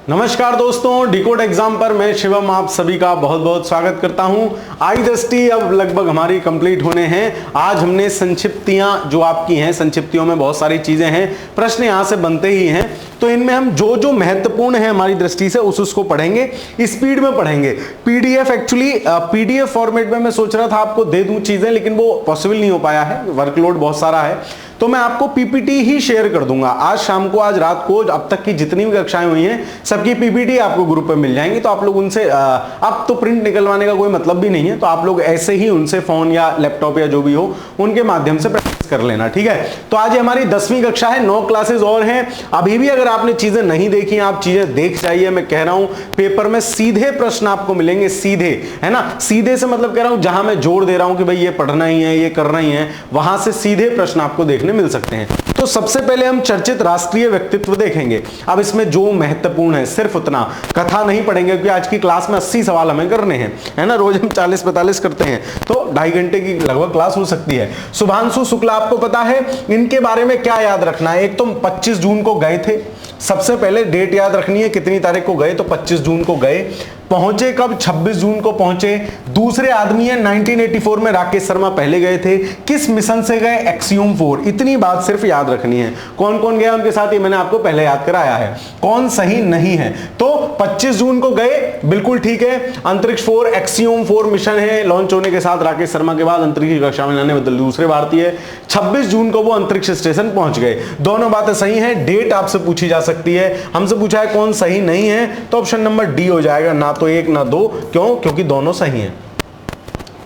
नमस्कार दोस्तों, decode exam पर मैं शिवम आप सभी का बहुत बहुत स्वागत करता हूं। आई10T अब लगभग हमारी कंप्लीट होने हैं। आज हमने संक्षिप्तियां जो आपकी हैं, संक्षिप्तियों में बहुत सारी चीजें हैं, प्रश्न यहां से बनते ही हैं, तो इनमें हम जो जो महत्वपूर्ण है हमारी दृष्टि से उसको पढ़ेंगे, स्पीड में पढ़ेंगे। पीडीएफ एक्चुअली पीडीएफ फॉर्मेट में मैं सोच रहा था आपको दे दूं चीजें, लेकिन वो पॉसिबल नहीं हो पाया है, वर्कलोड बहुत सारा है, तो मैं आपको पीपीटी ही शेयर कर दूंगा। आज शाम को, आज रात को, अब तक की जितनी भी कक्षाएं हुई हैं सबकी पीपीटी आपको ग्रुप पे मिल जाएंगी, तो आप लोग उनसे अब तो प्रिंट निकलवाने का कोई मतलब भी नहीं है, तो आप लोग ऐसे ही उनसे फोन या लैपटॉप या जो भी हो उनके माध्यम से प्रैक्टिस कर लेना, ठीक है। तो आज हमारी 10वीं कक्षा है, 9 क्लासेस और हैं। अभी भी अगर आपने चीजें नहीं देखी, आप चीजें देख जाइए। मैं कह रहा हूं पेपर में सीधे प्रश्न आपको मिलेंगे, सीधे, है ना। सीधे से मतलब कह रहा हूं जहां मैं जोर दे रहा हूं कि भाई ये पढ़ना ही है, ये करना ही है, वहां से सीधे प्रश्न आपको देखने मिल सकते हैं। तो सबसे पहले हम चर्चित राष्ट्रीय व्यक्तित्व देखेंगे। अब इसमें जो महत्वपूर्ण है सिर्फ उतना, कथा नहीं पढ़ेंगे क्योंकि आज की क्लास में 80 सवाल हमें करने हैं, है ना। रोज हम 40-45 करते हैं, तो 2.5 घंटे की लगभग क्लास हो सकती है। शुभांशु शुक्ला आपको पता है, इनके बारे में क्या याद रखना है। एक तो 25 जून को गए थे, सबसे पहले डेट याद रखनी है, कितनी तारीख को गए, तो 25 जून को गए। पहुंचे कब, 26 जून को पहुंचे। दूसरे आदमी है 1984 में राकेश शर्मा पहले गए थे। किस मिशन से गए, एक्सियम 4। इतनी बात सिर्फ याद रखनी है। कौन कौन गया उनके साथ, ये मैंने आपको पहले याद कराया है। कौन सही नहीं है, तो 25 जून को गए, बिल्कुल ठीक है। अंतरिक्ष 4 एक्सियम 4 मिशन है, लॉन्च होने के साथ राकेश शर्मा के बाद अंतरिक्ष कक्षा में लाने बदल दूसरे भारतीय। 26 जून को वो अंतरिक्ष स्टेशन पहुंच गए। दोनों बातें सही हैं। डेट आपसे पूछी जा सकती है, हमसे पूछा है कौन सही नहीं है, तो ऑप्शन नंबर डी हो जाएगा, ना तो एक ना दो। क्यों? क्योंकि दोनों सही हैं।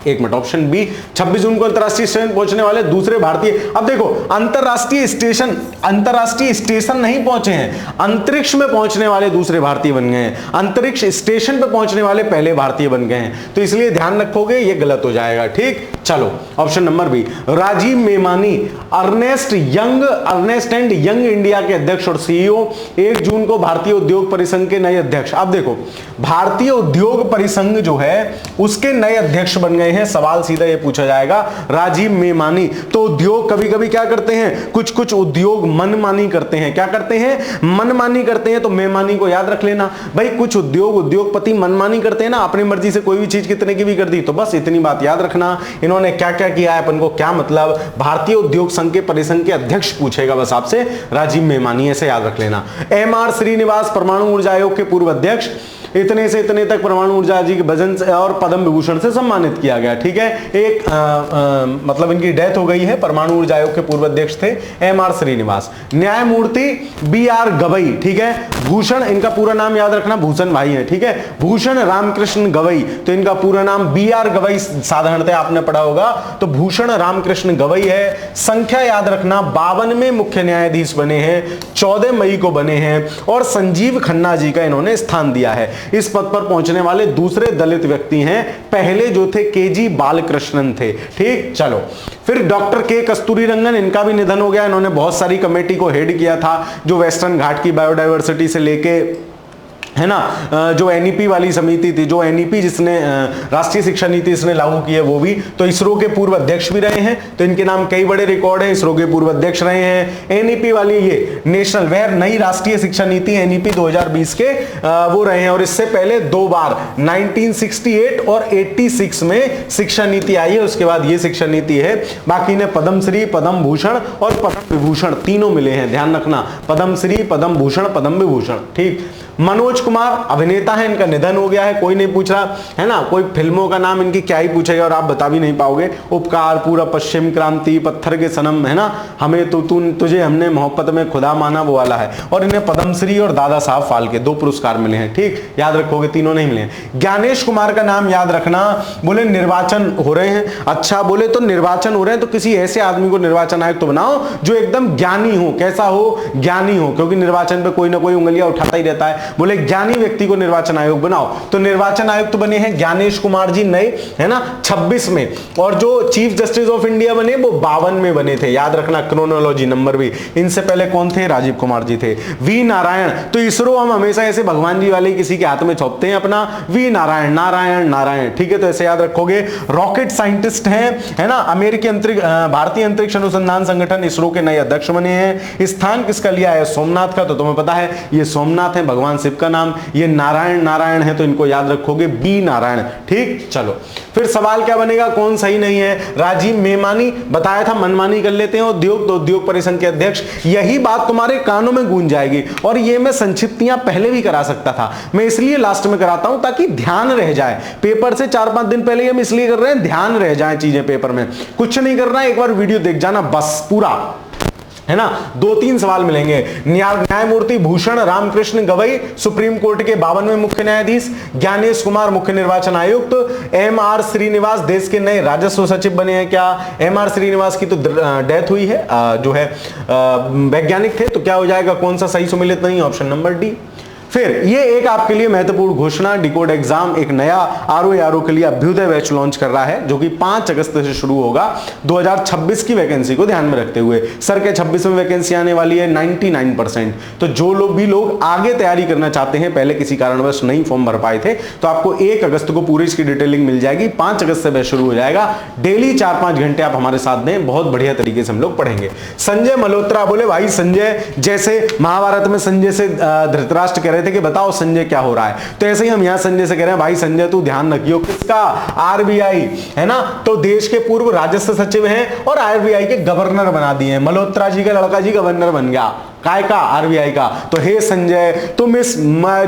एक मिनट, ऑप्शन बी, 26 जून को अंतरराष्ट्रीय स्टेशन पहुंचने वाले दूसरे भारतीय। अब देखो, अंतरराष्ट्रीय स्टेशन नहीं पहुंचे हैं, अंतरिक्ष में पहुंचने वाले दूसरे भारतीय बन गए हैं, अंतरिक्ष स्टेशन पे पहुंचने वाले पहले भारतीय बन गए हैं, तो इसलिए ध्यान रखोगे, ये गलत हो जाएगा, ठीक। चलो option number B, Rajiv Memani Ernst and Young India के अध्यक्ष और सीईओ, 1 जून को भारतीय उद्योग परिसंघ के नए अध्यक्ष। अब देखो, भारतीय उद्योग परिसंघ जो है उसके नए अध्यक्ष बन गए हैं। सवाल सीधा ये पूछा जाएगा, राजीव मेमानी। तो उद्योग कभी कभी क्या करते हैं, कुछ कुछ उद्योग मनमानी करते हैं। क्या करते हैं? मनमानी करते हैं, तो मेमानी को याद रख लेना भाई। कुछ उद्योगपति मनमानी करते हैं ना, अपनी मर्जी से कोई भी चीज कितने की भी कर दी, तो बस इतनी बात याद रखना। इन्होंने क्या क्या किया है, अपन को क्या मतलब। भारतीय उद्योग संघ के परिसंघ के अध्यक्ष पूछेगा बस आपसे, राजीव मेमानी, ऐसे याद रख लेना। MR श्रीनिवास परमाणु ऊर्जा आयोग के पूर्व अध्यक्ष, इतने से इतने तक परमाणु ऊर्जा जी के वजन से और पद्म विभूषण से सम्मानित किया गया, ठीक है। एक मतलब इनकी डेथ हो गई है, परमाणु ऊर्जा आयोग के पूर्व अध्यक्ष थे MR श्रीनिवास। न्यायमूर्ति BR गवई, ठीक है। भूषण, इनका पूरा नाम याद रखना, भूषण भाई है, ठीक है। भूषण रामकृष्ण गवई, तो इनका पूरा नाम BR गवई साधारणतः आपने पढ़ा होगा, तो भूषण रामकृष्ण गवई है। संख्या याद रखना, 52वें मुख्य न्यायाधीश बने हैं, 14 मई को बने हैं, और संजीव खन्ना जी का इन्होंने स्थान दिया है। इस पद पर पहुंचने वाले दूसरे दलित व्यक्ति हैं, पहले जो थे KG बालकृष्णन थे, ठीक। चलो फिर डॉक्टर के कस्तूरी रंगन, इनका भी निधन हो गया। इन्होंने बहुत सारी कमेटी को हेड किया था, जो वेस्टर्न घाट की बायोडायवर्सिटी से लेके, है ना, जो NEP वाली समिति थी, जो NEP जिसने राष्ट्रीय शिक्षा नीति इसने लागू की है वो भी, तो इसरो के पूर्व अध्यक्ष भी रहे हैं, तो इनके नाम कई बड़े रिकॉर्ड है। इसरो के पूर्व अध्यक्ष रहे हैं। NEP वाली ये नेशनल वह नई राष्ट्रीय शिक्षा नीति NEP 2020 के वो रहे हैं, और इससे पहले 2 बार 1968 और 86 में शिक्षा नीति आई है, उसके बाद ये शिक्षा नीति है। बाकी ने पद्मश्री, पद्म भूषण और पद्म विभूषण तीनों मिले हैं, ध्यान रखना, पद्मश्री, पद्म भूषण, पद्म विभूषण, ठीक। मनोज कुमार अभिनेता है, इनका निधन हो गया है, कोई नहीं पूछ रहा है ना, कोई फिल्मों का नाम इनकी क्या ही पूछेगा और आप बता भी नहीं पाओगे। उपकार, पूरा पश्चिम क्रांति, पत्थर के सनम, है ना, हमें तो तुझे हमने मोहब्बत में खुदा माना, वो वाला है। और इन्हें पद्मश्री और दादा साहब फाल्के 2 पुरस्कार मिले हैं, ठीक, याद रखोगे, तीनों नहीं मिले हैं। ज्ञानेश कुमार का नाम याद रखना। बोले निर्वाचन हो रहे हैं, अच्छा, बोले तो निर्वाचन हो रहे हैं तो किसी ऐसे आदमी को निर्वाचन आयुक्त तो बनाओ जो एकदम ज्ञानी हो। कैसा हो? ज्ञानी हो, क्योंकि निर्वाचन पे कोई ना कोई उंगलियां उठाता ही रहता है। बोले ज्ञानी व्यक्ति को निर्वाचन आयोग बनाओ, तो निर्वाचन आयुक्त तो बने हैं ज्ञानेश कुमार जी नए, है ना, 26 में, और जो चीफ जस्टिस ऑफ इंडिया बने वो 52 में बने थे, याद रखना, क्रोनोलॉजी नंबर भी। इनसे पहले कौन थे? राजीव कुमार जी थे। वी नारायण, तो इसरो हम हमेशा ऐसे भगवान जी वाले किसी के हाथ में छापते हैं अपना, वी नारायण, नारायण नारायण, ठीक है, तो ऐसे याद रखोगे। रॉकेट साइंटिस्ट हैं, है ना, अमेरिकी भारतीय अंतरिक्ष अनुसंधान संगठन इसरो के नए अध्यक्ष बने हैं। स्थान किसका लिया है? सोमनाथ का, तो तुम्हें पता है ये सोमनाथ है, भगवान शिव का नाम, ये नारायण नारायण है तो इनको याद रखोगे बी नारायण। ठीक, चलो फिर सवाल क्या बनेगा, कौन सही नहीं है? राजीव मेमानी, बताया था मनमानी कर लेते हैं उद्योग तो उद्योग परिसंघ के अध्यक्ष। यही बात तुम्हारे कानों में गूंज जाएगी। और ये मैं संक्षिप्तियां पहले भी करा सकता था, मैं इसलिए लास्ट में कराता हूं ताकि ध्यान रह जाए। पेपर से 4-5 दिन पहले हम इसलिए कर रहे हैं ध्यान रह जाए चीजें पेपर में। कुछ नहीं करना, एक बार वीडियो देख जाना बस पूरा, है ना। 2-3 सवाल मिलेंगे। न्यायमूर्ति भूषण रामकृष्ण गवई सुप्रीम कोर्ट के 52वें मुख्य न्यायाधीश, ज्ञानेश कुमार मुख्य निर्वाचन आयुक्त, एम.आर. श्रीनिवास देश के नए राजस्व सचिव बने हैं। क्या एम.आर. श्रीनिवास की तो डेथ हुई है, जो है वैज्ञानिक थे, तो क्या हो जाएगा, कौन सा सही सुमेलित नहीं? Option number D. फिर ये एक आपके लिए महत्वपूर्ण घोषणा, डिकोड एग्जाम एक नया आरओ के लिए अभ्युदय बैच लॉन्च कर रहा है जो कि 5 अगस्त से शुरू होगा 2026 की वैकेंसी को ध्यान में रखते हुए। सर के 26 में वैकेंसी आने वाली है 99%। तो जो लोग आगे तैयारी करना चाहते हैं, पहले किसी कारणवश नहीं फॉर्म भर पाए थे, तो आपको 1 अगस्त को पूरी इसकी डिटेलिंग मिल जाएगी। 5 अगस्त से बैच शुरू हो जाएगा। डेली 4-5 घंटे आप हमारे साथ दें, बहुत बढ़िया तरीके से हम लोग पढ़ेंगे। संजय मल्होत्रा बोले भाई संजय, जैसे महाभारत में संजय से धृतराष्ट्र कह रहे थे कि बताओ संजय क्या हो रहा है, तो ऐसे ही हम यहां संजय से कह रहे हैं भाई संजय तू ध्यान रखियो किसका, आरबीआई, है ना। तो देश के पूर्व राजस्व सचिव हैं और आरबीआई के गवर्नर बना दिए हैं। मल्होत्रा जी का लड़का जी गवर्नर बन गया, काय का, आरबीआई का। तो हे संजय, तुम इस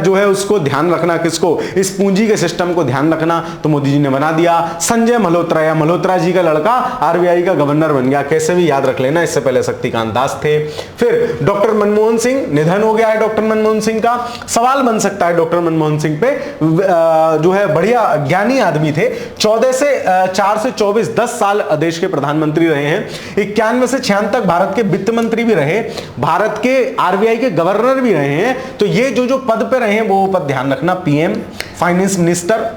जो है उसको ध्यान रखना, किसको, इस पूंजी के सिस्टम को ध्यान रखना। तो मोदी जी ने बना दिया संजय मल्होत्रा, या मल्होत्रा जी का लड़का आरबीआई का गवर्नर बन गया। कैसे भी याद रख लेना, इससे पहले शक्तिकांत दास थे। फिर डॉक्टर मनमोहन सिंह, निधन हो गया है डॉक्टर मनमोहन सिंह का। सवाल बन सकता है डॉक्टर मनमोहन सिंह पे, जो है बढ़िया ज्ञानी आदमी थे। 4 से 24 10 साल देश के प्रधानमंत्री रहे हैं। 91 से 96 तक भारत के वित्त मंत्री भी रहे, भारत के आरबीआई के गवर्नर भी रहे हैं। तो ये जो पद पे रहे हैं वो पद ध्यान रखना, पीएम, फाइनेंस मिनिस्टर,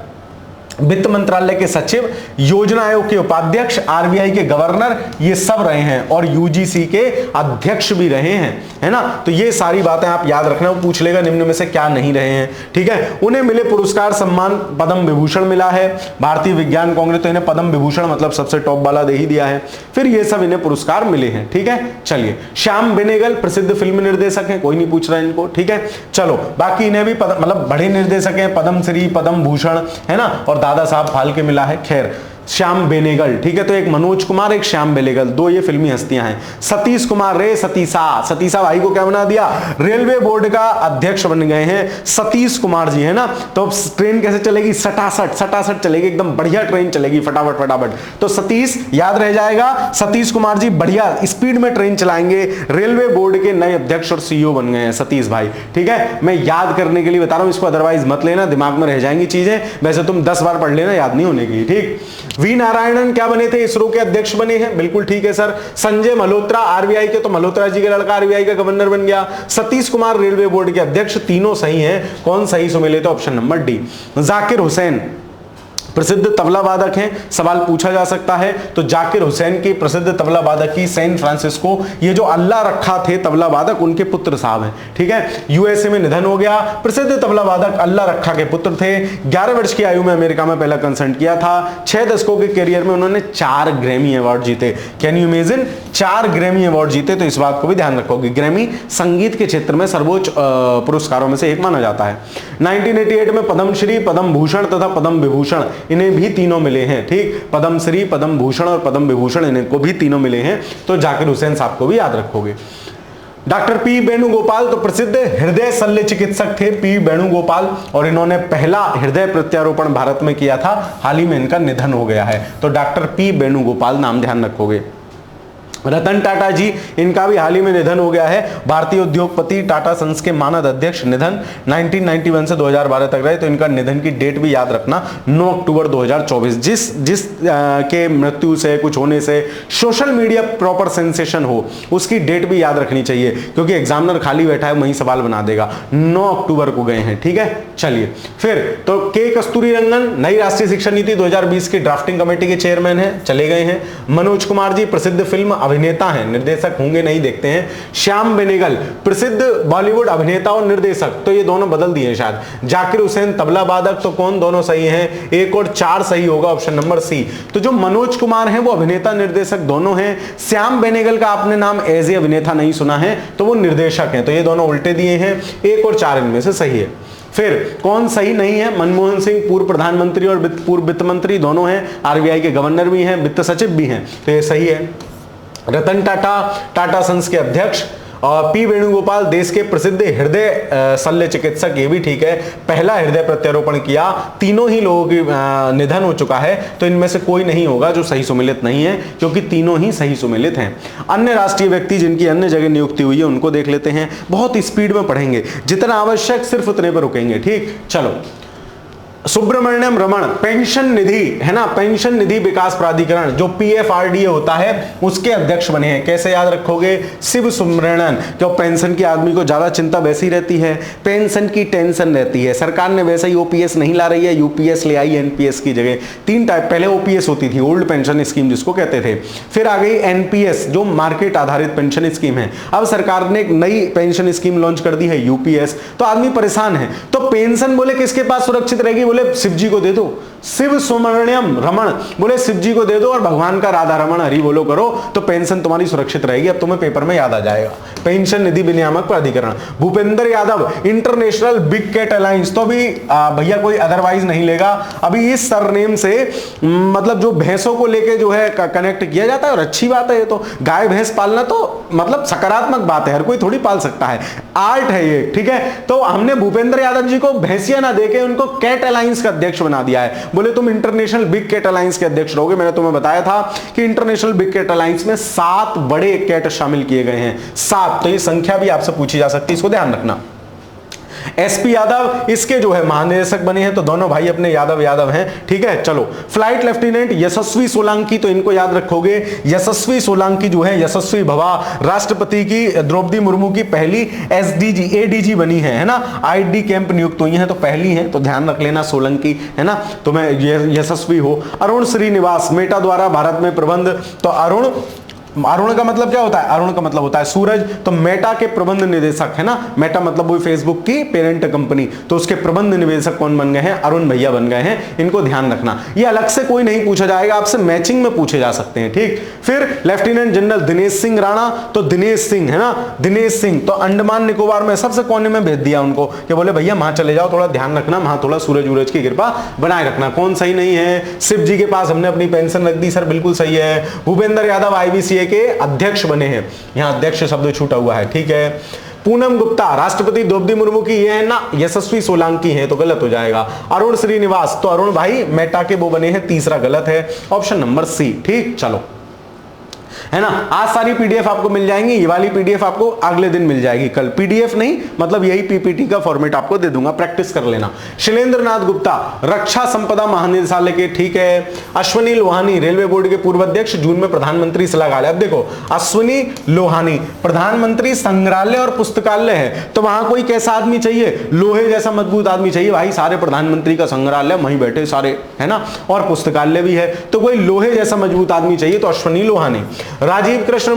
वित्त मंत्रालय के सचिव, योजना आयोग के उपाध्यक्ष, आरबीआई के गवर्नर, ये सब रहे हैं और यूजीसी के अध्यक्ष भी रहे हैं, है ना। तो ये सारी बातें आप याद रखना, वो पूछ लेगा निम्न में से क्या नहीं रहे हैं, ठीक है। उन्हें मिले पुरस्कार सम्मान, पद्म विभूषण मिला है। भारतीय विज्ञान कांग्रेस तो इन्हें पद्म विभूषण मतलब सबसे टॉप वाला दे ही दिया है। फिर ये सब इन्हें पुरस्कार मिले हैं, ठीक है। चलिए, श्याम बेनेगल प्रसिद्ध फिल्म निर्देशक हैं, कोई नहीं पूछ रहा है इनको, ठीक है। चलो, बाकी इन्हें भी मतलब बड़े निर्देशक हैं, पद्म श्री, पद्म भूषण, है ना, और दादा साहब फाल्के मिला है। खैर, श्याम बेनेगल, ठीक है। तो एक मनोज कुमार, एक श्याम बेनेगल, 2 ये फिल्मी हस्तियां हैं। सतीश कुमार रे सतीसा भाई को क्या बना दिया, रेलवे बोर्ड का अध्यक्ष बन गए हैं सतीश कुमार जी, है ना। तो ट्रेन कैसे चलेगी, सटासट चलेगी, एकदम बढ़िया ट्रेन चलेगी, फटाफट। तो सतीश याद रह जाएगा, सतीश कुमार जी बढ़िया स्पीड में ट्रेन चलाएंगे, रेलवे बोर्ड के नए अध्यक्ष और सीईओ बन गए हैं सतीश भाई, ठीक है। मैं याद करने के लिए बता रहा हूं इसको, अदरवाइज मत लेना, दिमाग में रह जाएंगी चीजें। वैसे तुम 10 बार पढ़ लेना, याद नहीं होने की, ठीक। वी नारायणन क्या बने थे, इसरो के अध्यक्ष बने हैं, बिल्कुल ठीक है सर। संजय मल्होत्रा आरबीआई के, तो मल्होत्रा जी का लड़का आरबीआई का गवर्नर बन गया। सतीश कुमार रेलवे बोर्ड के अध्यक्ष, तीनों सही हैं। कौन सही सुमेलित, option number D. Zakir Hussain प्रसिद्ध तबला वादक हैं, सवाल पूछा जा सकता है। तो जाकिर हुसैन की प्रसिद्ध तबला वादक की सैन फ्रांसिस्को, ये जो अल्लाह रखा थे तबला वादक, उनके पुत्र साहब हैं, ठीक है। यूएसए में निधन हो गया, प्रसिद्ध तबला वादक अल्लाह रखा के पुत्र थे। 11 वर्ष की आयु में अमेरिका में पहला कंसर्ट किया था। 6 दशकों के करियर में उन्होंने 4 ग्रैमी अवार्ड जीते। Can you imagine, 4 Grammy award जीते। तो इस बात को भी ध्यान रखोगे, ग्रैमी संगीत के क्षेत्र में सर्वोच्च पुरस्कारों में से एक माना जाता है। 1988 में पद्मश्री, पद्म भूषण तथा पद्म विभूषण इन्हें भी तीनों मिले हैं, ठीक। पद्म श्री, पद्म भूषण और पद्म विभूषण इनको भी तीनों मिले हैं। तो जाकिर हुसैन साहब को भी याद रखोगे। डॉक्टर पी वेणुगोपाल तो प्रसिद्ध हृदय शल्य चिकित्सक थे, पी वेणुगोपाल, और इन्होंने पहला हृदय प्रत्यारोपण भारत में किया था। हाल ही में इनका निधन हो गया है। तो डॉक्टर पी वेणुगोपाल नाम ध्यान रखोगे। रतन टाटा जी, इनका भी हाल ही में निधन हो गया है। भारतीय उद्योगपति, टाटा सन्स के मानद अध्यक्ष, निधन 1991 से 2012 तक रहे। तो इनका निधन की डेट भी याद रखना, 9 अक्टूबर 2024। जिस के मृत्यु से, कुछ होने से सोशल मीडिया प्रॉपर सेंसेशन हो, उसकी डेट भी याद रखनी चाहिए, क्योंकि एग्जामिनर खाली बैठा है वहीं सवाल बना देगा। 9 अक्टूबर को गए हैं, ठीक है। चलिए, फिर तो के कस्तूरीरंगन नई राष्ट्रीय शिक्षा नीति 2020 की ड्राफ्टिंग कमेटी के चेयरमैन है, चले गए हैं। मनोज कुमार जी प्रसिद्ध फिल्म अभिनेता हैं, निर्देशक होंगे नहीं, देखते हैं। श्याम बेनेगल प्रसिद्ध बॉलीवुड अभिनेता और निर्देशक, तो ये दोनों बदल दिए शायद। जाकिर हुसैन तबला वादक, तो कौन, दोनों सही हैं, 1 और 4 सही होगा, ऑप्शन नंबर सी। तो जो मनोज कुमार हैं वो अभिनेता निर्देशक दोनों हैं। श्याम बेनेगल का आपने नाम एज ए अभिनेता नहीं सुना है, तो वो निर्देशक हैं, तो ये दोनों उल्टे दिए हैं, 1 और 4 इनमें से सही है। फिर कौन सही नहीं है, मनमोहन सिंह पूर्व प्रधानमंत्री और पूर्व वित्त मंत्री दोनों हैं, आरबीआई के गवर्नर भी हैं, वित्त सचिव भी हैं, तो ये सही है। रतन टाटा टाटा सन्स के अध्यक्ष, और पी वेणुगोपाल देश के प्रसिद्ध हृदय शल्य चिकित्सक, ये भी ठीक है, पहला हृदय प्रत्यारोपण किया। तीनों ही लोगों की निधन हो चुका है, तो इनमें से कोई नहीं होगा जो सही सुमेलित नहीं है, क्योंकि तीनों ही सही सुमेलित हैं। अन्य राष्ट्रीय व्यक्ति जिनकी अन्य जगह नियुक्ति हुई है उनको देख लेते हैं, बहुत स्पीड में पढ़ेंगे, जितना आवश्यक सिर्फ उतने पर रुकेंगे, ठीक। चलो, सुब्रमण्यम रमन पेंशन निधि है ना, पेंशन निधि विकास प्राधिकरण जो पीएफआरडीए होता है उसके अध्यक्ष बने हैं। कैसे याद रखोगे, शिव सुब्रमण्यन, क्यों पेंशन की आदमी को ज्यादा चिंता वैसी रहती है, पेंशन की टेंशन रहती है। सरकार ने वैसे ही ओपीएस नहीं ला रही है, यूपीएस ले आई एनपीएस की जगह। 3 टाइप, पहले ओपीएस होती थी, ओल्ड पेंशन स्कीम जिसको कहते थे, फिर आ गई एनपीएस जो मार्केट आधारित पेंशन स्कीम है। अब सरकार ने एक नई पेंशन स्कीम लॉन्च कर दी है, यूपीएस। तो आदमी परेशान है, तो पेंशन बोले किसके पास सुरक्षित रहेगी, बोले शिव जी को दे दो, शिव सुब्रमण्यम रमन, बोले शिव जी को दे दो और भगवान का राधा रमन हरि बोलो करो, तो पेंशन तुम्हारी सुरक्षित रहेगी। अब तुम्हें पेपर में याद आ जाएगा, पेंशन निधि विनियामक प्राधिकरण। Bhupender Yadav international big cat alliance, तो भी भैया कोई अदरवाइज नहीं लेगा, अभी इस सरनेम से मतलब जो भैंसों को लेके जो है कनेक्ट किया जाता है, और अच्छी बात है ये तो, गाय भैंस पालना तो मतलब सकारात्मक बात है, हर कोई थोड़ी पाल सकता है, आर्ट है ये, ठीक है। तो हमने भूपेंद्र यादव जी को भैंसिया ना देके उनको कैट अलायंस का अध्यक्ष बना दिया है। बोले तुम इंटरनेशनल बिग कैट अलायंस के अध्यक्ष रहोगे। मैंने तुम्हें बताया था कि इंटरनेशनल बिग कैट अलायंस में 7 बड़े कैट शामिल किए गए हैं, 7। तो ये संख्या भी आपसे पूछी जा सकती है, इसको ध्यान रखना। एसपी यादव इसके जो है महानिदेशक बने हैं, तो दोनों भाई अपने यादव हैं, ठीक है। चलो, फ्लाइट लेफ्टिनेंट यशस्वी सोलंकी, तो इनको याद रखोगे, यशस्वी सोलंकी जो है, यशस्वी भवा, राष्ट्रपति की द्रौपदी मुर्मू की पहली एसडीजी एडीजी बनी है ना, आईडी कैंप नियुक्त हुई है, तो पहली है, तो ध्यान रख लेना सोलंकी, है ना, तो मैं यशस्वी हो। अरुण श्रीनिवास मेटा द्वारा भारत में प्रबंध, तो अरुण का मतलब क्या होता है, अरुण का मतलब होता है सूरज, तो मेटा के प्रबंध निदेशक, है ना, मेटा मतलब वही फेसबुक की पेरेंट कंपनी, तो उसके प्रबंध निदेशक कौन बन गए हैं, अरुण भैया बन गए हैं। इनको ध्यान रखना, ये अलग से कोई नहीं पूछा जाएगा, आपसे मैचिंग में पूछे जा सकते हैं, ठीक। फिर लेफ्टिनेंट जनरल दिनेश सिंह राणा, तो दिनेश सिंह, है ना, दिनेश सिंह, तो अंडमान निकोबार में सबसे कोने में भेज दिया उनको कि बोले भैया वहां चले जाओ, थोड़ा ध्यान रखना, वहां थोड़ा सूरज उरज की कृपा बनाए रखना। कौन सही नहीं है, शिव जी के पास हमने अपनी पेंशन रख दी, सर बिल्कुल सही है। भूपेंद्र यादव आईबीसीए के अध्यक्ष बने हैं, यहां अध्यक्ष शब्द छूटा हुआ है, ठीक है। पूनम गुप्ता राष्ट्रपति द्रौपदी मुर्मू की ये है ना, यशस्वी सोलंकी है, तो गलत हो जाएगा। अरुण श्रीनिवास, तो अरुण भाई मेटा के वो बने हैं, तीसरा गलत है, ऑप्शन नंबर सी, ठीक। चलो, है ना, आज सारी पीडीएफ आपको मिल जाएंगी, ये वाली पीडीएफ आपको अगले दिन मिल जाएगी, कल पीडीएफ नहीं, मतलब यही पीपीटी का फॉर्मेट आपको दे दूंगा, प्रैक्टिस कर लेना। शैलेंद्र नाथ गुप्ता रक्षा संपदा महानिदेशालय के, ठीक है। अश्विनी लोहानी रेलवे बोर्ड के पूर्व अध्यक्ष, जून में प्रधानमंत्री सलाहकार। अब देखो, अश्विनी लोहानी प्रधानमंत्री संग्रहालय और पुस्तकालय है, तो वहां कोई कैसा आदमी चाहिए, लोहे जैसा मजबूत आदमी चाहिए भाई, सारे प्रधानमंत्री का संग्रहालय वहीं बैठे सारे, है ना, और पुस्तकालय भी है, तो कोई लोहे जैसा मजबूत आदमी चाहिए, तो अश्विनी लोहानी। राजीव कृष्ण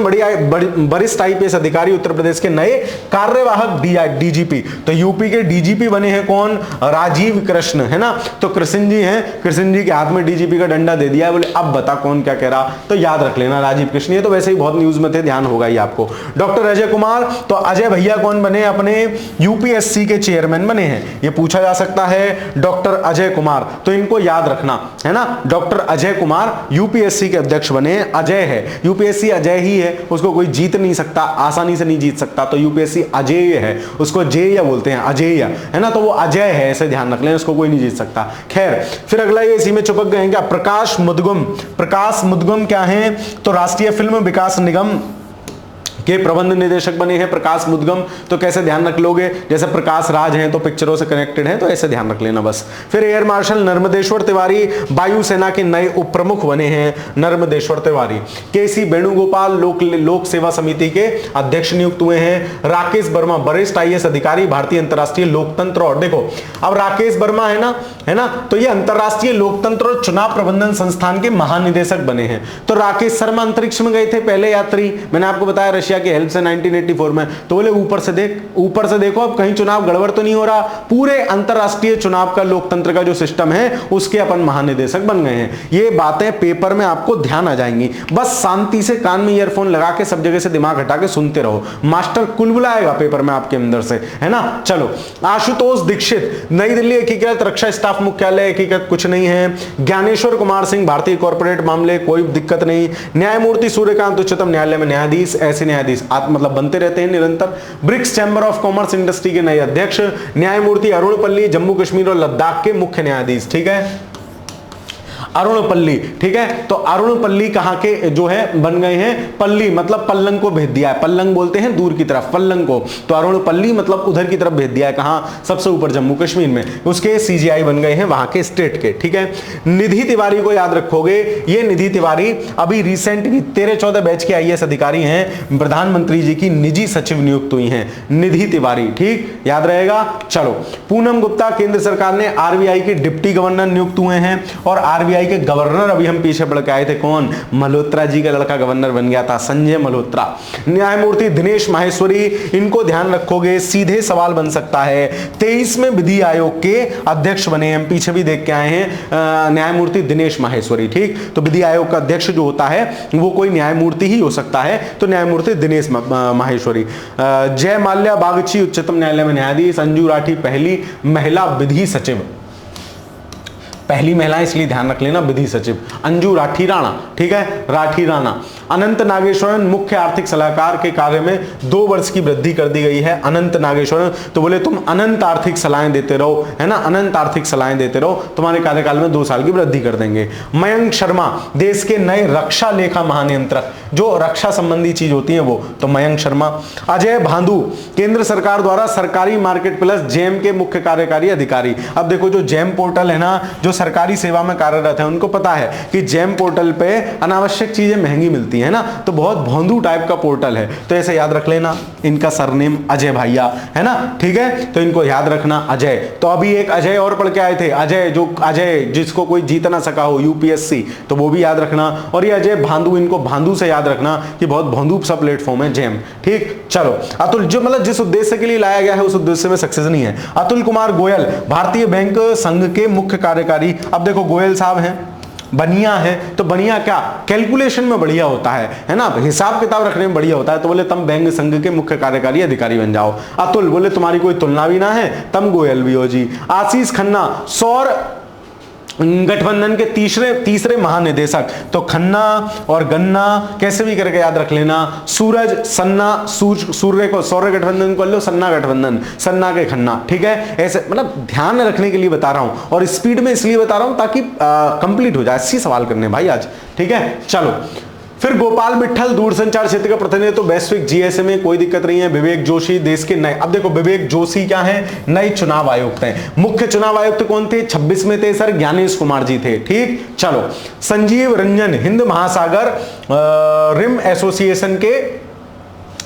वरिष्ठ आईपीएस अधिकारी, उत्तर प्रदेश के नए कार्यवाहक डीजीपी, तो यूपी के डीजीपी बने हैं कौन, राजीव कृष्ण, है ना, तो कृष्ण जी हैं, कृष्ण जी के हाथ में डीजीपी का डंडा दे दिया है, बोले अब बता कौन क्या कह रहा, तो याद रख लेना राजीव कृष्ण, ये तो वैसे ही बहुत न्यूज में थे, ध्यान होगा ही आपको। डॉक्टर अजय कुमार, तो अजय भैया कौन बने, अपने यूपीएससी के चेयरमैन बने हैं, ये पूछा जा सकता है, डॉक्टर अजय कुमार, तो इनको याद रखना, है ना, डॉक्टर अजय कुमार यूपीएससी के अध्यक्ष बने, अजय है, यूपीएससी अजय ही है, उसको कोई जीत नहीं सकता, आसानी से नहीं जीत सकता, तो यूपीएससी अजय है, उसको जेय बोलते हैं, अजय, है ना, तो वो अजय है, ऐसे ध्यान रख लें, उसको कोई नहीं जीत सकता। खैर, फिर अगला ये इसी में चिपक गए हैं क्या, प्रकाश मुद्गम, प्रकाश मुद्गम क्या है, तो राष्ट्रीय फिल्म विकास निगम के प्रबंध निदेशक बने हैं प्रकाश मुद्गम, तो कैसे ध्यान रख लोगे, जैसे प्रकाश राज हैं तो पिक्चरों से कनेक्टेड है, तो ऐसे ध्यान रख लेना बस। फिर एयर मार्शल नर्मदेश्वर तिवारी वायुसेना के नए उप प्रमुख बने हैं, नर्मदेश्वर तिवारी। केसी वेणुगोपाल लोक सेवा समिति के अध्यक्ष नियुक्त हुए हैं। राकेश वर्मा वरिष्ठ आईएएस अधिकारी, भारतीय अंतरराष्ट्रीय लोकतंत्र, और देखो अब राकेश वर्मा है ना, तो ये अंतरराष्ट्रीय लोकतंत्र और चुनाव प्रबंधन संस्थान के महानिदेशक बने हैं। तो राकेश शर्मा अंतरिक्ष में गए थे पहले यात्री, मैंने आपको बताया रशिया की हेल्प से 1984 में, तो बोले ऊपर से देखो अब कहीं चुनाव गड़बड़ तो नहीं हो रहा, पूरे अंतरराष्ट्रीय चुनाव का लोकतंत्र का जो सिस्टम है उसके अपन महानिदेशक बन गए हैं। ये बातें पेपर में आपको ध्यान आ जाएंगी, बस शांति से कान में ईयरफोन लगा के सब जगह से दिमाग हटा के सुनते रहो, मास्टर कुलबुलाएगा पेपर में आपके अंदर से, है ना। चलो, आशुतोष दीक्षित नई दिल्ली एकीकृत रक्षा स्टाफ मुख्यालय, एकीकृत कुछ नहीं है। ज्ञानेश्वर कुमार सिंह भारतीय कॉर्पोरेट मामले, कोई दिक्कत नहीं। न्यायमूर्ति सूर्यकांत उच्चतम न्यायालय में न्यायाधीश, ऐसे न्यायाधीश मतलब बनते रहते हैं निरंतर। BRICS chamber of commerce industry के नए अध्यक्ष। न्यायमूर्ति अरुण पल्ली जम्मू कश्मीर और लद्दाख के मुख्य न्यायाधीश, ठीक है, अरुण पल्ली, ठीक है। तो अरुण पल्ली कहां के जो है बन गए हैं, पल्ली मतलब पल्लंग को भेज दिया है, पल्लंग बोलते हैं दूर की तरफ, पल्लंग को, तो अरुण पल्ली मतलब उधर की तरफ भेज दिया है, कहां, सबसे ऊपर जम्मू कश्मीर में, उसके सीजीआई बन गए हैं वहां के स्टेट के, ठीक है। निधि तिवारी को याद रखोगे, ये निधि तिवारी अभी रिसेंट की 13-14 बैच के आईएएस अधिकारी हैं, प्रधानमंत्री जी की निजी सचिव नियुक्त हुई हैं, निधि तिवारी, ठीक, याद रहेगा। चलो, पूनम गुप्ता केंद्र सरकार ने आरबीआई के डिप्टी गवर्नर नियुक्त हुए हैं, और आरबीआई के गवर्नर अभी हम पीछे पढ़ के आए थे, कौन, मल्होत्रा जी का लड़का गवर्नर बन गया था, संजय मल्होत्रा। न्यायमूर्ति दिनेश माहेश्वरी, इनको ध्यान रखोगे, सीधे सवाल बन सकता है। 23वें विधि आयोग के अध्यक्ष बने, हम पीछे भी देख के आए हैं, न्यायमूर्ति दिनेश माहेश्वरी, ठीक। तो विधि आयोग का अध्यक्ष जो होता है वो कोई न्यायमूर्ति ही हो सकता है, तो न्यायमूर्ति दिनेश माहेश्वरी। जय माल्या बागची उच्चतम न्यायालय में न्यायाधीश। अंजू राठी पहली महिला विधि सचिव, पहली महिला इसलिए ध्यान रख लेना, विधि सचिव अंजू राठी राणा, ठीक है, राठी राणा। अनंत नागेश्वरन मुख्य आर्थिक सलाहकार के कार्य में 2 वर्ष की वृद्धि कर दी गई है। अनंत नागेश्वरन, तो बोले तुम अनंत आर्थिक सलाहें देते रहो, है ना, अनंत आर्थिक सलाहें देते रहो, तुम्हारे कार्यकाल में 2 साल की वृद्धि कर देंगे। मयंक शर्मा देश के नए रक्षा लेखा महानियंत्रक, जो रक्षा संबंधी चीज होती है वो, तो मयंक शर्मा। अजय भांदू केंद्र सरकार द्वारा सरकारी मार्केट प्लस जेम के मुख्य कार्यकारी अधिकारी। अब देखो जो जेम पोर्टल है ना, जो सरकारी सेवा में कार्यरत है उनको पता है कि जेम पोर्टल पे अनावश्यक चीजें महंगी मिलती है ना, तो बहुत भोंदू टाइप का पोर्टल है, तो ऐसे याद रख लेना। इनका सरनेम अजय भैया है ना, ठीक है, तो इनको याद रखना अजय। तो अभी एक अजय और पढ़ के आए थे, अजय जिसको कोई जीत ना सका हो यूपीएससी, तो वो भी याद रखना। और ये अजय भांदू, इनको भांदू से याद रखना कि बहुत भोंदू सा प्लेटफॉर्म है जेम, ठीक। चलो, अतुल जो मतलब जिस उद्देश्य के लिए लाया गया है उस उद्देश्य में सक्सेस नहीं है। अतुल कुमार गोयल भारतीय बैंक संघ के मुख्य कार्यकारी। अब देखो गोयल साहब हैं, बनिया है, तो बनिया क्या कैलकुलेशन में बढ़िया होता है ना, हिसाब किताब रखने में बढ़िया होता है, तो बोले तुम बैंक संघ के मुख्य कार्यकारी अधिकारी बन जाओ। अतुल बोले तुम्हारी कोई तुलना भी ना है, तुम गोयल भी हो जी। आशीष खन्ना सौर गठबंधन के तीसरे महानिदेशक, तो खन्ना और गन्ना कैसे भी करके याद रख लेना। सूरज सन्ना, सूर्य को सौर गठबंधन को लो, सन्ना गठबंधन, सन्ना के खन्ना, ठीक है, ऐसे मतलब ध्यान रखने के लिए बता रहा हूं, और स्पीड में इसलिए बता रहा हूं ताकि कंप्लीट हो जाए। 80 सवाल करने भाई आज, ठीक है। चलो, फिर गोपाल विट्ठल दूरसंचार क्षेत्र का प्रतिनिधित्व, तो वैश्विक जीएसए में कोई दिक्कत नहीं है। विवेक जोशी देश के नए, अब देखो विवेक जोशी क्या है, नए चुनाव आयुक्त हैं। मुख्य चुनाव आयुक्त कौन थे, 26 में थे सर, ज्ञानेश कुमार जी थे, ठीक। चलो, संजीव रंजन हिंद महासागर रिम एसोसिएशन के,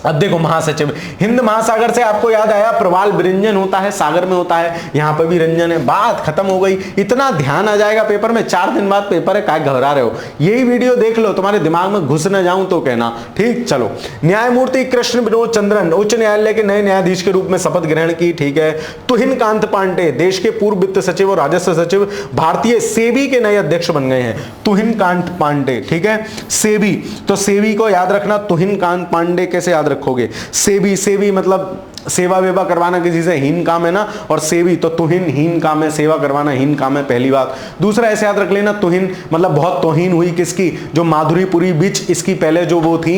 अब देखो महासचिव। हिंद महासागर से आपको याद आया प्रवाल विरंजन होता है, सागर में होता है, यहां पर भी रंजन है, बात खत्म हो गई। इतना ध्यान आ जाएगा पेपर में, 4 दिन बाद पेपर है, काय घबरा रहे हो, यही वीडियो देख लो, तुम्हारे दिमाग में घुस न जाऊं तो कहना, ठीक। चलो, न्यायमूर्ति कृष्ण विनोद चंद्रन उच्च न्यायालय के नए न्यायाधीश के रूप में शपथ ग्रहण की, ठीक है। तुहिन कांत पांडे देश के पूर्व वित्त सचिव और राजस्व सचिव, भारतीय सेबी के नए अध्यक्ष बन गए हैं, तुहिन कांत पांडे, ठीक है। सेबी, तो सेबी को याद रखना, तुहिन कांत पांडे कैसे याद रखोगे, सेबी मतलब सेवा वेवा करवाना किसी से हीन काम है ना, और सेवी तो तुहिन हीन काम है, सेवा करवाना हीन काम है, पहली बात। दूसरा ऐसे याद रख लेना, तुहिन मतलब बहुत तौहीन हुई किसकी, जो माधुरीपुरी बिच इसकी पहले जो वो थी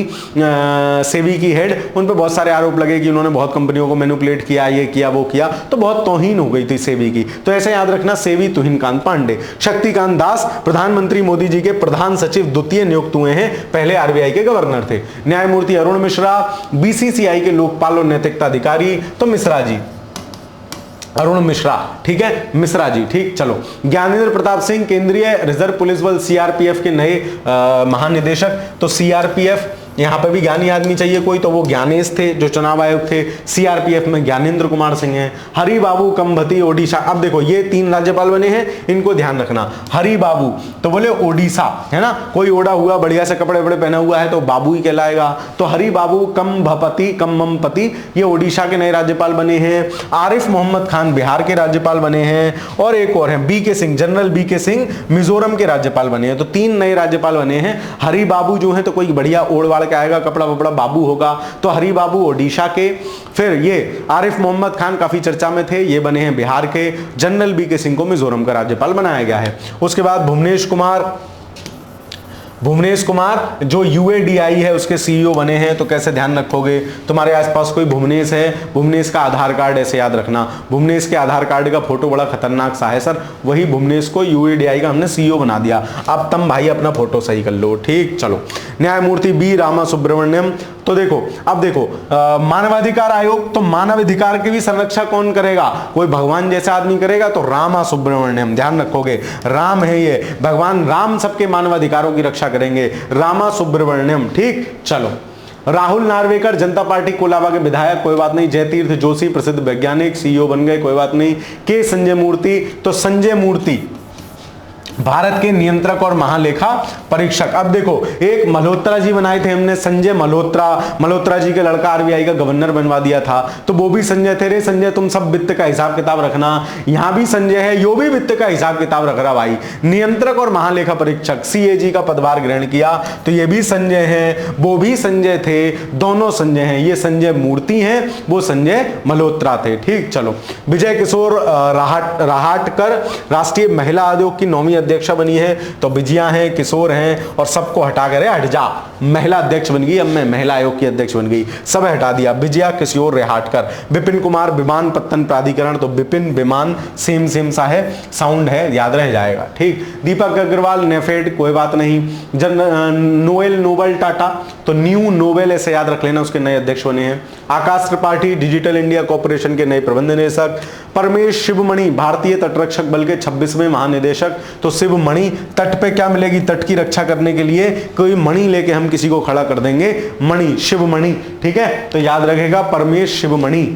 सेवी की हेड, उन पर बहुत सारे आरोप लगे कि उन्होंने बहुत कंपनियों को मैनिपुलेट किया, ये किया वो किया, तो बहुत तौहीन हो गई थी सेवी की। तो ऐसे याद रखना, सेवी तुहिन कांत पांडे। शक्तिकांत दास प्रधानमंत्री मोदी जी के प्रधान सचिव द्वितीय नियुक्त हुए हैं, पहले आरबीआई के गवर्नर थे। न्यायमूर्ति अरुण मिश्रा बीसीसीआई के लोकपाल और नैतिकता अधिकारी, तो मिश्रा जी, अरुण मिश्रा, ठीक है, मिश्रा जी, ठीक। चलो, ज्ञानेंद्र प्रताप सिंह केंद्रीय रिजर्व पुलिस बल सीआरपीएफ के नए महानिदेशक। तो सीआरपीएफ यहां पे भी ज्ञानी आदमी चाहिए कोई, तो वो ज्ञानेश थे जो चुनाव आयोग थे। सीआरपीएफ में ज्ञानेंद्र कुमार सिंह हैं। हरि बाबू कंभती ओडिशा। अब देखो ये 3 राज्यपाल बने हैं, इनको ध्यान रखना। हरि बाबू तो बोले ओडिशा है ना, कोई ओढ़ा हुआ बढ़िया से कपड़े वपड़े पहना हुआ है तो बाबू ही कहलाएगा। तो हरि बाबू कम्भपति ये ओडिशा के नए राज्यपाल बने हैं। आरिफ मोहम्मद खान बिहार के राज्यपाल बने हैं, और एक और हैं B K Singh, general B K Singh Mizoram के राज्यपाल बने हैं। तो 3 नए राज्यपाल बने हैं। हरि बाबू जो है तो कोई बढ़िया ओढ़ के आएगा, कपड़ा वपड़ा बाबू होगा, तो हरि बाबू ओडिशा के। फिर ये आरिफ मोहम्मद खान काफी चर्चा में थे, ये बने हैं बिहार के। जनरल बीके सिंह को मिजोरम का राज्यपाल बनाया गया है। उसके बाद भुवनेश कुमार जो यूएडीआई है उसके सीईओ बने हैं। तो कैसे ध्यान रखोगे, तुम्हारे आसपास कोई भुवनेश है, भुवनेश का आधार कार्ड ऐसे याद रखना, भुवनेश के आधार कार्ड का फोटो बड़ा खतरनाक सा है सर, वही भुवनेश को यूएडीआई का हमने सीईओ बना दिया। अब तुम भाई अपना फोटो सही कर लो, ठीक। चलो, न्यायमूर्ति बी रामा सुब्रमण्यम। तो देखो, अब देखो मानवाधिकार आयोग, तो मानवाधिकार की भी संरक्षा कौन करेगा, कोई भगवान जैसा आदमी करेगा, तो रामा सुब्रमण्यम, ध्यान रखोगे, राम है ये, भगवान राम सबके मानवाधिकारों की रक्षा करेंगे, रामा सुब्रमण्यम, ठीक। चलो, राहुल नार्वेकर जनता पार्टी कोलाबा के विधायक, कोई बात नहीं। जयतीर्थ जोशी प्रसिद्ध वैज्ञानिक, सीईओ बन गए, कोई बात नहीं। के संजय मूर्ति, तो संजय मूर्ति भारत के नियंत्रक और महालेखा परीक्षक। अब देखो, एक मल्होत्रा जी बनाए थे हमने, संजय मल्होत्रा जी के लड़का आरबीआई का गवर्नर बनवा दिया था, तो वो भी संजय थे। रे संजय, तुम सब वित्त का हिसाब किताब रखना। यहां भी संजय है, यो भी वित्त का हिसाब किताब रख रहा भाई। नियंत्रक और महालेखा परीक्षक, सीएजी का पदभार ग्रहण किया, तो ये भी संजय है, वो भी संजय थे, दोनों संजय हैं। ये संजय मूर्ति हैं, वो संजय मल्होत्रा थे, ठीक। चलो, विजय किशोर राहटकर राष्ट्रीय महिला आयोग की 9वीं अध्यक्षा बनी है। तो विजया हैं, किशोर हैं, और सबको हटा कर हट जा, महिला अध्यक्ष बन गई। अब मैं महिला आयोग की अध्यक्ष बन गई, सब हटा दिया, विजया किशोर रेहाटकर। विपिन कुमार विमान पत्तन प्राधिकरण, तो विपिन विमान सेम सा है, साउंड है, याद रह जाएगा, ठीक। दीपक अग्रवाल नेफेड, कोई बात नहीं। नोबल टाटा, तो न्यू नोबेल ऐसे याद रख लेना, उसके नए अध्यक्ष बने हैं। Akash Tripathi digital India corporation के नए प्रबंध निदेशक। परमेश शिवमणि भारतीय तटरक्षक बल के 26वें महानिदेशक। तो शिवमणि, तट पे क्या मिलेगी, तट की रक्षा करने के लिए कोई मणि लेके हम किसी को खड़ा कर देंगे, मणि, शिवमणि, ठीक है। तो याद रखेगा परमेश शिवमणि।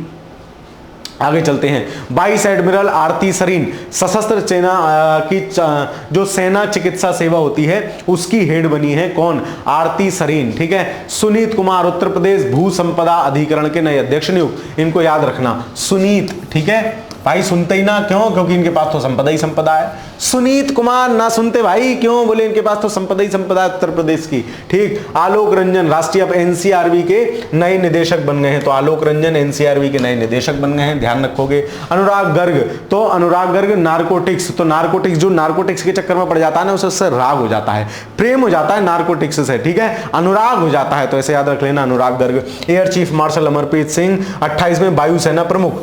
आगे चलते हैं। वाइस एडमिरल आरती सरीन, सशस्त्र सेना की जो सेना चिकित्सा सेवा होती है उसकी हेड बनी है, कौन, आरती सरीन, ठीक है। सुनीत कुमार उत्तर प्रदेश भू संपदा अधिकरण के नए अध्यक्ष नियुक्त, इनको याद रखना, सुनीत, ठीक है भाई। सुनते ही ना, क्यों, क्योंकि इनके पास तो संपदा ही संपदा है। सुनीत कुमार ना सुनते भाई, क्यों, बोले इनके पास तो संपदा ही संपदा है उत्तर प्रदेश की, ठीक। आलोक रंजन राष्ट्रीय अब एनसीआरबी के नए निदेशक बन गए हैं, तो आलोक रंजन एनसीआरबी के नए निदेशक बन गए हैं, ध्यान रखोगे। अनुराग गर्ग, तो अनुराग गर्ग नारकोटिक्स, तो नारकोटिक्स, जो नारकोटिक्स के चक्कर में पड़ जाता है ना, उससे राग हो जाता है, प्रेम हो जाता है नारकोटिक्स से, ठीक है, अनुराग हो जाता है, तो ऐसे याद रख लेना Anurag Garg. Air Chief Marshal Amarpreet Singh 28वें वायुसेना प्रमुख,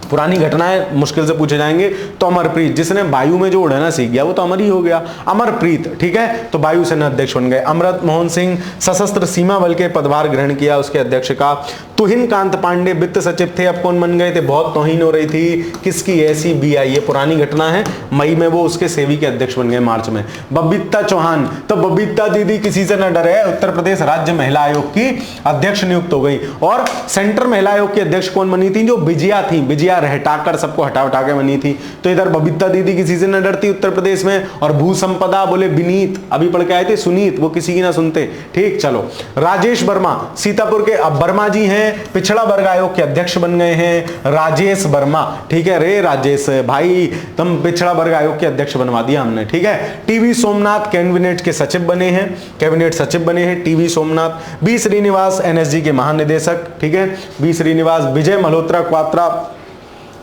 पुरानी घटनाएं मुश्किल से पूछे जाएंगे, तो अमरप्रीत, जिसने वायु में जो उड़ना सीख गया वो तो अमर ही हो गया, अमरप्रीत, ठीक है। तो वायुसेना अध्यक्ष बन गए। अमृत मोहन सिंह सशस्त्र सीमा बल के पदभार ग्रहण किया, उसके अध्यक्ष का। तुहिन कांत पांडे वित्त सचिव थे, अब कौन बन गए थे, बहुत तौहीन हो रही थी किसकी, ऐसी बीआई, ये पुरानी घटना है, मई में वो उसके सेवी के अध्यक्ष बन गए, मार्च में। बबीता चौहान, तो बबीता दीदी किसी से न डरे, उत्तर प्रदेश राज्य महिला आयोग की अध्यक्ष नियुक्त हो गई। और सेंट्रल महिला आयोग की अध्यक्ष कौन बनी थी, जो विजया थी, विजया हटाकर सबको हटा के बनी थी। तो इधर बबीता दीदी किसी से न डरती उत्तर प्रदेश में। और भू संपदा बोले विनीत, अभी पढ़ के आए थे सुनीत, वो किसी की ना सुनते, ठीक। चलो, राजेश वर्मा सीतापुर के, अब वर्मा जी हैं पिछड़ा वर्ग आयोग के अध्यक्ष बन गए हैं राजेश वर्मा। ठीक है, रे राजेश भाई तुम पिछड़ा वर्ग आयोग के अध्यक्ष बनवा दिया हमने। ठीक है, टीवी सोमनाथ कैबिनेट के सचिव बने हैं, कैबिनेट सचिव बने हैं T V Somnath. B Srinivas NSG के महानिदेशक। ठीक है, बी श्रीनिवास। विजय मल्होत्रा क्वात्रा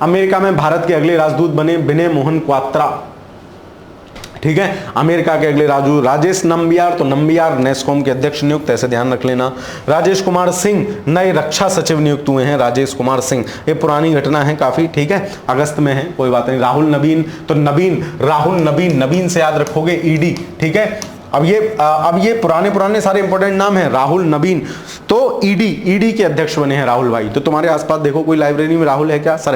अमेरिका में भारत के अगले राजदूत बने, विनय मोहन क्वात्रा। ठीक है, अमेरिका के अगले राजदूत। राजेश नंबियार, तो नंबियार नेस्कॉम के अध्यक्ष नियुक्त, ऐसे ध्यान रख लेना। राजेश कुमार सिंह नए रक्षा सचिव नियुक्त हुए हैं, राजेश कुमार सिंह। ये पुरानी घटना है काफी। ठीक है, अगस्त में है, कोई बात नहीं। राहुल नवीन, तो नवीन, राहुल नवीन, नवीन से याद रखोगे ईडी। ठीक है, अब ये पुराने सारे इंपॉर्टेंट नाम हैं। राहुल नवीन तो ईडी के अध्यक्ष बने हैं राहुल भाई। तो तुम्हारे आसपास देखो कोई लाइब्रेरी में राहुल है क्या? सर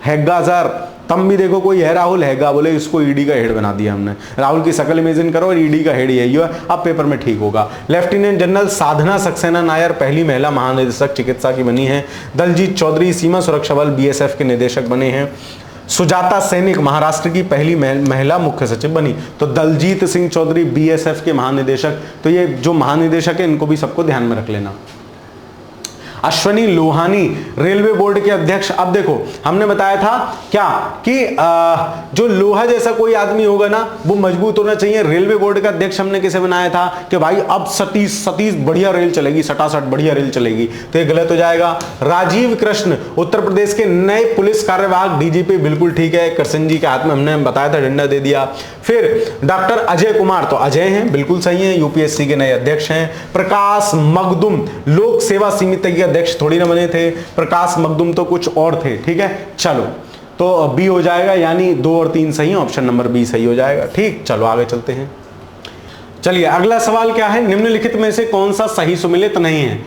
हैगा सर। तम भी देखो कोई है राहुल हैगा, बोले इसको ईडी का हेड बना दिया हमने। राहुल की शक्ल इमेजिन करो और ईडी का हेड यही है। अब पेपर में ठीक होगा। लेफ्टिनेंट जनरल साधना सक्सेना नायर पहली महिला महानिदेशक चिकित्सा की बनी है। दलजीत चौधरी सीमा सुरक्षा बल बीएसएफ के निदेशक बने हैं। सुजाता सैनिक महाराष्ट्र की पहली महिला मुख्य सचिव बनी। तो दलजीत सिंह चौधरी बीएसएफ के महानिदेशक। तो ये जो महानिदेशक है इनको भी सबको ध्यान में रख लेना। अश्वनी लोहानी रेलवे बोर्ड के अध्यक्ष। अब देखो हमने बताया था क्या कि जो लोहा जैसा कोई आदमी होगा ना वो मजबूत होना चाहिए। रेलवे बोर्ड का अध्यक्ष हमने किसे बनाया था कि भाई अब सतीश बढ़िया रेल चलेगी, सटासट बढ़िया रेल चलेगी। तो ये गलत हो जाएगा। राजीव कृष्ण उत्तर प्रदेश के नए पुलिस कार्यवाहक डीजीपी, बिल्कुल ठीक है। कृष्ण जी के हाथ में हमने बताया था, डंडा दे दिया। फिर डॉक्टर अजय कुमार, तो अजय हैं, बिल्कुल सही है, यूपीएससी के नए अध्यक्ष हैं। प्रकाश मखदुम लोक सेवा समिति के अध्यक्ष थोड़ी ना बने थे, प्रकाश मखदुम तो कुछ और थे। ठीक है, चलो तो बी हो जाएगा, यानी 2 और 3 सही है, ऑप्शन नंबर बी सही हो जाएगा। ठीक, चलो आगे चलते हैं। चलिए अगला सवाल क्या है, निम्नलिखित में से कौन सा सही सुमेलित नहीं है?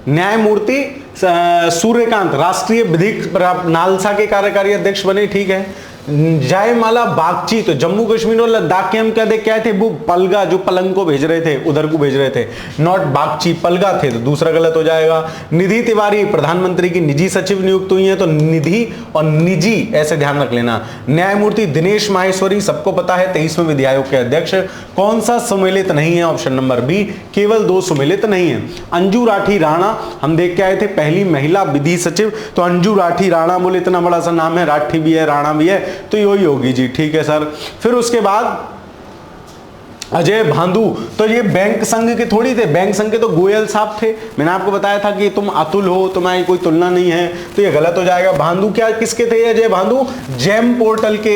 न्यायमूर्ति सूर्यकांत राष्ट्रीय विधिक नालसा के कार्यकारी अध्यक्ष बने। ठीक है, जयमाला बागची तो जम्मू कश्मीर और लद्दाख के हम क्या थे वो पलगा, जो पलंग को भेज रहे थे उधर को भेज रहे थे, नॉट बागची, पलगा थे, तो दूसरा गलत हो जाएगा। निधि तिवारी प्रधानमंत्री की निजी सचिव नियुक्त हुई है, तो निधि और निजी ऐसे ध्यान रख लेना। न्यायमूर्ति दिनेश माहेश्वरी सबको पता है 23वें विधि आयोग के अध्यक्ष। कौन सा सुमेलित नहीं है? ऑप्शन नंबर बी, केवल 2 सुमेलित नहीं है। अंजू राठी राणा हम देख के आए थे, पहली महिला विधि सचिव। तो अंजू राठी राणा, बोले इतना बड़ा सा नाम है, राठी भी है राणा भी है, तो यही होगी जी। ठीक है सर। फिर उसके बाद अजय भांदू, तो ये बैंक संघ के थोड़ी थे, बैंक संघ के तो गोयल साहब थे। मैंने आपको बताया था कि तुम अतुल हो, तुम्हारी कोई तुलना नहीं है, तो ये गलत हो जाएगा। भांदू क्या किसके थे? अजय भांदू जेम पोर्टल के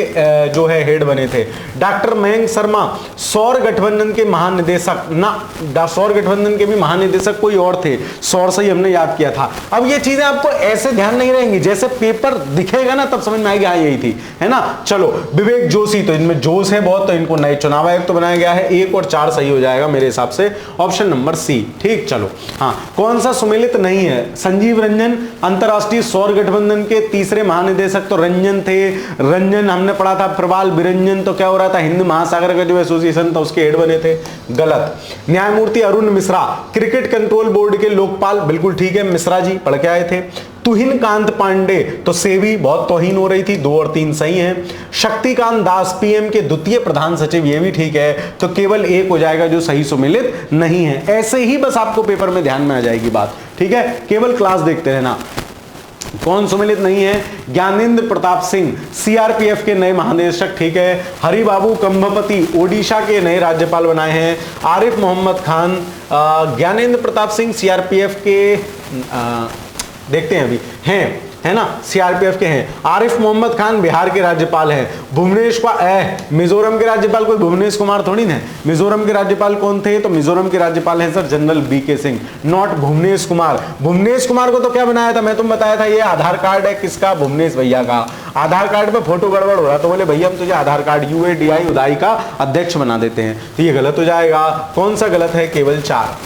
जो है हेड बने थे। डॉक्टर मयंक शर्मा सौर गठबंधन के महानिदेशक ना, सौर गठबंधन के भी महानिदेशक कोई और थे, सौर से ही हमने याद किया था। अब ये चीजें आपको ऐसे ध्यान नहीं रहेंगी, जैसे पेपर दिखेगा ना तब समझ में आएगी, हाँ यही थी, है ना। चलो विवेक जोशी, तो इनमें जोश है बहुत, तो इनको नए चुनाव आयुक्त तो बनाया गया है। 1 और 4 सही हो जाएगा मेरे हिसाब से, ऑप्शन नंबर सी। ठीक, चलो हाँ, कौन सा सुमेलित नहीं है? संजीव रंजन अंतरराष्ट्रीय सौर गठबंधन के तीसरे महानिदेशक तो रंजन थे, रंजन हमने पढ़ा था। प्रवाल बिरंजन तो क्या हो रहा था, हिंद महासागर का जो एसोसिएशन था उसके हेड बने थे, गलत। न्यायमूर्ति Arun Mishra cricket control board के लोकपाल, बिल्कुल ठीक है, मिश्रा जी पढ़ के आए थे। तुहिन कांत पांडे, तो सेवी बहुत तौहीन हो रही थी, 2 और 3 सही हैं। शक्तिकांत दास पीएम के द्वितीय प्रधान सचिव, ये भी ठीक है, तो केवल 1 हो जाएगा जो सही सुमेलित नहीं है। ऐसे ही बस आपको पेपर में ध्यान में आ जाएगी बात। ठीक है, केवल क्लास देखते रहना। कौन सुमेलित नहीं है? ज्ञानेंद्र प्रताप सिंह सीआरपीएफ के नए महानिदेशक। ठीक है, हरिबाबू कंभपति ओडिशा के नए राज्यपाल बनाए हैं। आरिफ मोहम्मद खान, ज्ञानेंद्र प्रताप सिंह सीआरपीएफ के देखते हैं अभी हैं, है ना, सीआरपीएफ के हैं। आरिफ मोहम्मद खान बिहार के राज्यपाल हैं। भुवनेश मिजोरम के राज्यपाल कोई भुवनेश कुमार थोड़ी ना। मिजोरम के राज्यपाल कौन थे? तो मिजोरम के राज्यपाल हैं sir general B K Singh, not Bhuvnesh Kumar. Bhuvnesh Kumar को तो क्या बनाया था, मैं तुम बताया था, ये आधार कार्ड है किसका? भुवनेश भैया का। आधार कार्ड पे फोटो गड़बड़ हो रहा तो बोले भैया हम तुझे आधार कार्ड यूएडीआई उदाई का अध्यक्ष बना देते हैं, तो ये गलत हो जाएगा। कौन सा गलत है? केवल 4।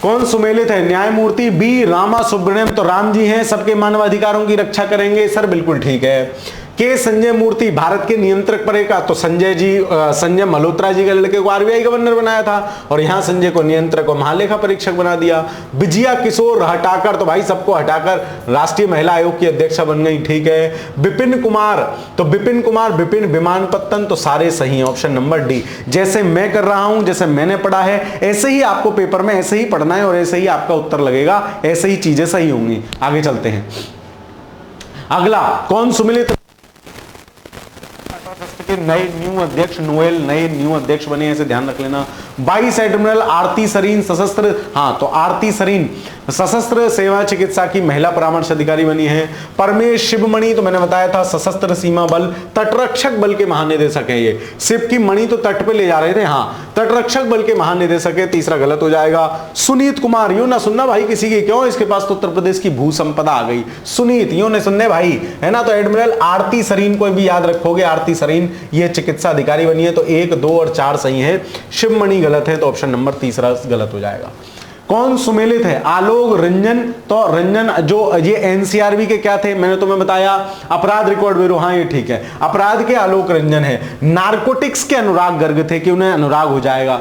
कौन सुमेलित है? न्यायमूर्ति बी रामा सुब्रमण्यम, तो राम जी हैं, सबके मानवाधिकारों की रक्षा करेंगे, सर बिल्कुल ठीक है। के संजय मूर्ति भारत के नियंत्रक पदे का, तो संजय जी संजय मल्होत्रा जी के लड़के को आरबीआई गवर्नर बनाया था और यहां संजय को नियंत्रक और महालेखा परीक्षक बना दिया। विजया किशोर हटाकर, तो भाई सबको हटाकर राष्ट्रीय महिला आयोग की अध्यक्षा बन गई, ठीक है। विपिन कुमार, तो विपिन कुमार विपिन विमानपत्तन, तो सारे सही, ऑप्शन नंबर डी। जैसे मैं कर रहा हूं, जैसे मैंने पढ़ा है, ऐसे ही आपको पेपर में ऐसे ही पढ़ना है और ऐसे ही आपका उत्तर लगेगा, ऐसे ही चीजें सही होंगी। आगे चलते हैं। अगला, कौन सुमिलित के नए न्यू अध्यक्ष, नोएल नए न्यू अध्यक्ष बने, ऐसे ध्यान रख लेना। वाइस एडमिरल आरती सरीन सशस्त्र, हाँ तो आरती सरीन सशस्त्र सेवा चिकित्सा की महिला परामर्श अधिकारी बनी है। परमेश शिवमणि, तो मैंने बताया था सशस्त्र सीमा बल तटरक्षक बल के महानिदेशक है। ये शिव की मणि तो तट पे ले जा रहे थे, हाँ तटरक्षक बल के महानिदेशक है, तीसरा गलत हो जाएगा। सुनीत कुमार, यूं ना सुनना भाई किसी की, क्यों, इसके पास तो उत्तर प्रदेश की भू संपदा आ गई। सुनीत यूं नहीं सुनने भाई, है ना। तो एडमिरल आरती सरीन को भी याद रखोगे, आरती सरीन ये चिकित्सा अधिकारी बनी है। तो 1, 2 और 4 सही है, शिवमणि गलत है, तो ऑप्शन नंबर तीसरा गलत हो जाएगा। कौन सुमेलित है? आलोक रंजन, तो रंजन जो ये एनसीआरबी के क्या थे, मैंने तुम्हें बताया अपराध रिकॉर्ड ब्यूरो, हाँ ये ठीक है, अपराध के आलोक रंजन है। नारकोटिक्स के अनुराग गर्ग थे कि उन्हें अनुराग हो जाएगा,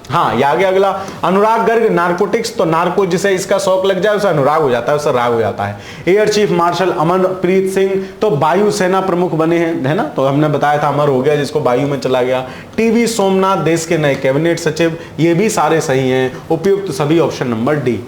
हाँ ये आगे अगला। अनुराग गर्ग नारकोटिक्स, तो नारको जिसे इसका शौक लग जाए उसे अनुराग हो जाता है, उसे राग हो जाता है। Air Chief Marshal Amarpreet Singh, तो वायुसेना प्रमुख बने हैं, है ना, तो हमने बताया था अमर हो गया जिसको वायु में चला गया। टीवी सोमनाथ देश के नए कैबिनेट सचिव, ये भी सारे सही हैं, उपयुक्त सभी, ऑप्शन नंबर डी।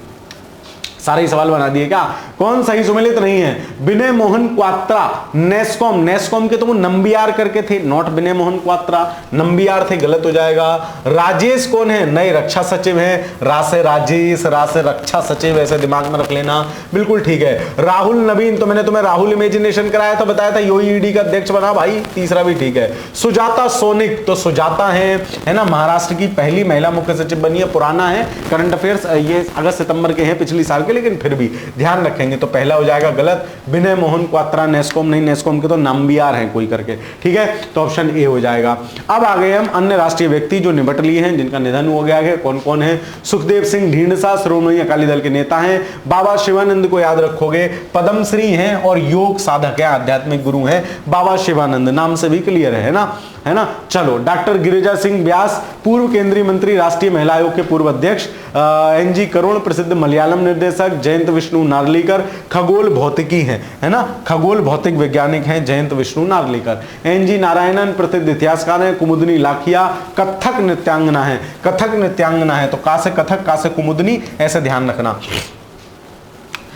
सारे सवाल बना दिए क्या? कौन सही सुमेलित नहीं है? विनय मोहन क्वात्रा नेस्कॉम, नेस्कॉम के तो वो नंबियार करके थे, नॉट विनय मोहन क्वात्रा, नंबियार थे, गलत हो जाएगा। राजेश कौन है? नए रक्षा सचिव हैं, रासे राजेश, रासे रक्षा सचिव, ऐसे दिमाग में रख लेना, बिल्कुल ठीक है। राहुल नवीन, तो मैंने तुम्हें राहुल इमेजिनेशन कराया था, बताया था यूईडी का अध्यक्ष बना भाई, तीसरा भी ठीक है। सुजाता सोनिक, तो सुजाता है ना, महाराष्ट्र की पहली महिला मुख्य सचिव बनी है, पुराना है करंट अफेयर्स, ये अगस्त सितंबर के हैं पिछली साल के, लेकिन फिर भी ध्यान रखेंगे, तो पहला हो जाएगा गलत। विनय मोहन क्वात्रा नेस्कॉम नहीं, नेस्कॉम के तो नाम्बियार हैं कोई करके, ठीक है, तो ऑप्शन ए हो जाएगा। अब आ गए हम अन्य राष्ट्रीय व्यक्ति जो निबट लिए हैं, जिनका निधन हो गया है, कौन कौन है? सुखदेव सिंह ढींढसा श्रोमणी अकाली दल के नेता हैं। बाबा शिवानंद को याद रखोगे, पद्मश्री हैं और योग साधक हैं, आध्यात्मिक गुरु हैं बाबा शिवानंद, नाम से भी क्लियर है ना, है ना। चलो, डॉक्टर गिरिजा सिंह व्यास, पूर्व केंद्रीय मंत्री, राष्ट्रीय महिला आयोग के पूर्व अध्यक्ष। एनजी करुण, प्रसिद्ध मलयालम निर्देशक। जयंत विष्णु नार्लिकर, खगोल भौतिकी हैं, है ना, खगोल भौतिक वैज्ञानिक हैं जयंत विष्णु नार्लिकर। एनजी नारायणन, प्रसिद्ध इतिहासकार हैं। कुमुदनी लाखिया, कथक नृत्यांगना है, कथक नृत्यांगना है, तो का से कथक, का से कुमुदनी, ऐसे ध्यान रखना।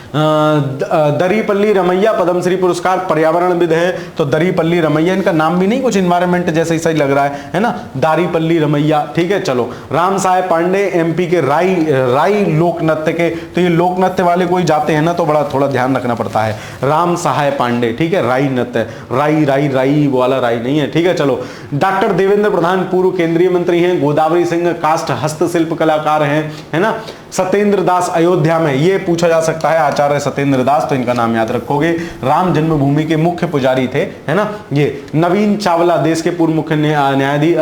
दरीपल्ली रमैया, पद्मश्री पुरस्कार, पर्यावरणविद हैं, तो दरीपल्ली रमैया, इनका नाम भी नहीं कुछ इन्वायरमेंट जैसे ही सही लग रहा है ना, दारीपल्ली रमैया, ठीक है। चलो, राम साहेब पांडे, एमपी के राई लोक नृत्य के, तो ये लोक नृत्य वाले कोई जाते हैं ना तो बड़ा थोड़ा ध्यान रखना पड़ता है। राम साहेब पांडे, ठीक है, राई नृत्य, राई वाला राई नहीं है, ठीक है। चलो, डॉक्टर देवेंद्र प्रधान, पूर्व केंद्रीय मंत्री हैं। गोदावरी सिंह काष्ठ हस्तशिल्प कलाकार हैं, है ना। सत्येंद्र दास अयोध्या में, ये पूछा जा सकता है, आचार्य सत्येंद्र दास, तो इनका नाम याद रखोगे। राम जन्मभूमि के मुख्य पुजारी थे, है ना। ये नवीन चावला, देश के पूर्व मुख्य न्यायाधीश,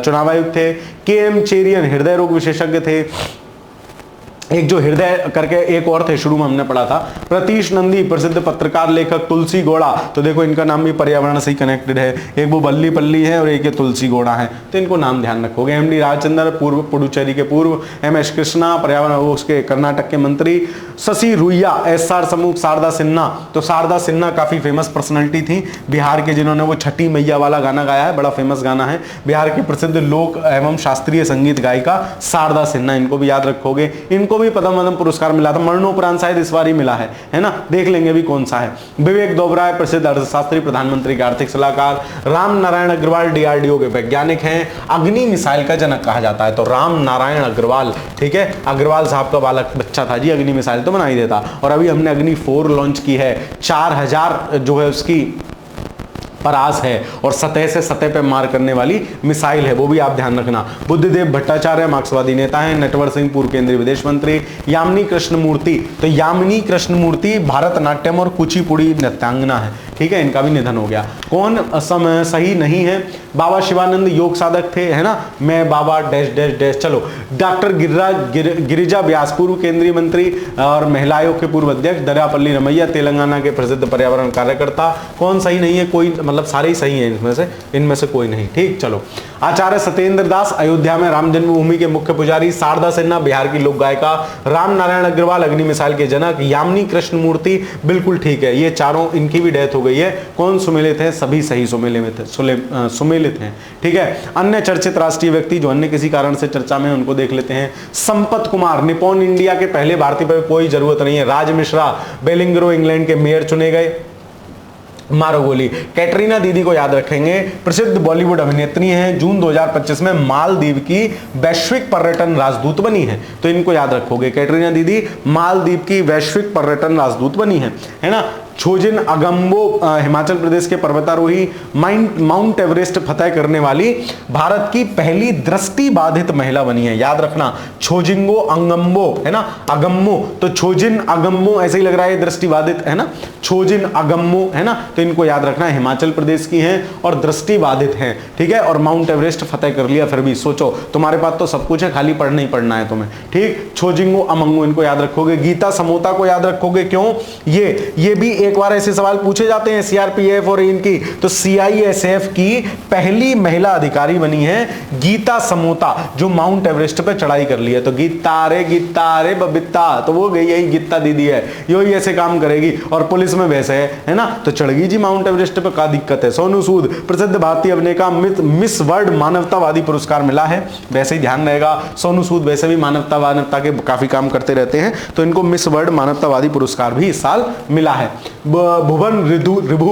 चुनाव आयुक्त थे। केएम चेरियन, हृदय रोग विशेषज्ञ थे। एक जो हृदय करके एक और थे, शुरू में हमने पढ़ा था। प्रतीश नंदी, प्रसिद्ध पत्रकार लेखक। तुलसी गोड़ा, तो देखो इनका नाम भी पर्यावरण से ही कनेक्टेड है, एक वो बल्ली पल्ली है और एक ये तुलसी गोड़ा है, तो इनको नाम ध्यान रखोगे। एमडी राजचंद्र, पूर्व पुडुचेरी के पूर्व। एमएस कृष्णा, पर्यावरण उसके कर्नाटक के मंत्री। शशि रुइया, एसआर समूह। शारदा सिन्हा, तो शारदा सिन्हा काफी फेमस पर्सनैलिटी थी बिहार के, जिन्होंने वो छठी मैया वाला गाना गाया है, बड़ा फेमस गाना है। बिहार की प्रसिद्ध लोक एवं शास्त्रीय संगीत गायिका शारदा सिन्हा, इनको भी याद रखोगे। इनको भी पद्म पुरस्कार मिला था, मरणोपरांत शायद इस बार ही मिला है ना, देख लेंगे भी कौन सा है। विवेक दोबराय, प्रसिद्ध अर्थशास्त्री, प्रधानमंत्री के आर्थिक सलाहकार। राम नारायण अग्रवाल, डीआरडीओ के वैज्ञानिक हैं। अग्नि मिसाइल का जनक कहा जाता है, तो राम नारायण अग्रवाल, ठीक है, अग्रवाल साहब का बालक बच्चा था जी, अग्नि मिसाइल तो बना ही देता। और अभी हमने अग्नि 4 लॉन्च की है, 4000 जो है उसकी परास है और सतह से सतह पे मार करने वाली मिसाइल है, वो भी आप ध्यान रखना। बुद्धदेव भट्टाचार्य मार्क्सवादी नेता हैं। नटवर सिंह पूर्व केंद्रीय विदेश मंत्री। यामिनी कृष्णमूर्ति, तो यामिनी कृष्णमूर्ति भारतनाट्यम और कुचिपुड़ी नृत्यांगना है, ठीक है, इनका भी निधन हो गया। कौन सही नहीं है? बाबा शिवानंद योग साधक थे, है ना, मैं बाबा डैश डैश डैश। चलो, डॉक्टर गिरिजा व्यास पूर्व केंद्रीय मंत्री और महिला आयोग के पूर्व अध्यक्ष। दर्यापल्ली रमैया तेलंगाना के प्रसिद्ध पर्यावरण कार्यकर्ता। कौन सही नहीं है? कोई, मतलब सारे ही सही हैं इनमें से कोई नहीं, ठीक। चलो, आचार्य सत्येंद्र दास अयोध्या में राम जन्मभूमि के मुख्य पुजारी। शारदा सिन्हा बिहार की लोक गायिका। राम नारायण अग्रवाल अग्नि मिसाइल के जनक। यामिनी कृष्णमूर्ति, बिल्कुल ठीक है, ये चारों, इनकी भी डेथ हो गई है। कौन सुमेलित है? सभी सही सुमेलित हैं, ठीक है। अन्य चर्चित राष्ट्रीय व्यक्ति जो अन्य किसी कारण से चर्चा में, उनको देख लेते हैं। संपत कुमार निप्पॉन इंडिया के पहले भारतीय पर कोई जरूरत नहीं है। राज मिश्रा बेलिंगरो इंग्लैंड के मेयर चुने गए। मारो गोली। कैटरीना दीदी को याद रखेंगे, प्रसिद्ध बॉलीवुड अभिनेत्री हैं। जून 2025 में मालदीव की वैश्विक पर्यटन राजदूत बनी है, तो इनको याद रखोगे। कैटरीना दीदी मालदीव की वैश्विक पर्यटन राजदूत बनी है ना। छोजिन अगम्बो हिमाचल प्रदेश के पर्वतारोही। माउंट एवरेस्ट फतह करने वाली भारत की पहली दृष्टि बाधित महिला बनी है, याद रखना। छोजिंगो अगम्बो, है ना, अगम्बो, तो छोजिन अगम्बो ऐसे ही लग रहा है दृष्टि बाधित, है ना, छोजिन अगम्बो, है ना, तो इनको याद रखना। हिमाचल प्रदेश की हैं और दृष्टि बाधित हैं, ठीक है, और माउंट एवरेस्ट फतह कर लिया। फिर भी सोचो, तुम्हारे पास तो सब कुछ है, खाली पढ़ना ही पढ़ना है तुम्हें, ठीक। छोजिंगो अमंगो, इनको याद रखोगे। गीता समोता को याद रखोगे, क्यों? ये भी एक बार ऐसे सवाल पूछे जाते हैं सीआरपीएफ और इनकी, तो सीआईएसएफ की पहली महिला अधिकारी बनी है गीता समोता, जो माउंट एवरेस्ट पे चढ़ाई कर ली है। तो गीता रे बबिता, तो वो गई, यही गीता दीदी है, यही ऐसे काम करेगी। और पुलिस में वैसे है ना, तो चढ़ गई जी माउंट एवरेस्ट पे, क्या दिक्कत है। सोनू सूद प्रसिद्ध भारतीय अभिनेता, मिस वर्ल्ड मानवतावादी पुरस्कार मिला है, वैसे ही ध्यान रहेगा। सोनू सूद वैसे भी मानवता के काफी काम करते रहते हैं, तो इनको मिस वर्ल्ड मानवतावादी पुरस्कार भी इस साल मिला है। भुवन रिभु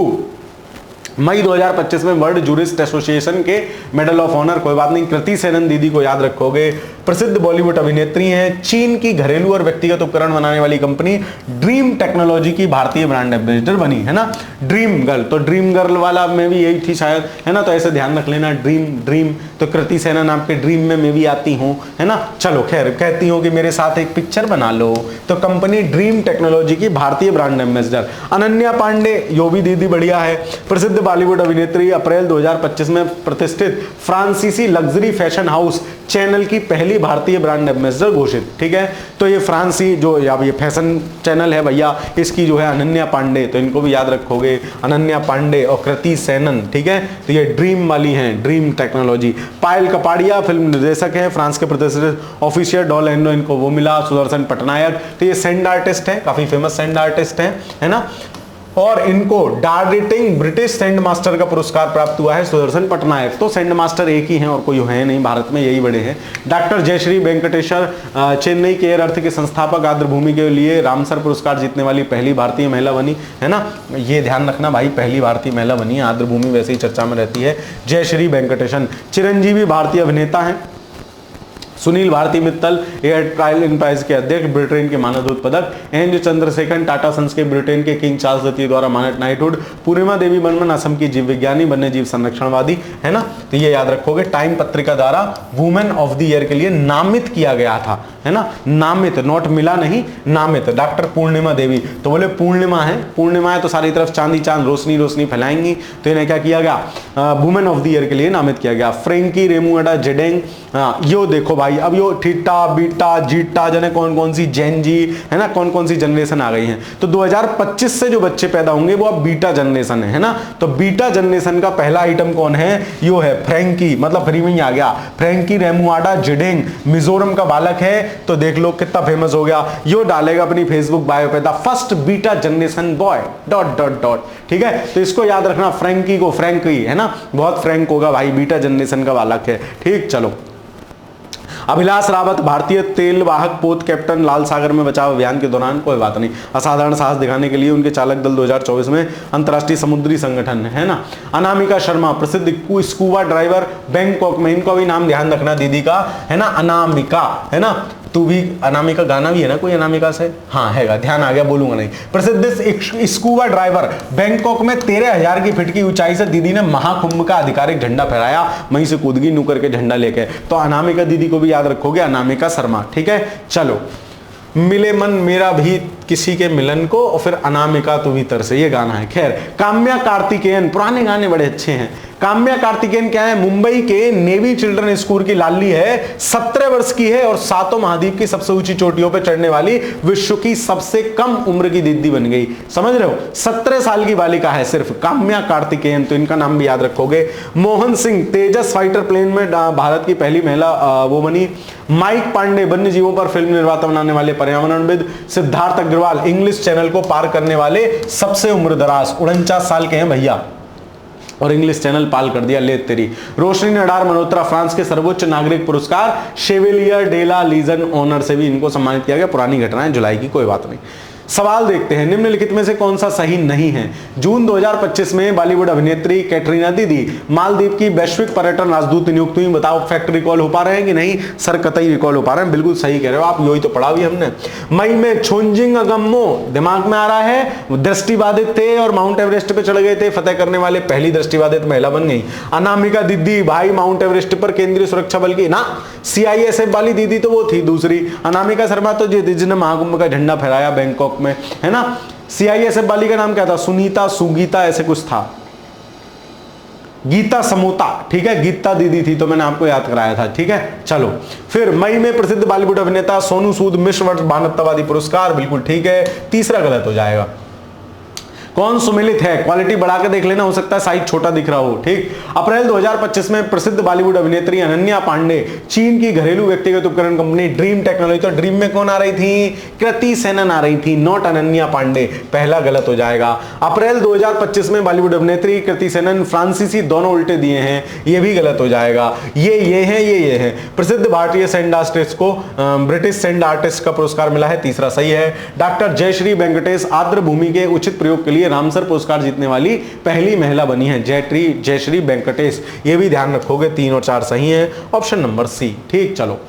मई 2025 में वर्ल्ड जूरिस्ट एसोसिएशन के मेडल ऑफ ऑनर, कोई बात नहीं। कृति सेनन दीदी को याद रखोगे, प्रसिद्ध बॉलीवुड अभिनेत्री हैं। चीन की घरेलू और व्यक्तिगत उपकरण बनाने वाली कंपनी ड्रीम टेक्नोलॉजी की भारतीय ब्रांड एम्बेसडर बनी, है ना। ड्रीम गर्ल, तो ड्रीम गर्ल वाला में भी यही थी शायद, है ना, तो ऐसे ध्यान रख लेना। ड्रीम, तो कृति सेनन आपके ड्रीम में मैं भी आती हूँ, है ना। चलो खैर, कहती हूँ कि मेरे साथ एक पिक्चर बना लो, तो कंपनी ड्रीम टेक्नोलॉजी की भारतीय ब्रांड एम्बेसडर। अनन्या पांडे, यो भी दीदी बढ़िया है, प्रसिद्ध बॉलीवुड अभिनेत्री। अप्रैल 2025 में प्रतिष्ठित फ्रांसीसी लग्जरी फैशन हाउस चैनल की पहली भारतीय ब्रांड एम्बेसडर घोषित, ठीक है। तो ये फ्रांसी जो ये फैशन चैनल है भैया, इसकी जो है अनन्या पांडे, तो इनको भी याद रखोगे। अनन्या पांडे और कृति सेनन, ठीक है, तो ये ड्रीम वाली हैं, ड्रीम टेक्नोलॉजी। पायल कपाड़िया फिल्म निर्देशक है, फ्रांस के प्रतिष्ठित ऑफिशियल डॉल एंडो, इनको वो मिला। सुदर्शन पटनायक, तो ये सैंड आर्टिस्ट है, काफी फेमस सैंड आर्टिस्ट है ना। और इनको डार्डिटिंग ब्रिटिश सैंड मास्टर का पुरस्कार प्राप्त हुआ है, सुदर्शन पटनायक। तो सैंड मास्टर एक ही हैं और कोई है नहीं भारत में, यही बड़े हैं। डॉक्टर जयश्री वेंकटेश्वर, चेन्नई के एयर अर्थ के संस्थापक, आर्द्रभूमि के लिए रामसर पुरस्कार जीतने वाली पहली भारतीय महिला बनी, है ना। ये ध्यान रखना भाई, पहली भारतीय महिला बनी है। आर्द्रभूमि वैसे ही चर्चा में रहती है। जयश्री वेंकटेशन। चिरंजीवी भारतीय अभिनेता हैं। Sunil Bharti Mittal air trial enterprise के अध्यक्ष, ब्रिटेन के मानवदूत पदक। एन चंद्रशेखर टाटा सन्स के ब्रिटेन के किंग चार्ल्स द्वितीय द्वारा मानद नाइटहुड। पूर्णिमा देवी बर्मन असम की जीव विज्ञानी, वन्य जीव संरक्षणवादी, है ना, तो ये याद रखोगे। टाइम पत्रिका द्वारा वुमेन ऑफ द ईयर के लिए नामित किया गया था, है ना, नामित, नोट मिला नहीं, नामित। डॉक्टर पूर्णिमा देवी, तो बोले पूर्णिमा है तो सारी तरफ चांदी चांद रोशनी फैलाएंगी, तो इन्हें क्या किया गया, वुमेन ऑफ द ईयर के लिए नामित किया गया। फ्रेंकी रेमुएडा जेडेंग, यो देखो भाई, अब यो थीटा बीटा जीटा जने कौन सी जेन जी, है ना, कौन सी जनरेशन आ गई है। तो 2025 से जो बच्चे पैदा होंगे वो अब बीटा जनरेशन है ना। तो बीटा जनरेशन का पहला आइटम कौन है, यो है फ्रैंकी, मतलब फ्री में ही आ गया। फ्रैंकी रेमुआडा जेडेंग मिजोरम का बालक है, तो देख लो कितना फेमस हो गया। यो डालेगा अपनी फेसबुक बायो पे, the first beta generation boy ... ठीक है, तो इसको याद रखना, फ्रैंकी को फ्रैंकी, है ना, बहुत फ्रैंक होगा भाई, बीटा जनरेशन का बालक है, ठीक। चलो, अभिलाष रावत भारतीय तेल वाहक पोत कैप्टन, लाल सागर में बचाव अभियान के दौरान, कोई बात नहीं, असाधारण साहस दिखाने के लिए उनके चालक दल 2024 में अंतर्राष्ट्रीय समुद्री संगठन, है ना। अनामिका शर्मा प्रसिद्ध स्कूबा ड्राइवर बैंकॉक में, इनका भी नाम ध्यान रखना दीदी का, है ना, अनामिका, है ना। तू भी, अनामिका गाना भी है ना कोई अनामिका से, हाँ हैगा, ध्यान आ गया, बोलूंगा नहीं। प्रसिद्ध स्कूबा ड्राइवर, बैंकॉक में 13,000 की फीट की ऊंचाई से दीदी ने महाकुंभ का आधिकारिक झंडा फहराया, वहीं से कूदगी नू करके झंडा लेके। तो अनामिका दीदी को भी याद रखोगे, अनामिका शर्मा, ठीक है। चलो, मिले मन मेरा भी किसी के मिलन को, और फिर अनामिका तू भीतर से, ये गाना है। खैर, काम्या कार्तिकेयन, पुराने गाने बड़े अच्छे हैं। काम्या कार्तिकेयन क्या है, मुंबई के नेवी चिल्ड्रन स्कूल की लाडली है, 17 वर्ष की है और सातों महाद्वीप की सबसे ऊंची चोटियों पर चढ़ने वाली विश्व की सबसे कम उम्र की दीदी बन गई। समझ रहे हो, 17 साल की बालिका है सिर्फ, काम्या कार्तिकेयन, तो इनका नाम भी याद रखोगे। मोहन सिंह, तेजस फाइटर प्लेन में भारत की पहली महिला वो बनी। माइक पांडे, वन्य जीवों पर फिल्म निर्माता बनाने वाले पर्यावरणविद। सिद्धार्थ अग्रवाल, इंग्लिश चैनल को पार करने वाले सबसे उम्रदराज, 49 साल के हैं भैया, और इंग्लिश चैनल पाल कर दिया, ले तेरी। रोशनी नडार मल्होत्रा, फ्रांस के सर्वोच्च नागरिक पुरस्कार Chevalier de la Legion honour से भी इनको सम्मानित किया गया। पुरानी घटनाएं, जुलाई की, कोई बात नहीं। सवाल देखते हैं, निम्नलिखित में से कौन सा सही नहीं है। जून 2025 में बॉलीवुड अभिनेत्री कैटरीना दीदी मालदीव की वैश्विक पर्यटन राजदूत नियुक्त हुई। बताओ फैक्ट रिकॉल हो पा रहे हैं कि नहीं? सर कतई रिकॉल हो पा रहे हैं, बिल्कुल सही कह रहे हो आप, यही तो पढ़ा भी हमने। मई में छोंजिंग अगम्मो, दिमाग में आ रहा है, दृष्टिबाधित थे और माउंट एवरेस्ट पे चढ़ गए थे, फतेह करने वाले पहली दृष्टिबाधित महिला बन गई। अनामिका दीदी, भाई माउंट एवरेस्ट पर केंद्रीय सुरक्षा बल की ना, CISF वाली दीदी तो वो थी दूसरी। अनामिका शर्मा तो जिसने महाकुंभ का झंडा फहराया बैंकॉक में, है ना। CISF वाली का नाम क्या था? सुनीता, सुगीता, ऐसे कुछ था, गीता समोता, ठीक है, गीता दीदी थी, तो मैंने आपको याद कराया था, ठीक है। चलो, फिर मई में प्रसिद्ध बॉलीवुड अभिनेता सोनू सूद मिस वर्ल्ड मानवतावादी पुरस्कार, बिल्कुल ठीक है। तीसरा गलत हो जाएगा। कौन सुमेलित है? क्वालिटी बढ़ा के देख लेना, हो सकता है साइज छोटा दिख रहा हो, ठीक। अप्रैल 2025 में प्रसिद्ध बॉलीवुड अभिनेत्री अनन्या पांडे चीन की घरेलू व्यक्तिगत उपकरण कंपनी ड्रीम टेक्नोलॉजी, तो ड्रीम में कौन आ रही थी? कृति सेनन आ रही थी, नॉट अनन्या पांडे, पहला गलत हो जाएगा। अप्रैल 2025 में बॉलीवुड अभिनेत्री कृति सेनन, फ्रांसीसी दोनों उल्टे दिए हैं, ये भी गलत हो जाएगा। ये हैं, ये हैं। प्रसिद्ध भारतीय सैंड आर्टिस्ट को ब्रिटिश सैंड आर्टिस्ट का पुरस्कार मिला है, तीसरा सही है। डॉक्टर जयश्री वेंकटेश आर्द्र भूमि के उचित प्रयोग के लिए रामसर पुरस्कार जीतने वाली पहली महिला बनी है, जयश्री वेंकटेश, ये भी ध्यान रखोगे। 3 और 4 सही है, ऑप्शन नंबर सी, ठीक। चलो,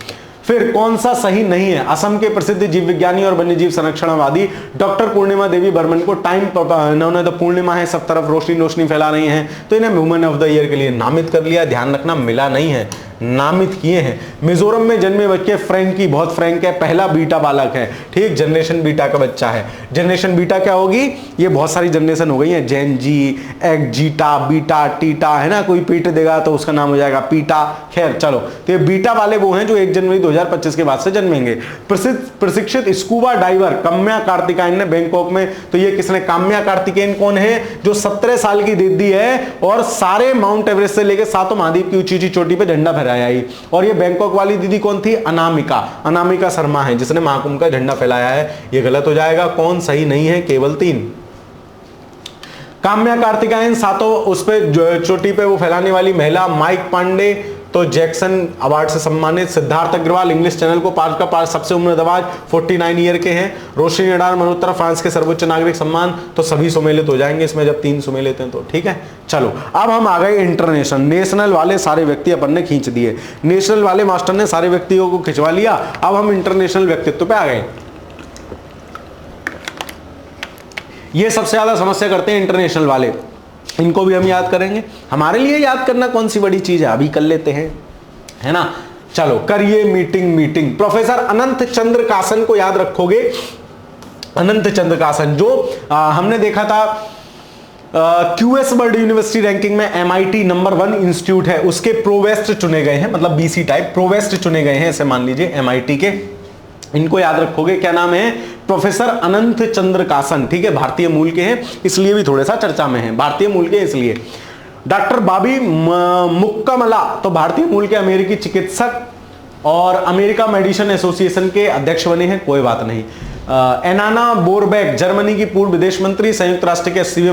फिर कौन सा सही नहीं है? असम के प्रसिद्ध जीव विज्ञानी और वन्यजीव संरक्षणवादी डॉक्टर पूर्णिमा देवी बर्मन को टाइम, इन्होंने तो पूर्णिमा है, सब तरफ रोशनी रोशनी फैला रही है, तो इन्हें वुमेन ऑफ द ईयर के लिए नामित कर लिया। ध्यान रखना, मिला नहीं है, नामित किए हैं। मिजोरम में जन्मे बच्चे फ्रैंकी, बहुत फ्रैंक है, पहला बीटा बालक है, ठीक, जनरेशन बीटा का बच्चा है। जनरेशन बीटा क्या होगी? ये बहुत सारी जनरेशन हो गई है, जेन जी, एक्स जीटा, बीटा, टीटा, है ना, कोई पीट देगा तो उसका नाम हो जाएगा पीटा। खैर चलो, तो ये बीटा वाले वो हैं जो 1 जनवरी 2025 के बाद से जन्मेंगे। प्रशिक्षित स्कूबा डाइवर काम्या कार्तिकेयन ने बैंकॉक में, तो ये किसने? काम्या कार्तिकेयन कौन है? जो 17 साल की दीदी है और सारे माउंट एवरेस्ट से लेकर 7 महाद्वीप की ऊंची ऊंची चोटी पे झंडा फहराया। और ये बैंकॉक वाली दीदी कौन थी? अनामिका शर्मा है, जिसने महाकुंभ का झंडा फैलाया है। ये गलत हो जाएगा। कौन सही नहीं है? केवल 3। काम्या कार्तिकेयन 7 उस पे चोटी पे वो फैलाने वाली महिला। माइक पांडे तो जैक्सन अवार्ड से सम्मानित। सिद्धार्थ अग्रवाल इंग्लिश चैनल को पार का पार सबसे उम्रदराज 49 ईयर के हैं। रोशनी नडार मल्होत्रा फ्रांस के सर्वोच्च नागरिक सम्मान, तो सभी सुमेलित हो जाएंगे इसमें जब 3 सुमेलित हैं तो, ठीक है। चलो, अब हम आ गए इंटरनेशनल। नेशनल वाले सारे व्यक्ति अपन ने खींच दिए, नेशनल वाले मास्टर ने सारे व्यक्तियों को खिंचवा लिया। अब हम इंटरनेशनल व्यक्तित्व पे आ गए। ये सबसे ज्यादा समस्या करते हैं इंटरनेशनल वाले, इनको भी हम याद करेंगे। हमारे लिए याद करना कौन सी बड़ी चीज है, अभी कर लेते हैं, है ना। चलो, करिए मीटिंग। प्रोफेसर अनंत चंद्र कासन को याद रखोगे। अनंत चंद्र कासन जो हमने देखा था QS वर्ल्ड यूनिवर्सिटी रैंकिंग में MIT नंबर 1 इंस्टीट्यूट है, उसके प्रोवेस्ट चुने गए हैं, मतलब BC टाइप प्रोवेस्ट चुने गए हैं, ऐसे मान लीजिए MIT के। इनको याद रखोगे, क्या नाम है? प्रोफेसर अनंत चंद्र कासन, ठीक है। भारतीय मूल के हैं, इसलिए भी थोड़ा सा चर्चा में है, भारतीय मूल के इसलिए। डॉक्टर बाबी मुक्कामला तो भारतीय मूल के अमेरिकी चिकित्सक और अमेरिका मेडिसिन एसोसिएशन के अध्यक्ष बने हैं, कोई बात नहीं। एनाना बोरबैक जर्मनी की पूर्व विदेश मंत्री, संयुक्त राष्ट्र के 80वें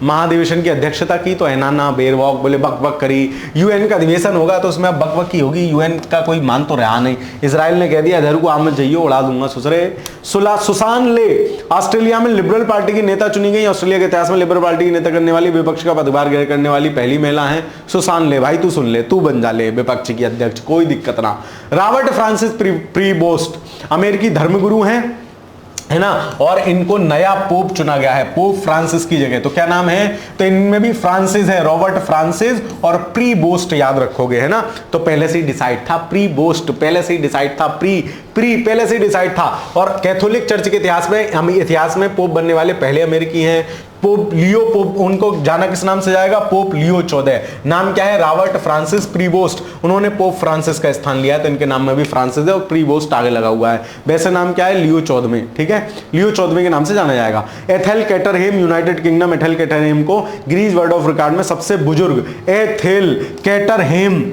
महाधिवेशन की अध्यक्षता की। तो एनाना बेरवॉक बोले बक बक करी, यूएन का अधिवेशन होगा तो उसमें बक बक की होगी, यूएन का कोई मान तो रहा नहीं। इजराइल ने कह दिया इधर को आमद जाइए उड़ा दूंगा ससुरे। सुसान ले ऑस्ट्रेलिया में लिबरल पार्टी की नेता चुनी गई। ऑस्ट्रेलिया के इतिहास में लिबरल पार्टी की नेता करने वाली, विपक्ष का पदभार ग्रहण करने वाली पहली महिला है सुसान ले। भाई तू सुन ले, तू बन जा ले विपक्ष की अध्यक्ष, कोई दिक्कत ना। रॉबर्ट फ्रांसिस प्रीबोस्ट अमेरिकी धर्मगुरु हैं, है ना, और इनको नया पोप चुना गया है, पोप फ्रांसिस की जगह। तो क्या नाम है, तो इनमें भी फ्रांसिस है, रॉबर्ट फ्रांसिस और प्रीबोस्ट याद रखोगे, है ना। तो पहले से ही डिसाइड था, प्रीबोस्ट पहले से ही डिसाइड था, प्री पहले से ही डिसाइड था। और कैथोलिक चर्च के इतिहास में पोप बनने वाले पहले अमेरिकी हैं। पोप लियो, पोप उनको जाना किस नाम से जाएगा, पोप लियो 14। नाम क्या है, रॉबर्ट फ्रांसिस प्रीबोस्ट। उन्होंने पोप फ्रांसिस का स्थान लिया है तो इनके नाम में भी फ्रांसिस है और प्रीबोस्ट आगे लगा हुआ है। वैसे नाम क्या है, लियो 14, ठीक है, लियो 14 के नाम से जाना जाएगा। एथेल कैटरहेम, यूनाइटेड किंगडम, एथेल कैटरहेम को गिनीज वर्ल्ड ऑफ रिकॉर्ड में सबसे बुजुर्ग, एथेल कैटरहेम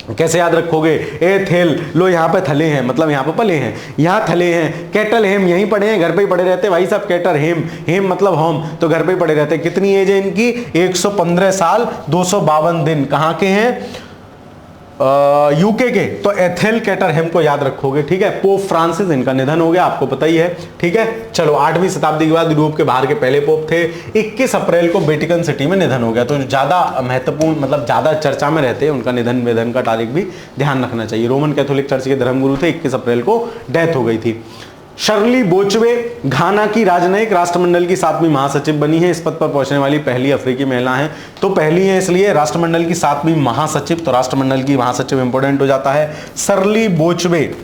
कैसे याद रखोगे, एथेल लो यहाँ पे थले हैं, मतलब यहाँ पे पले हैं, यहाँ थले हैं। कैटल हेम यहीं पड़े हैं, घर पे ही पड़े रहते भाई साहब। कैटर हेम, हेम मतलब होम, तो घर पे ही पड़े रहते। कितनी एज है इनकी, 115 साल 252 दिन। कहाँ के हैं, यूके के। तो एथेल कैटरहेम को याद रखोगे, ठीक है। पोप फ्रांसिस इनका निधन हो गया, आपको पता ही है, ठीक है। चलो 8वीं शताब्दी के बाद यूरोप के बाहर के पहले पोप थे। 21 अप्रैल को वेटिकन सिटी में निधन हो गया। तो ज्यादा महत्वपूर्ण, मतलब ज्यादा चर्चा में रहते हैं, उनका निधन का तारीख भी ध्यान रखना चाहिए। रोमन कैथोलिक चर्च के धर्मगुरु थे, 21 अप्रैल को डेथ हो गई थी। शर्ली बोचवे घाना की राजनयिक राष्ट्रमंडल की 7वीं महासचिव बनी है। इस पद पर पहुंचने वाली पहली अफ्रीकी महिला है। तो पहली है इसलिए राष्ट्रमंडल की 7वीं महासचिव, तो राष्ट्रमंडल की महासचिव इंपोर्टेंट हो जाता है। शर्ली बोचवे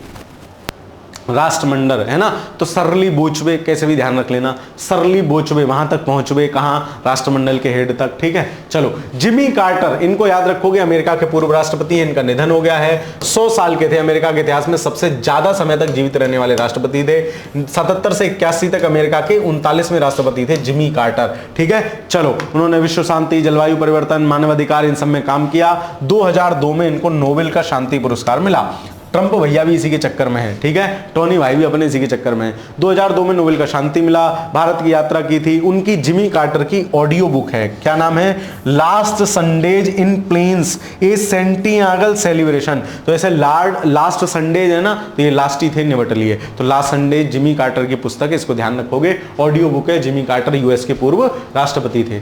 राष्ट्रमंडल, है ना, तो सरली बोचवे कैसे भी ध्यान रख लेना, सरली बोचवे वहां तक पहुंचवे, कहां, राष्ट्रमंडल के हेड तक, ठीक है। चलो जिमी कार्टर, इनको याद रखोगे, अमेरिका के पूर्व राष्ट्रपति हैं, इनका निधन हो गया है। 100 साल के थे, अमेरिका के इतिहास में सबसे ज्यादा समय तक जीवित रहने वाले राष्ट्रपति थे। 77 से 81 तक अमेरिका के 39वें राष्ट्रपति थे जिमी कार्टर, ठीक है। चलो उन्होंने विश्व शांति, जलवायु परिवर्तन, मानवाधिकार, इन सब में काम किया। 2002 में इनको नोबेल का शांति पुरस्कार मिला। ट्रंप भैया भी इसी के चक्कर में है, ठीक है, टोनी भाई भी अपने इसी के चक्कर में है। 2002 में नोबेल का शांति मिला। भारत की यात्रा की थी। उनकी जिमी कार्टर की ऑडियो बुक है, क्या नाम है, last Sundays in Plains a centennial celebration. तो ऐसे लास्ट संडेज है ना, तो ये लास्ट ही थे, निबट लिए, तो लास्ट संडेज जिमी कार्टर की पुस्तक है, इसको ध्यान रखोगे, ऑडियो बुक है। जिमी कार्टर यूएस के पूर्व राष्ट्रपति थे।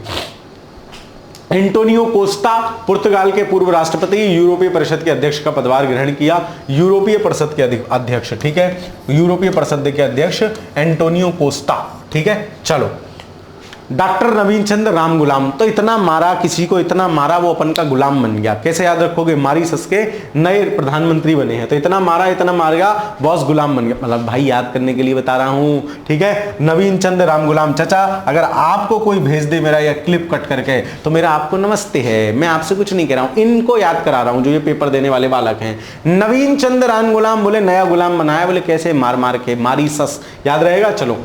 एंटोनियो कोस्टा पुर्तगाल के पूर्व राष्ट्रपति, यूरोपीय परिषद के अध्यक्ष का पदभार ग्रहण किया। यूरोपीय परिषद के अध्यक्ष, ठीक है, यूरोपीय परिषद के अध्यक्ष एंटोनियो कोस्टा, ठीक है। चलो डॉक्टर नवीन चंद्र राम गुलाम, तो इतना मारा किसी को, इतना मारा वो अपन का गुलाम बन गया। कैसे याद रखोगे, मॉरिशस के नए प्रधानमंत्री बने हैं। तो इतना मार गया, बॉस गुलाम बन गया, मतलब भाई याद करने के लिए बता रहा हूं, ठीक है। नवीन चंद्र राम गुलाम चाचा, अगर आपको कोई भेज दे मेरा यह क्लिप कट करके, तो मेरा आपको नमस्ते है, मैं आपसे कुछ नहीं कह रहा हूं, इनको याद करा रहा हूं जो ये पेपर देने वाले बालक हैं। नवीन चंद्र राम गुलाम, बोले नया गुलाम बनाया, बोले कैसे, मार के, मॉरिशस, याद रहेगा। चलो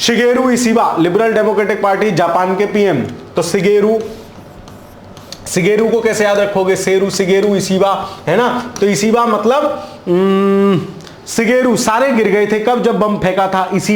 Shigeru Ishiba, liberal democratic party, Japan के पीएम। तो शिगेरू को कैसे याद रखोगे, शिगेरू इशिबा, है ना। तो इशिबा मतलब शिगेरू, सारे गिर गए थे कब, जब बम फेंका था। इस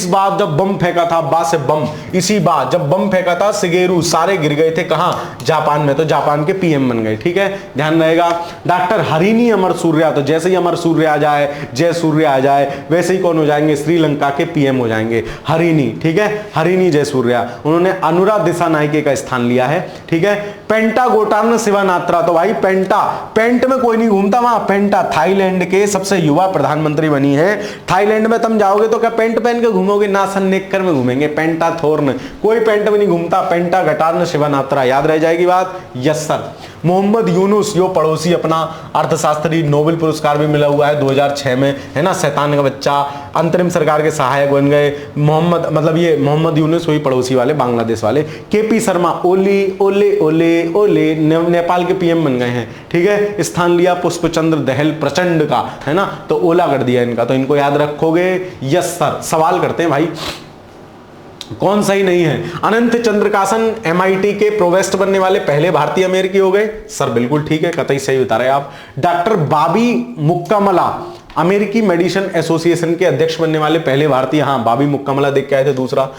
बार जब बम फेंका था, बा से बम, इसी बार जब बम फेंका था, शिगेरू सारे गिर गए थे, कहां, जापान में। तो जापान के पीएम बन गए, ठीक है, ध्यान रहेगा। डॉक्टर हरिनी अमर सूर्या, तो जैसे ही अमर सूर्य आ जाए, जय सूर्य आ जाए, वैसे ही कौन हो जाएंगे, श्रीलंका के पीएम हो जाएंगे, हरिनी, ठीक है, हरिनी जय सूर्या। उन्होंने अनुराग दिशानायके का स्थान लिया है, ठीक है। पेंटा गोटार्न शिवानात्रा, तो भाई पेंट में कोई नहीं घूमता वहां, पेंटा थाईलैंड के सबसे युवा प्रधानमंत्री बनी है। थाईलैंड में तुम जाओगे तो क्या पेंट पहन के घूमोगे, ना सन्नेकर में घूमेंगे, पेंटा थोर्न, कोई पेंट में नहीं घूमता, पेंटा गटार्न शिवानात्रा, याद रह जाएगी बात, यस सर। मोहम्मद यूनुस, यो पड़ोसी अपना अर्थशास्त्री, नोबेल पुरस्कार भी मिला हुआ है 2006 में, है ना, शैतान का बच्चा, अंतरिम सरकार के सहायक बन गए। मोहम्मद यूनुस वही पड़ोसी वाले, बांग्लादेश वाले। केपी शर्मा, ओले ओले ओले ओले, नेपाल के पीएम बन गए हैं, ठीक है। स्थान लिया पुष्पचंद्र दहल प्रचंड का, है ना, तो ओला कर दिया इनका, तो इनको याद रखोगे, यस सर। सवाल करते हैं भाई, कौन सही नहीं है। अनंत चंद्रकासन MIT के प्रोवेस्ट बनने वाले पहले भारतीय अमेरिकी हो गए, सर बिल्कुल ठीक है, कतई सही बता रहे आप। डॉक्टर बाबी मुक्कामला अमेरिकी मेडिसिन एसोसिएशन के अध्यक्ष बनने वाले पहले भारतीय, हाँ बॉबी मुक्कामला देख के आए थे। दूसरा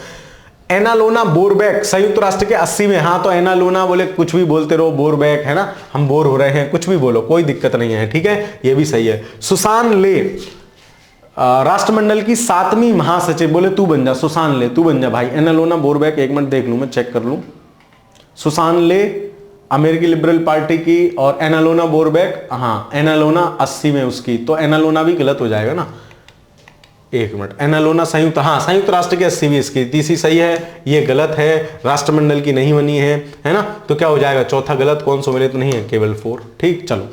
एनालोना बोरबैक संयुक्त राष्ट्र के 80वें, हाँ तो एनालोना बोले कुछ भी बोलते रहो, बोरबैक है ना, हम बोर हो रहे हैं, कुछ भी बोलो कोई दिक्कत नहीं है, ठीक है, ये भी सही है। सुसान ले राष्ट्रमंडल की 7वीं महासचिव, बोले तू बन जा, सुसान ले तू बन जा भाई। एनालोना बोरबैक, एक मिनट देख लूं मैं, चेक कर लूं। सुसान ले अमेरिकी लिबरल पार्टी की, और एनालोना बोरबैक, हाँ एनालोना 80 में उसकी, तो एनालोना भी गलत हो जाएगा ना, एक मिनट। एनालोना संयुक्त, हाँ संयुक्त राष्ट्र की 80वीं इसकी, तीसरी सही है, ये गलत है, राष्ट्रमंडल की नहीं बनी है ना, तो क्या हो जाएगा, चौथा गलत, कौन सम्मिलित नहीं है, केवल 4, ठीक। चलो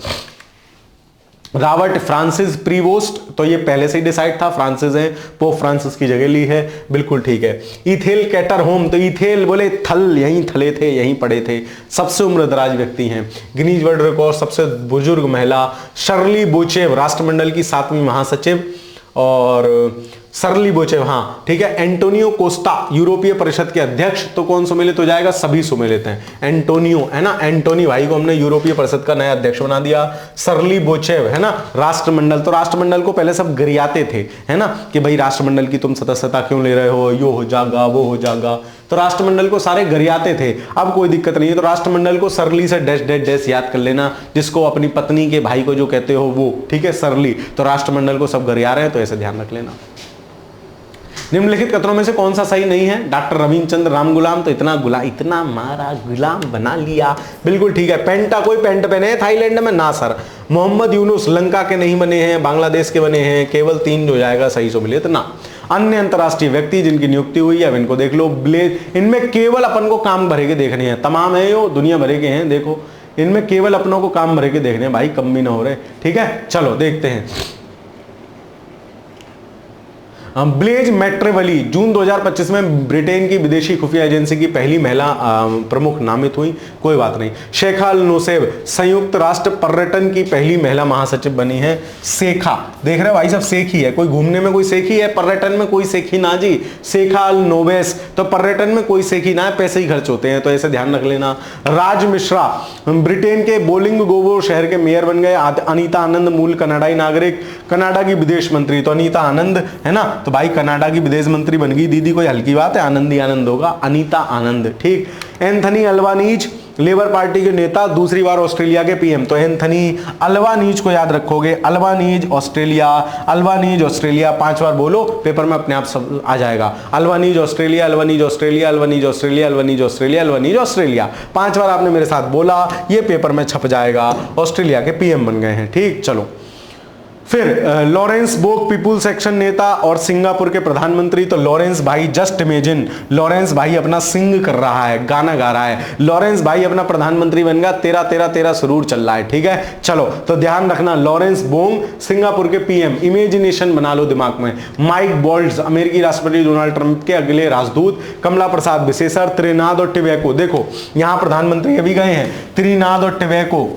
रॉबर्ट फ्रांसिस प्रीवोस्ट, तो ये पहले से ही डिसाइड था, फ्रांसिस है, पोप फ्रांसिस की जगह ली है, बिल्कुल ठीक है। इथेल कैटरहोम, तो इथेल बोले थल, यहीं थले थे, यहीं पड़े थे, सबसे उम्रदराज व्यक्ति हैं। गिनीज वर्ल्ड रिकॉर्ड सबसे बुजुर्ग महिला शर्ली बोचेव, राष्ट्रमंडल की 7वीं महासचिव, और सरली बोचेव, हाँ ठीक है। एंटोनियो कोस्टा यूरोपीय परिषद के अध्यक्ष, तो कौन सम्मिलित हो जाएगा, सभी सम्मिलित हैं। एंटोनियो है ना, एंटोनी भाई को हमने यूरोपीय परिषद का नया अध्यक्ष बना दिया। सरली बोचेव है ना, राष्ट्रमंडल, तो राष्ट्रमंडल को पहले सब गरियाते थे है ना, कि भाई राष्ट्रमंडल की तुम सदस्यता क्यों ले रहे हो, यो हो जाएगा वो हो जाएगा, तो राष्ट्रमंडल को सारे गरियाते थे। अब कोई दिक्कत नहीं है, तो राष्ट्रमंडल को सरली से डैश डैश डैश याद कर लेना, जिसको अपनी पत्नी के भाई को जो कहते हो वो, ठीक है, सरली, तो राष्ट्रमंडल को सब गरिया रहे हैं, तो ऐसे ध्यान रख लेना। निम्नलिखित कथनों में से कौन सा सही नहीं है, डॉक्टर रविंद्र राम गुलाम, तो इतना मारा गुलाम बना लिया, बिल्कुल ठीक है। पेंटा, कोई पेंट पहने हैं थाईलैंड में ना सर। मोहम्मद यूनुस लंका के नहीं बने हैं, बांग्लादेश के बने हैं, केवल 3 जो जाएगा सही सम्मिलित ना। अन्य अंतरराष्ट्रीय व्यक्ति जिनकी नियुक्ति हुई है, अब इनको देख लो। इनमें केवल अपन को काम भरे के देखने हैं, तमाम है यो दुनिया भरे के हैं, देखो इनमें केवल अपनों को काम भरे के देखने हैं भाई, कम भी ना हो रहे, ठीक है। चलो देखते हैं। ब्लेज मैट्रेवली जून 2025 में ब्रिटेन की विदेशी खुफिया एजेंसी की पहली महिला प्रमुख नामित हुई, कोई बात नहीं। शेखा अल नोसेब संयुक्त राष्ट्र पर्यटन की पहली महिला महासचिव बनी है। शेखा, देख रहे हो भाई सब शेख ही है, कोई घूमने में कोई शेख ही है, पर्यटन में कोई शेख ही ना जी। शेखा अल नोबेस, तो पर्यटन में कोई शेख ही ना है, पैसे ही खर्च होते हैं, तो ऐसे ध्यान रख लेना। राज मिश्रा ब्रिटेन के बोलिंग गोवो शहर के मेयर बन गए। अनीता आनंद मूल कनाडाई नागरिक, कनाडा की विदेश मंत्री, तो अनीता आनंद है ना, तो भाई कनाडा की विदेश मंत्री बन गई दीदी, कोई हल्की बात है, आनंद ही आनंद होगा, अनीता आनंद, ठीक। एंथनी अल्बानीज लेबर पार्टी के नेता, दूसरी बार ऑस्ट्रेलिया के पीएम, तो एंथनी अल्बानीज को याद रखोगे, अल्बानीज ऑस्ट्रेलिया, अल्बानीज ऑस्ट्रेलिया, 5 बार बोलो, पेपर में अपने आप सब आ जाएगा। Albanese Australia, Albanese Australia, Albanese Australia, Albanese Australia, Albanese Australia, 5 बार आपने मेरे साथ बोला, ये पेपर में छप जाएगा, ऑस्ट्रेलिया के पीएम बन गए हैं, ठीक। चलो फिर लॉरेंस बोक पीपुल्स एक्शन नेता और सिंगापुर के प्रधानमंत्री, तो लॉरेंस भाई, जस्ट इमेजिन लॉरेंस भाई अपना सिंग कर रहा है, गाना गा रहा है, लॉरेंस भाई अपना प्रधानमंत्री बन गया, तेरा तेरा तेरा सुरूर चल रहा है, ठीक है। चलो तो ध्यान रखना, लॉरेंस बोंग सिंगापुर के पीएम, इमेजिनेशन बना लो दिमाग में। माइक बॉल्ट्स अमेरिकी राष्ट्रपति डोनाल्ड ट्रंप के अगले राजदूत। कमला प्रसाद विशेषर, त्रिनाद और टिबैको, देखो यहां प्रधानमंत्री अभी गए हैं, त्रिनाद और टिबैको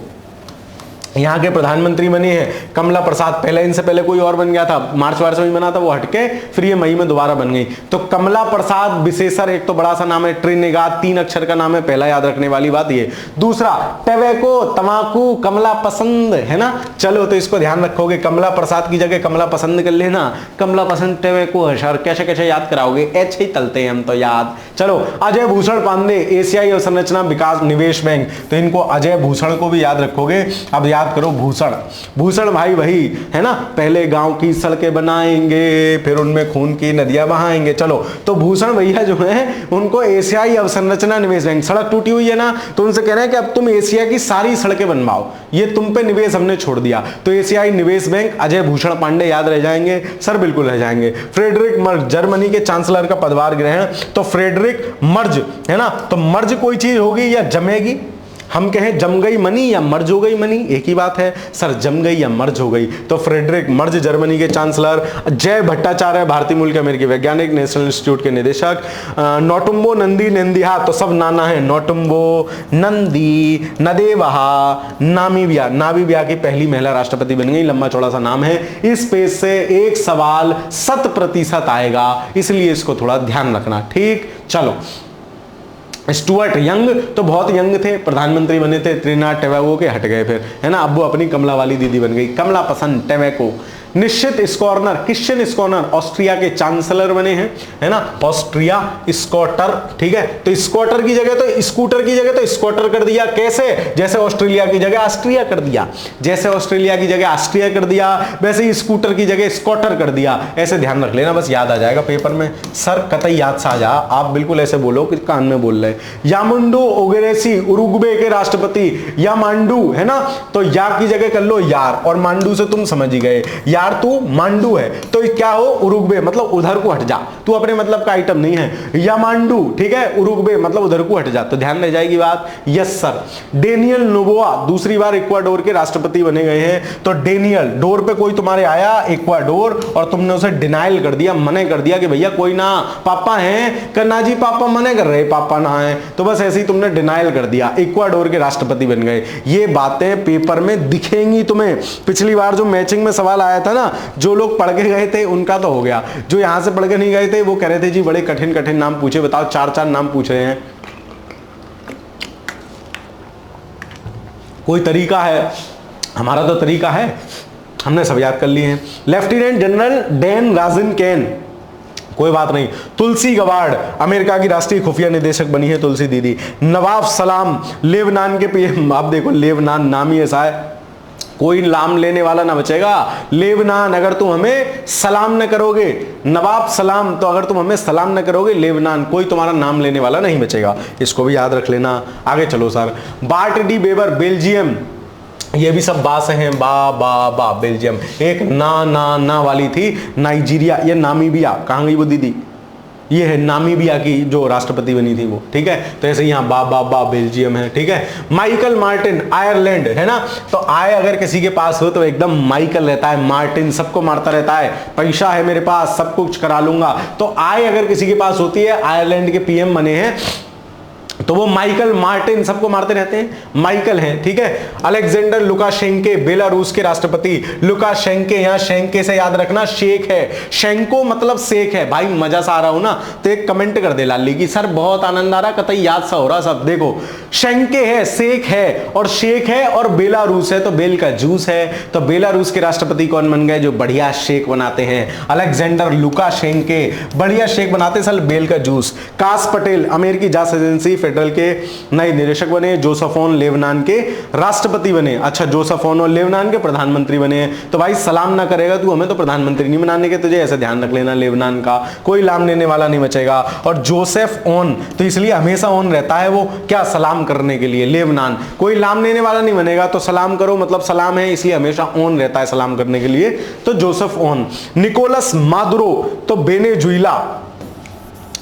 यहाँ के प्रधानमंत्री बने हैं। कमला प्रसाद पहले, इनसे पहले कोई और बन गया था, मार्च में बना था, वो हटके फिर ये मई में दोबारा बन गई। तो कमला प्रसाद विशेषर, एक तो बड़ा सा नाम है, ट्रिनिगाद 3 अक्षर का नाम है, पहला याद रखने वाली बात ये। दूसरा टबैको, तमाकू, कमला पसंद है ना, चलो तो इसको ध्यान रखोगे, कमला प्रसाद की जगह कमला पसंद कर लेना, कमला पसंद टबैको है सर, कैसे कैसे याद कराओगे, एच ही तलते हैं हम तो याद। चलो अजय भूषण पांडे, एशियाई अवसंरचना विकास निवेश बैंक, तो इनको अजय भूषण को भी याद रखोगे। अब याद करो भूषण, भूषण भाई वही है ना, पहले गांव की सड़कें बनाएंगे, फिर उनमें खून की नदियां बहाएंगे। चलो तो भूषण भैया जो है उनको एशियाई अवसंरचना निवेश बैंक, सड़क टूटी हुई है ना, तो उनसे कह रहे हैं कि अब तुम एशिया की सारी सड़कें बनवाओ, ये तुम पे निवेश हमने छोड़ दिया, तो एशियाई निवेश बैंक, अजय भूषण पांडे याद रह जाएंगे सर, बिल्कुल रह जाएंगे। फ्रेडरिक मर्ज जर्मनी के चांसलर का पदभार ग्रहण, तो फ्रेडरिक मर्ज है ना, तो मर्ज कोई चीज होगी या जमेगी, हम कहें जम गई मनी या मर्ज हो गई मनी, एक ही बात है सर, जम गई या मर्ज हो गई। तो फ्रेडरिक मर्ज जर्मनी के चांसलर। जय भट्टाचार्य भारतीय मूल के अमेरिकी वैज्ञानिक, नेशनल इंस्टीट्यूट के निदेशक। नोटुम्बो नंदी नंदिहा, तो सब नाना है, नोटुम्बो नंदी नदेवहा, नामीबिया की पहली महिला राष्ट्रपति बन गई, लंबा चौड़ा सा नाम है। इस पेज से एक सवाल 100% आएगा, इसलिए इसको थोड़ा ध्यान रखना, ठीक। चलो स्टुअर्ट यंग, तो बहुत यंग थे, प्रधानमंत्री बने थे, त्रिनाद टबैको के हट गए फिर है ना, अब वो अपनी कमला वाली दीदी बन गई, कमला पसंद टबैको। निश्चित स्कॉर्नर, क्रिश्चियन स्कॉर्नर ऑस्ट्रिया के चांसलर बने हैं, है ना, ऑस्ट्रिया स्कॉटर, ठीक है। तो स्कॉटर की जगह तो स्कूटर की जगह तो स्कॉटर कर दिया, कैसे, जैसे ऑस्ट्रेलिया की जगह ऑस्ट्रिया कर दिया, जैसे ऑस्ट्रेलिया की जगह ऑस्ट्रिया कर दिया, वैसे ही स्कूटर की जगह स्कॉटर कर दिया। ऐसे ध्यान रख लेना, बस याद आ जाएगा पेपर में। सर कतई याद सा आ जा, आप बिल्कुल ऐसे बोलो कि कान में बोल रहे। यामुंडू ओगेरेसी उरुग्वे के राष्ट्रपति, यामांडू, है ना, तो या की जगह कर लो यार, और मांडू से तुम समझ ही गए, यार तू मांडू है तो क्या हो, उरुग्वे मतलब उधर को हट जा, तू अपने मतलब का आइटम नहीं है। यामांडू, ठीक है, उरुग्वे मतलब उधर को हट जा, तो ध्यान रह जाएगी बात। Yes sir. डेनियल नोबोआ दूसरी बार इक्वाडोर के राष्ट्रपति बने गए हैं। तो डेनियल, डोर पे कोई तुम्हारे आया इक्वाडोर और तुमने उसे डिनाइल कर दिया, मने कर दिया कि भैया कोई ना, पापा हैं, करना जी पापा मने कर रहे, पापा ना है, तो बस ऐसे ही तुमने डिनाइल कर दिया, इक्वाडोर के राष्ट्रपति बन गए। ये बातें पेपर में दिखेंगी तुम्हें। पिछली बार जो मैचिंग में सवाल आया था ना, जो लोग पढ़ के गए थे उनका तो हो गया, जो यहां से पढ़ के नहीं गए थे वो कह रहे थे जी बड़े कठिन कठिन नाम पूछे, बताओ 4-4 नाम पूछ रहे हैं। कोई तरीका है? हमारा तो तरीका है, हमने सब याद कर लिए हैं। Lieutenant general Dan Rajan can, कोई बात नहीं। तुलसी गवार्ड अमेरिका की राष्ट्रीय खुफिया निदेशक बनी है तुलसी दीदी। नवाब सलाम लेबनान के पीएम, आप देखो लेबनान नाम ही ऐसा है, कोई नाम लेने वाला ना बचेगा। लेबनान, अगर तुम हमें सलाम न करोगे, नवाब सलाम, तो अगर तुम हमें सलाम न करोगे लेबनान, कोई तुम्हारा नाम लेने वाला नहीं बचेगा, इसको भी याद रख लेना। आगे चलो sir. BART D Weber Belgium, ये भी सब बा से हैं, बा बा बा, बेल्जियम। एक ना ना ना वाली थी नाइजीरिया, ये नामीबिया, कहाँ गई वो दीदी, ये है नामीबिया की जो राष्ट्रपति बनी थी वो, ठीक है। तो ऐसे यहाँ बा बा बा बेल्जियम है, ठीक है। माइकल मार्टिन आयरलैंड, है ना, तो आय अगर किसी के पास हो तो एकदम माइकल रहता है, मार्टिन सबको मारता रहता है, पैसा है मेरे पास सब कुछ करा लूंगा, तो आय अगर किसी के पास होती है, आयरलैंड के पीएम बने हैं तो वो माइकल मार्टिन, सबको मारते रहते हैं, माइकल हैं, ठीक है। अलेक्जेंडर लुकाशेंको बेलारूस के राष्ट्रपति, लुकाशेंको, यहां शेंके से याद रखना शेख है, शेंको मतलब शेख है। भाई मजा सा आ रहा हो ना तो एक कमेंट कर दे लाली की सर बहुत आनंद आ रहा, कतई याद सा हो रहा सब। देखो शेंके है, शेख है, और शेख है, और बेलारूस है तो बेल का जूस है, तो बेलारूस के राष्ट्रपति कौन बन गए, जो बढ़िया शेक बनाते हैं, अलेक्जेंडर लुकाशेंको, बढ़िया शेक बनाते सर बेल का जूस। कास पटेल अमेरिकी जांच एजेंसी फेडरल के नए निदेशक बने। जोसेफ ऑन लेबनान के राष्ट्रपति बने, अच्छा जोसेफ ऑन और लेबनान के प्रधानमंत्री बने। तो भाई सलाम ना करेगा तू हमें तो प्रधानमंत्री नहीं बनाने के, तुझे ऐसे ध्यान रख लेना, लेबनान का कोई लाम लेने वाला नहीं बचेगा। और जोसेफ ऑन तो इसलिए हमेशा ऑन रहता है वो, क्या, सलाम करने के लिए। लेबनान कोई लाम लेने वाला नहीं बनेगा, तो सलाम करो मतलब सलाम है, इसलिए हमेशा ऑन रहता है सलाम करने के लिए, तो जोसेफ ऑन। निकोलस मादुरो तो वेनेजुएला,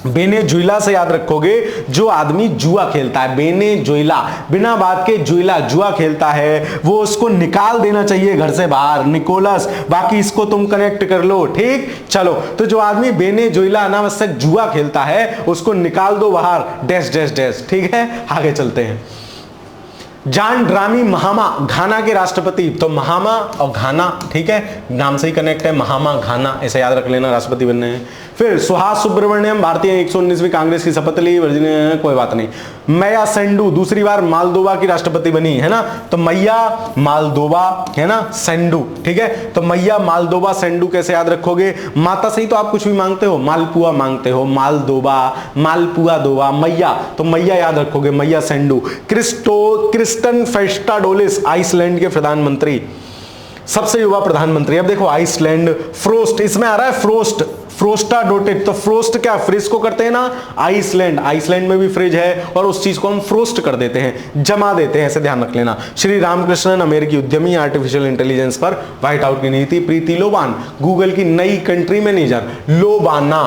वेनेजुएला से याद रखोगे, जो आदमी जुआ खेलता है, वेनेजुएला बिना बात के जुएला, जुआ खेलता है, वो उसको निकाल देना चाहिए घर से बाहर, निकोलस। बाकी इसको तुम कनेक्ट कर लो, ठीक। चलो, तो जो आदमी वेनेजुएला अनावश्यक जुआ खेलता है उसको निकाल दो बाहर, डैश डैश डैश, ठीक है। आगे चलते हैं। जॉन ड्रामी महामा घाना के राष्ट्रपति, तो महामा और घाना, ठीक है, नाम से ही कनेक्ट है, महामा घाना, ऐसे याद रख लेना, राष्ट्रपति बनने हैं। फिर सुहास सुब्रमण्यम भारतीय 119वीं कांग्रेस की शपथ ली, वर्जीनिया, कोई बात नहीं। मैया सेंडू दूसरी बार मालदोवा की राष्ट्रपति बनी, है ना, तो मैया मालदोवा, है ना, सेंडू, ठीक है। तो मैया मालदोवा सेंडू कैसे याद रखोगे, माता से ही तो आप कुछ भी मांगते हो, मालपुआ मांगते हो, मालदोवा, मालपुआ दोवा, मैया, तो मैया याद रखोगे, मैया सेंडू। क्रिस्टन फेस्टाडोलिस आइसलैंड के प्रधानमंत्री, सबसे युवा प्रधानमंत्री। अब देखो आइसलैंड, फ्रोस्ट, इसमें आ रहा है फ्रोस्ट, फ्रोस्टाडोटिक, तो फ्रोस्ट क्या, फ्रिज को करते हैं ना, आइसलैंड, आइसलैंड में भी फ्रिज है और उस चीज को हम फ्रोस्ट कर देते हैं, जमा देते हैं, ऐसे ध्यान रख लेना। श्री रामकृष्णन अमेरिकी उद्यमी, आर्टिफिशियल इंटेलिजेंस पर व्हाइट हाउस की नीति। प्रीति लोबान गूगल की नई कंट्री मैनेजर, लोबाना,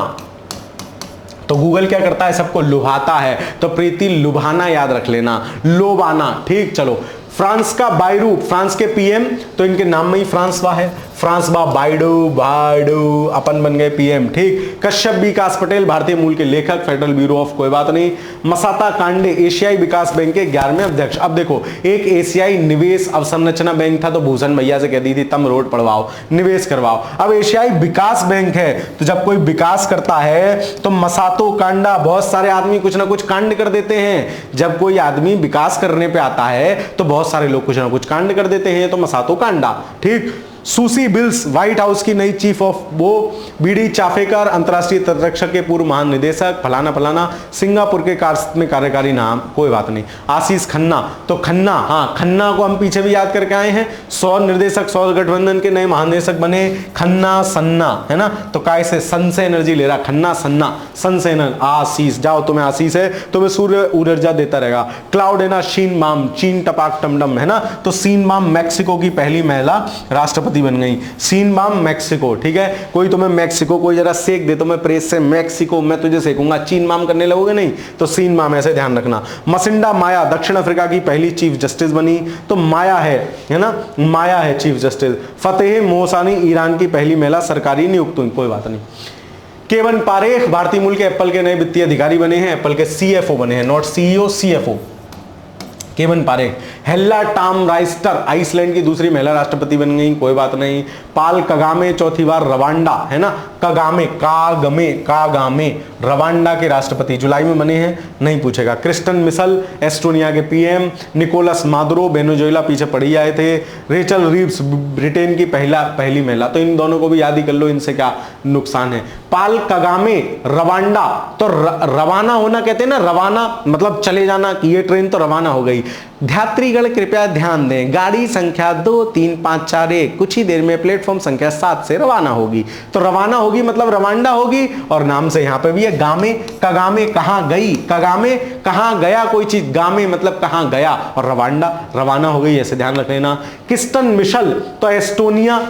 तो गूगल क्या करता है, सबको लुभाता है, तो प्रीति लुभाना याद रख लेना, लोबाना, ठीक। चलो, फ्रांस का बायरू, फ्रांस के पीएम, तो इनके नाम में ही फ्रांसवा है, फ्रांसवा बायडू, अपन बन गए पीएम, ठीक। कश्यप विकास पटेल भारतीय मूल के लेखक, फेडरल ब्यूरो ऑफ, कोई बात नहीं। मसाता कांडे एशियाई विकास बैंक के 11वें अध्यक्ष। अब देखो, एक एशियाई निवेश अवसंरचना बैंक था, तो भूषण भैया से कह दी थी तम रोड पड़वाओ, निवेश करवाओ। अब एशियाई विकास बैंक है, तो जब कोई विकास करता है तो मसातो कांडा, बहुत सारे आदमी कुछ ना कुछ कांड कर देते हैं, जब कोई आदमी विकास करने पे आता है तो बहुत सारे लोग कुछ ना कुछ कांड कर देते हैं, तो मसातो कांडा, ठीक। सूसी बिल्स व्हाइट हाउस की नई चीफ ऑफ वो, बीडी चाफेकर अंतरराष्ट्रीय तटरक्षक के पूर्व महानिदेशक, फलाना फलाना सिंगापुर के में कार्यकारी नाम, कोई बात नहीं। आशीष खन्ना, तो खन्ना, हाँ खन्ना को हम पीछे भी याद करके आए हैं, 100 निर्देशक 100 गठबंधन के नए महानिदेशक बने, खन्ना सन्ना, है ना, तो काय से सन से एनर्जी ले रहा, खन्ना सन्ना, सन से आशीष, जाओ तुम्हें आशीष है, तुम्हें सूर्य ऊर्जा देता रहेगा। क्लाउड है ना, शीन माम, चीन टपाक टमडम, है ना, तो सीन माम मैक्सिको की पहली महिला राष्ट्रपति बन गई, सीन माम मैक्सिको, ठीक है। कोई तुम्हें मैक्सिको कोई जरा सेक दे तो मैं प्रेस से मैक्सिको मैं तुझे सेकूंगा, चीन माम करने लगोगे नहीं, तो सीन माम, ऐसे ध्यान रखना। मसिंडा माया दक्षिण अफ्रीका की पहली चीफ जस्टिस बनी, तो माया है ना, माया है चीफ जस्टिस। फतेह मोहसानी ईरान की पहली महिला सरकारी नियुक्त हुई, कोई बात नहीं। केवन पारेख भारतीय मूल के एप्पल के नए वित्तीय अधिकारी बने हैं, एप्पल के सीएफओ बने हैं, नॉट सीईओ, सीएफओ केवन पारेख। हेल्ला टाम राइस्टर आइसलैंड की दूसरी महिला राष्ट्रपति बन गई, कोई बात नहीं। पाल कगामे चौथी बार रवांडा, है ना, कगामे कागामे रवांडा के राष्ट्रपति जुलाई में बने हैं, नहीं पूछेगा। क्रिस्टन मिशेल एस्टोनिया के पीएम, निकोलस मादुरो वेनेजुएला पीछे पड़ी आए थे, रेचल रीव्स ब्रिटेन की पहली महिला, तो इन दोनों को भी याद ही कर लो, इनसे क्या नुकसान है। पाल कगामे रवांडा, तो रवाना होना कहते हैं ना, रवाना मतलब चले जाना, कि ये ट्रेन तो रवाना हो गई। यात्रीगण कृपया ध्यान दें, गाड़ी संख्या 2 3 5 4 1 कुछ ही देर में प्लेटफॉर्म संख्या 7 से रवाना होगी, तो रवाना होगी मतलब रवांडा होगी, और नाम से यहां पे भी है गामे, कगामे कहां गई, कगामे कहां गया कोई चीज, गामे मतलब कहां गया, और रवांडा रवाना हो गई, ऐसे ध्यान रख लेना। क्रिस्टन मिशेल, तो एस्टोनिया,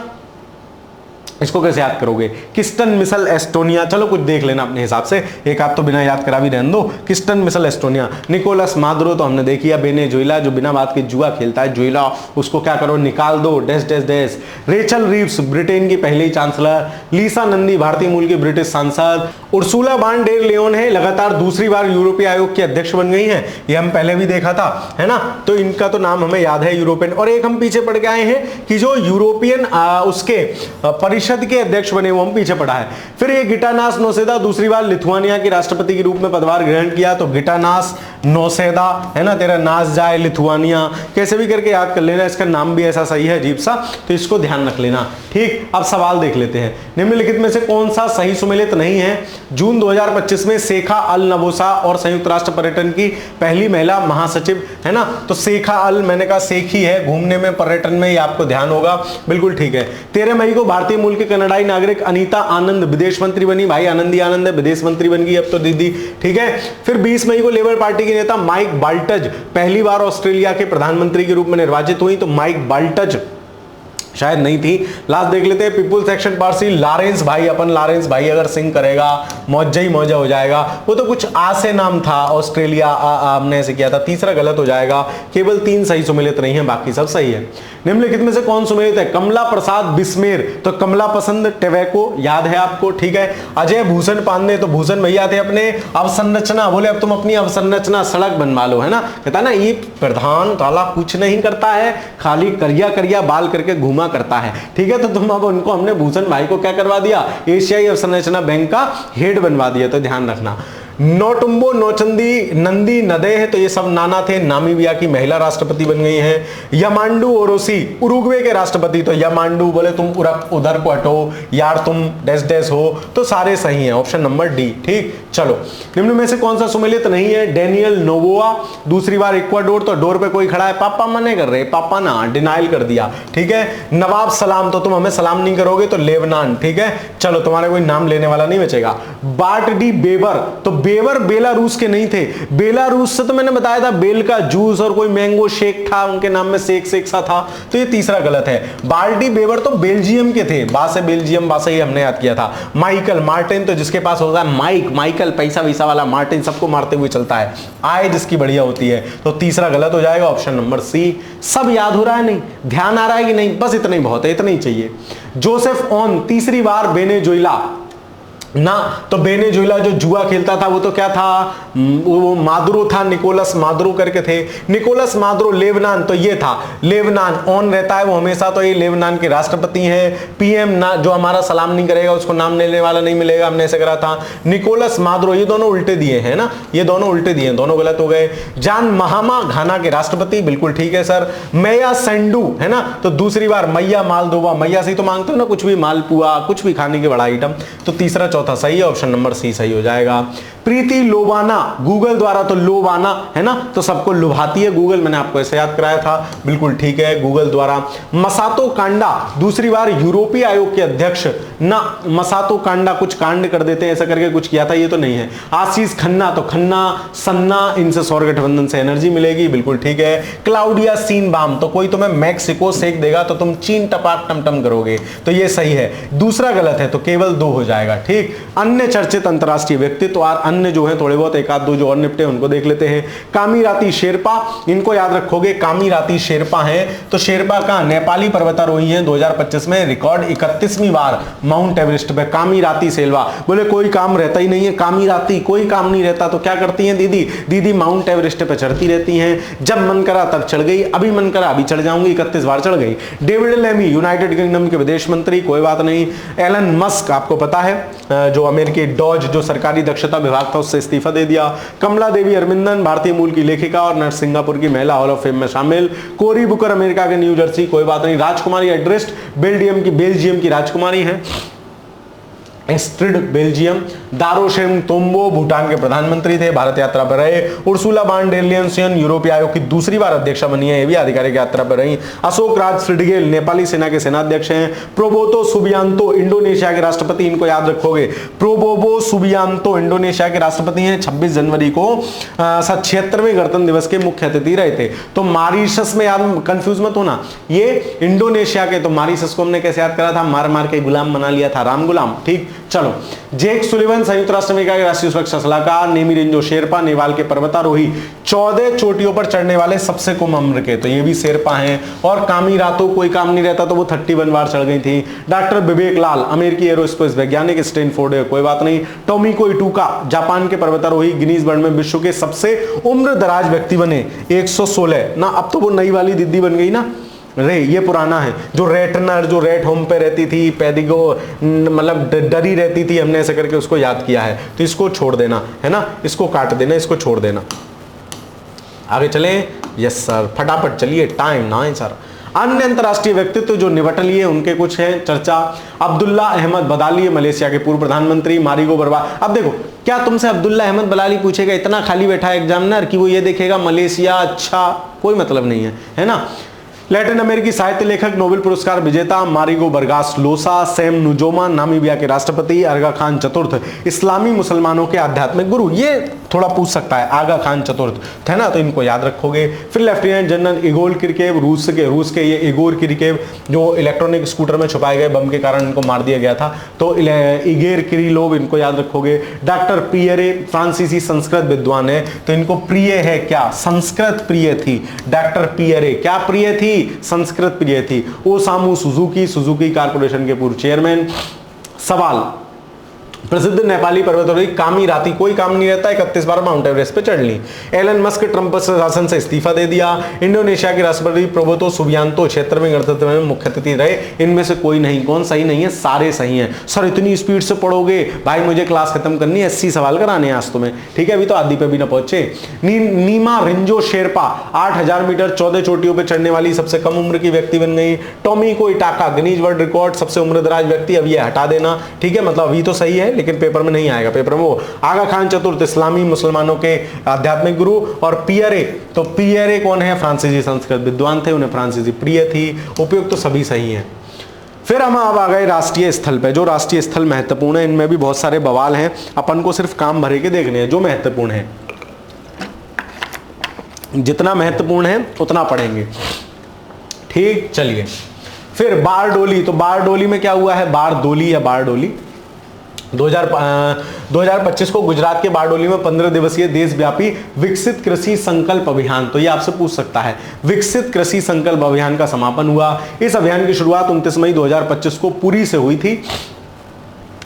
इसको कैसे याद करोगे, क्रिस्टन मिशेल एस्टोनिया, चलो कुछ देख लेना अपने हिसाब से, एक आप तो बिना याद करा भी रहने दो। Kristen Michal Estonia. Nicolas Maduro तो हमने देखी है, वेनेजुएला जो बिना बात के जुआ खेलता है, जुएला, उसको क्या करो निकाल दो, dash dash dash. Rachel Reeves Britain की पहली चांसलर, लीसा नंदी भारतीय मूल की ब्रिटिश सांसद, उर्सुला वान डेर लेयन है लगातार दूसरी बार यूरोपीय आयोग की अध्यक्ष बन गई है, ये हम पहले भी देखा था, है ना, तो इनका तो नाम हमें याद है यूरोपियन। और एक हम पीछे पढ़ के आए हैं कि जो यूरोपियन उसके परिषद के अध्यक्ष बने, वो हम पीछे पढ़ा है। फिर ये गिटानास नौसेदा दूसरी बार लिथुआनिया के राष्ट्रपति के रूप में पदभार ग्रहण किया, तो गिटानास नौसेदा, है ना, तेरा नास जाए लिथुआनिया, कैसे भी करके याद कर लेना, इसका नाम भी ऐसा सही है अजीब सा, तो इसको ध्यान रख लेना, ठीक। अब सवाल देख लेते हैं, निम्नलिखित में से कौन सा सही सुमेलित नहीं है। जून 2025 में शेखा अल नबोसा और संयुक्त राष्ट्र पर्यटन की पहली महिला महासचिव, है ना, तो शेखा अल, मैंने कहा शेखी है, घूमने में पर्यटन में, ये आपको ध्यान होगा, बिल्कुल ठीक है। 13 मई को भारतीय मूल के कनाडाई नागरिक अनीता आनंद विदेश मंत्री बनी, भाई आनंदी आनंद है, विदेश मंत्री बन गई अब तो दीदी, ठीक है। फिर 20 मई को लेबर पार्टी के नेता माइक बाल्टज पहली बार ऑस्ट्रेलिया के प्रधानमंत्री के रूप में निर्वाचित हुई, तो माइक बाल्टज शायद नहीं थी। लास्ट देख लेते हैं, पीपुल्स एक्शन पार्टी लॉरेंस भाई, अपन लॉरेंस भाई अगर सिंह करेगा मौजा ही मौजा हो जाएगा, वो तो कुछ आ से नाम था, ऑस्ट्रेलिया हमने ऐसे किया था, तीसरा गलत हो जाएगा, केवल 3 सही सुमेलित नहीं है, बाकी सब सही है। निम्नलिखित में से कौन सुमेलित है, कमला प्रसाद बिस्मेर, तो कमला पसंद टेबैको याद है आपको, ठीक है। अजय भूषण पांडे, तो भूषण भैया थे अपने अवसंरचना, बोले अब तुम अपनी अवसंरचना सड़क बनवा लो, है ना, कहता ना ये प्रधान ताला कुछ नहीं करता है, खाली करिया करिया बाल करके घूमा करता है, ठीक है, तो तुम अब उनको, हमने भूषण भाई को क्या करवा दिया, एशियाई अवसंरचना बैंक का हेड बनवा दिया, तो ध्यान रखना। नोटुम्बो नोचंदी नंदी नदे है, तो ये सब नाना थे, नामीबिया की महिला राष्ट्रपति बन गई हैं। यमांडू ओरोसी उरुग्वे के राष्ट्रपति, तो यमांडू, बोले तुम उधर को हटो यार, तुम डैश डैश हो, तो सारे सही हैं, ऑप्शन नंबर डी, ठीक। चलो निम्न में से कौन सा सुमेलित नहीं है, डेनियल नोवोआ दूसरी बार इक्वाडोर, तो डोर पे कोई खड़ा है, पापा मने कर रहे, पापा ना, डिनाइल कर दिया, ठीक है। नवाब सलाम, तो तुम हमें सलाम नहीं करोगे, तो लेबनान, ठीक है, चलो तुम्हारा कोई नाम लेने वाला नहीं बचेगा। बार्ट डी बेवर, तो बेवर बेलारूस के नहीं थे, बेलारूस से तो मैंने बताया था बेल का जूस और कोई मैंगो शेक था, उनके नाम में शेक सा था, तो ये तीसरा गलत है। बार्टी बेवर तो बेल्जियम के थे, बा से बेल्जियम, बा से ही हमने याद किया था। माइकल मार्टिन, तो जिसके पास होता है माइक, माइकल पैसा वैसा वाला, मार्टिन सबको मारते हुए चलता है, आय जिसकी बढ़िया होती है, तो तीसरा गलत हो जाएगा, ऑप्शन नंबर सी। सब याद हो रहा है, नहीं ध्यान आ रहा है कि नहीं, बस इतना ही बहुत है, इतना ही चाहिए। जोसेफ ऑन तीसरी बार वेनेजुएला ना। तो वेनेजुएला जो जुआ खेलता था वो तो क्या था, वो मादुरो था, निकोलस मादुरो करके थे। निकोलस मादुरो, लेबनान तो ये था, लेबनान ऑन रहता है वो हमेशा, तो ये लेबनान के राष्ट्रपति हैं। पीएम ना, जो हमारा सलाम नहीं करेगा उसको नाम लेने वाला नहीं मिलेगा, हमने ऐसे करा था। निकोलस मादुरो, ये दोनों उल्टे दिए हैं ना, ये दोनों उल्टे दिए, दोनों गलत हो गए। जान महामा, घाना के राष्ट्रपति, बिल्कुल ठीक है सर। मैया संडू है ना, तो दूसरी बार मैया मालदोवा, मैया से तो मांगते हो ना कुछ भी, मालपुआ, कुछ भी खाने के बड़ा आइटम, तो तीसरा चौथा सही है, ऑप्शन नंबर सी सही हो जाएगा। प्रीति लोबाना, गूगल द्वारा, तो लोबाना है ना, तो सबको लुभाती है गूगल, मैंने आपको ऐसे याद कराया था, बिल्कुल ठीक है, गूगल द्वारा। मसातो कांडा, दूसरी बार यूरोपीय आयोग के अध्यक्ष ना, मसातो कांडा, कुछ कांड कर देते हैं ऐसा करके कुछ किया था, ये तो नहीं है। आशीष खन्ना, तो खन्ना सन्ना, इनसे सौर गठबंधन से एनर्जी मिलेगी, बिल्कुल ठीक है। क्लाउडिया सीनबाम, तो कोई तुम्हें मैक्सिको सेक देगा तो तुम चीन टपाक टमटम करोगे, तो ये सही है। दूसरा गलत है, तो केवल 2 हो जाएगा, ठीक। अन्य चर्चित अंतरराष्ट्रीय व्यक्तित्व, और अन्य जो है थोड़े बहुत एक आध दो जो और निपटे उनको देख लेते हैं। कामीराती शेरपा, इनको याद रखोगे, कामीराती शेरपा हैं, तो शेरपा का नेपाली पर्वतारोही हैं, 2025 में रिकॉर्ड 31वीं बार माउंट एवरेस्ट पे। कामीराती सेल्वा, बोले कोई काम रहता ही नहीं है, कामीराती कोई काम नहीं रहता, तो क्या करती हैं दीदी, दीदी माउंट एवरेस्ट पे चढ़ती रहती हैं, जब मन करा तब चढ़ गई, अभी मन करा अभी चढ़ जाऊंगी, 31 बार चढ़ गई। डेविड लेमी, यूनाइटेड किंगडम के विदेश मंत्री, कोई बात नहीं। एलन मस्क, आपको पता है जो अमेरिकी डॉज जो सरकारी दक्षता विभाग था उससे इस्तीफा दे दिया। कमला देवी अरविंदन, भारतीय मूल की लेखिका और नर्स, सिंगापुर की महिला हॉल ऑफ फेम में शामिल। कोरी बुकर, अमेरिका के न्यू जर्सी, कोई बात नहीं। राजकुमारी एड्रेस्ट, बेल्जियम की राजकुमारी है, एस्ट्रिड बेल्जियम। दारोशेम तोम्बो, भूटान के प्रधानमंत्री थे, भारत यात्रा पर रहे। उर्सुला वान डेर लेयन, यूरोपीय आयोग की दूसरी बार अध्यक्षा बनी है, ये भी आधिकारिक यात्रा पर रही। अशोक राज सिडगेल, नेपाली सेना के सेनाध्यक्ष हैं। प्रोबोतो सुबियांतो, इंडोनेशिया के राष्ट्रपति, इनको याद रखोगे, प्रोबोबो सुबियांतो इंडोनेशिया के राष्ट्रपति हैं, 26 जनवरी को 76वें गणतंत्र दिवस के मुख्य अतिथि रहे थे। तो मॉरीशस में याद, कंफ्यूज मत होना, ये इंडोनेशिया के, तो मॉरीशस को हमने कैसे याद करा था, मार मार के गुलाम बना लिया था, राम गुलाम, ठीक। चलो, जेक सुलिवन, संयुक्त राष्ट्र अमेरिका के राष्ट्रीय सुरक्षा सलाहकार। नेमी रेंजो शेरपा, नेपाल के पर्वतारोही, 14 चोटियों पर चढ़ने वाले सबसे कम उम्र के, तो ये भी शेरपा हैं। और कामीरातो, कोई काम नहीं रहता, तो वो 31 बार चढ़ गई थी। डॉक्टर विवेक लाल, अमेरिकी एरोस्पेस वैज्ञानिक, स्टैनफोर्ड है, कोई बात नहीं। टोमिको इटुका, जापान के पर्वतारोही, गिनीज वर्ल्ड में विश्व के सबसे उम्र दराज व्यक्ति बने, 116 ना। अब तो वो नई वाली दीदी बन गई ना, रे ये पुराना है, जो रेटनर, जो रेट होम पे रहती थी, पैदिगो, मतलब डरी रहती थी, हमने ऐसे करके उसको याद किया है, तो इसको छोड़ देना है ना, इसको काट देना, इसको छोड़ देना। आगे चलें, यस सर, फटाफट चलिए, टाइम ना है सर। अन्य अंतरराष्ट्रीय व्यक्तित्व जो निपट लिए उनके कुछ है चर्चा। अब्दुल्ला अहमद बदाली, मलेशिया के पूर्व प्रधानमंत्री। मारिगो बरवा, अब देखो क्या तुमसे अब्दुल्ला अहमद बदाली पूछेगा, इतना खाली बैठा है एग्जामिनर कि वो ये देखेगा मलेशिया, अच्छा कोई मतलब नहीं है ना। लैटिन अमेरिकी साहित्य लेखक, नोबेल पुरस्कार विजेता मारिगो बरगास लोसा। सैम नुजोमा, नामीबिया के राष्ट्रपति। आगा खान चतुर्थ, इस्लामी मुसलमानों के आध्यात्मिक गुरु, ये थोड़ा पूछ सकता है, आगा खान चतुर्थ है ना, तो इनको याद रखोगे। फिर लेफ्टिनेंट जनरल इगोर किरकेव, रूस के ये इगोर किरकेव जो इलेक्ट्रॉनिक स्कूटर में छुपाए गए बम के कारण इनको मार दिया गया था, तो इगेर किरिलोव, इनको याद रखोगे। डॉक्टर पियरे, फ्रांसीसी संस्कृत विद्वान है, तो इनको प्रिय है क्या, संस्कृत प्रिय थी। डॉक्टर पियरे क्या प्रिय थी, संस्कृत प्रिय थी। ओसामू सुजुकी, सुजुकी कारपोरेशन के पूर्व चेयरमैन। सवाल, प्रसिद्ध नेपाली पर्वतारोही कामीराती, कोई काम नहीं रहता, 31 बार माउंट एवरेस्ट पे चढ़ ली। एलन मस्क ट्रंप शासन से इस्तीफा दे दिया। इंडोनेशिया के राष्ट्रपति प्रोबोतो सुबियांतो 76वें गणतंत्र में मुख्य अतिथि रहे। इनमें से कोई नहीं, कौन सही नहीं है, सारे सही हैं। सर इतनी स्पीड से पढ़ोगे भाई, मुझे क्लास खत्म करनी है, 80 सवाल कराने हैं आज तुम्हें, ठीक है, अभी तो आदि पे भी ना पहुंचे। नीमा रिंजो शेरपा, 8000 मीटर 14 चोटियों पर चढ़ने वाली सबसे कम उम्र की व्यक्ति बन गई। टोमिको इटाका, गिनीज वर्ल्ड रिकॉर्ड सबसे उम्रदराज व्यक्ति, अब ये हटा देना, ठीक है, मतलब अभी तो सही है लेकिन पेपर में नहीं आएगा, पेपर में वो। आगा खान चतुर्थ, इस्लामी मुसलमानों के आध्यात्मिक गुरु। और पियरे, तो पियरे कौन है, फ्रांसीसी संस्कृत विद्वान थे, उन्हें फ्रांसीसी प्रिय थी। उपयुक्त तो सभी सही हैं। फिर हम अब आ गए राष्ट्रीय स्थल पे। जो राष्ट्रीय स्थल महत्वपूर्ण है, इनमें भी बहुत सारे बवाल हैं, अपन को सिर्फ काम भरे के देखने हैं जो महत्वपूर्ण है, जितना महत्वपूर्ण है उतना पढ़ेंगे, ठीक। चलिए, फिर बारडोली, तो बारडोली में क्या हुआ है, बारदोली या बारडोली, 2025 को गुजरात के बारडोली में 15 दिवसीय देशव्यापी विकसित कृषि संकल्प अभियान, तो ये आपसे पूछ सकता है, विकसित कृषि संकल्प अभियान का समापन हुआ। इस अभियान की शुरुआत 29 मई 2025 को पुरी से हुई थी।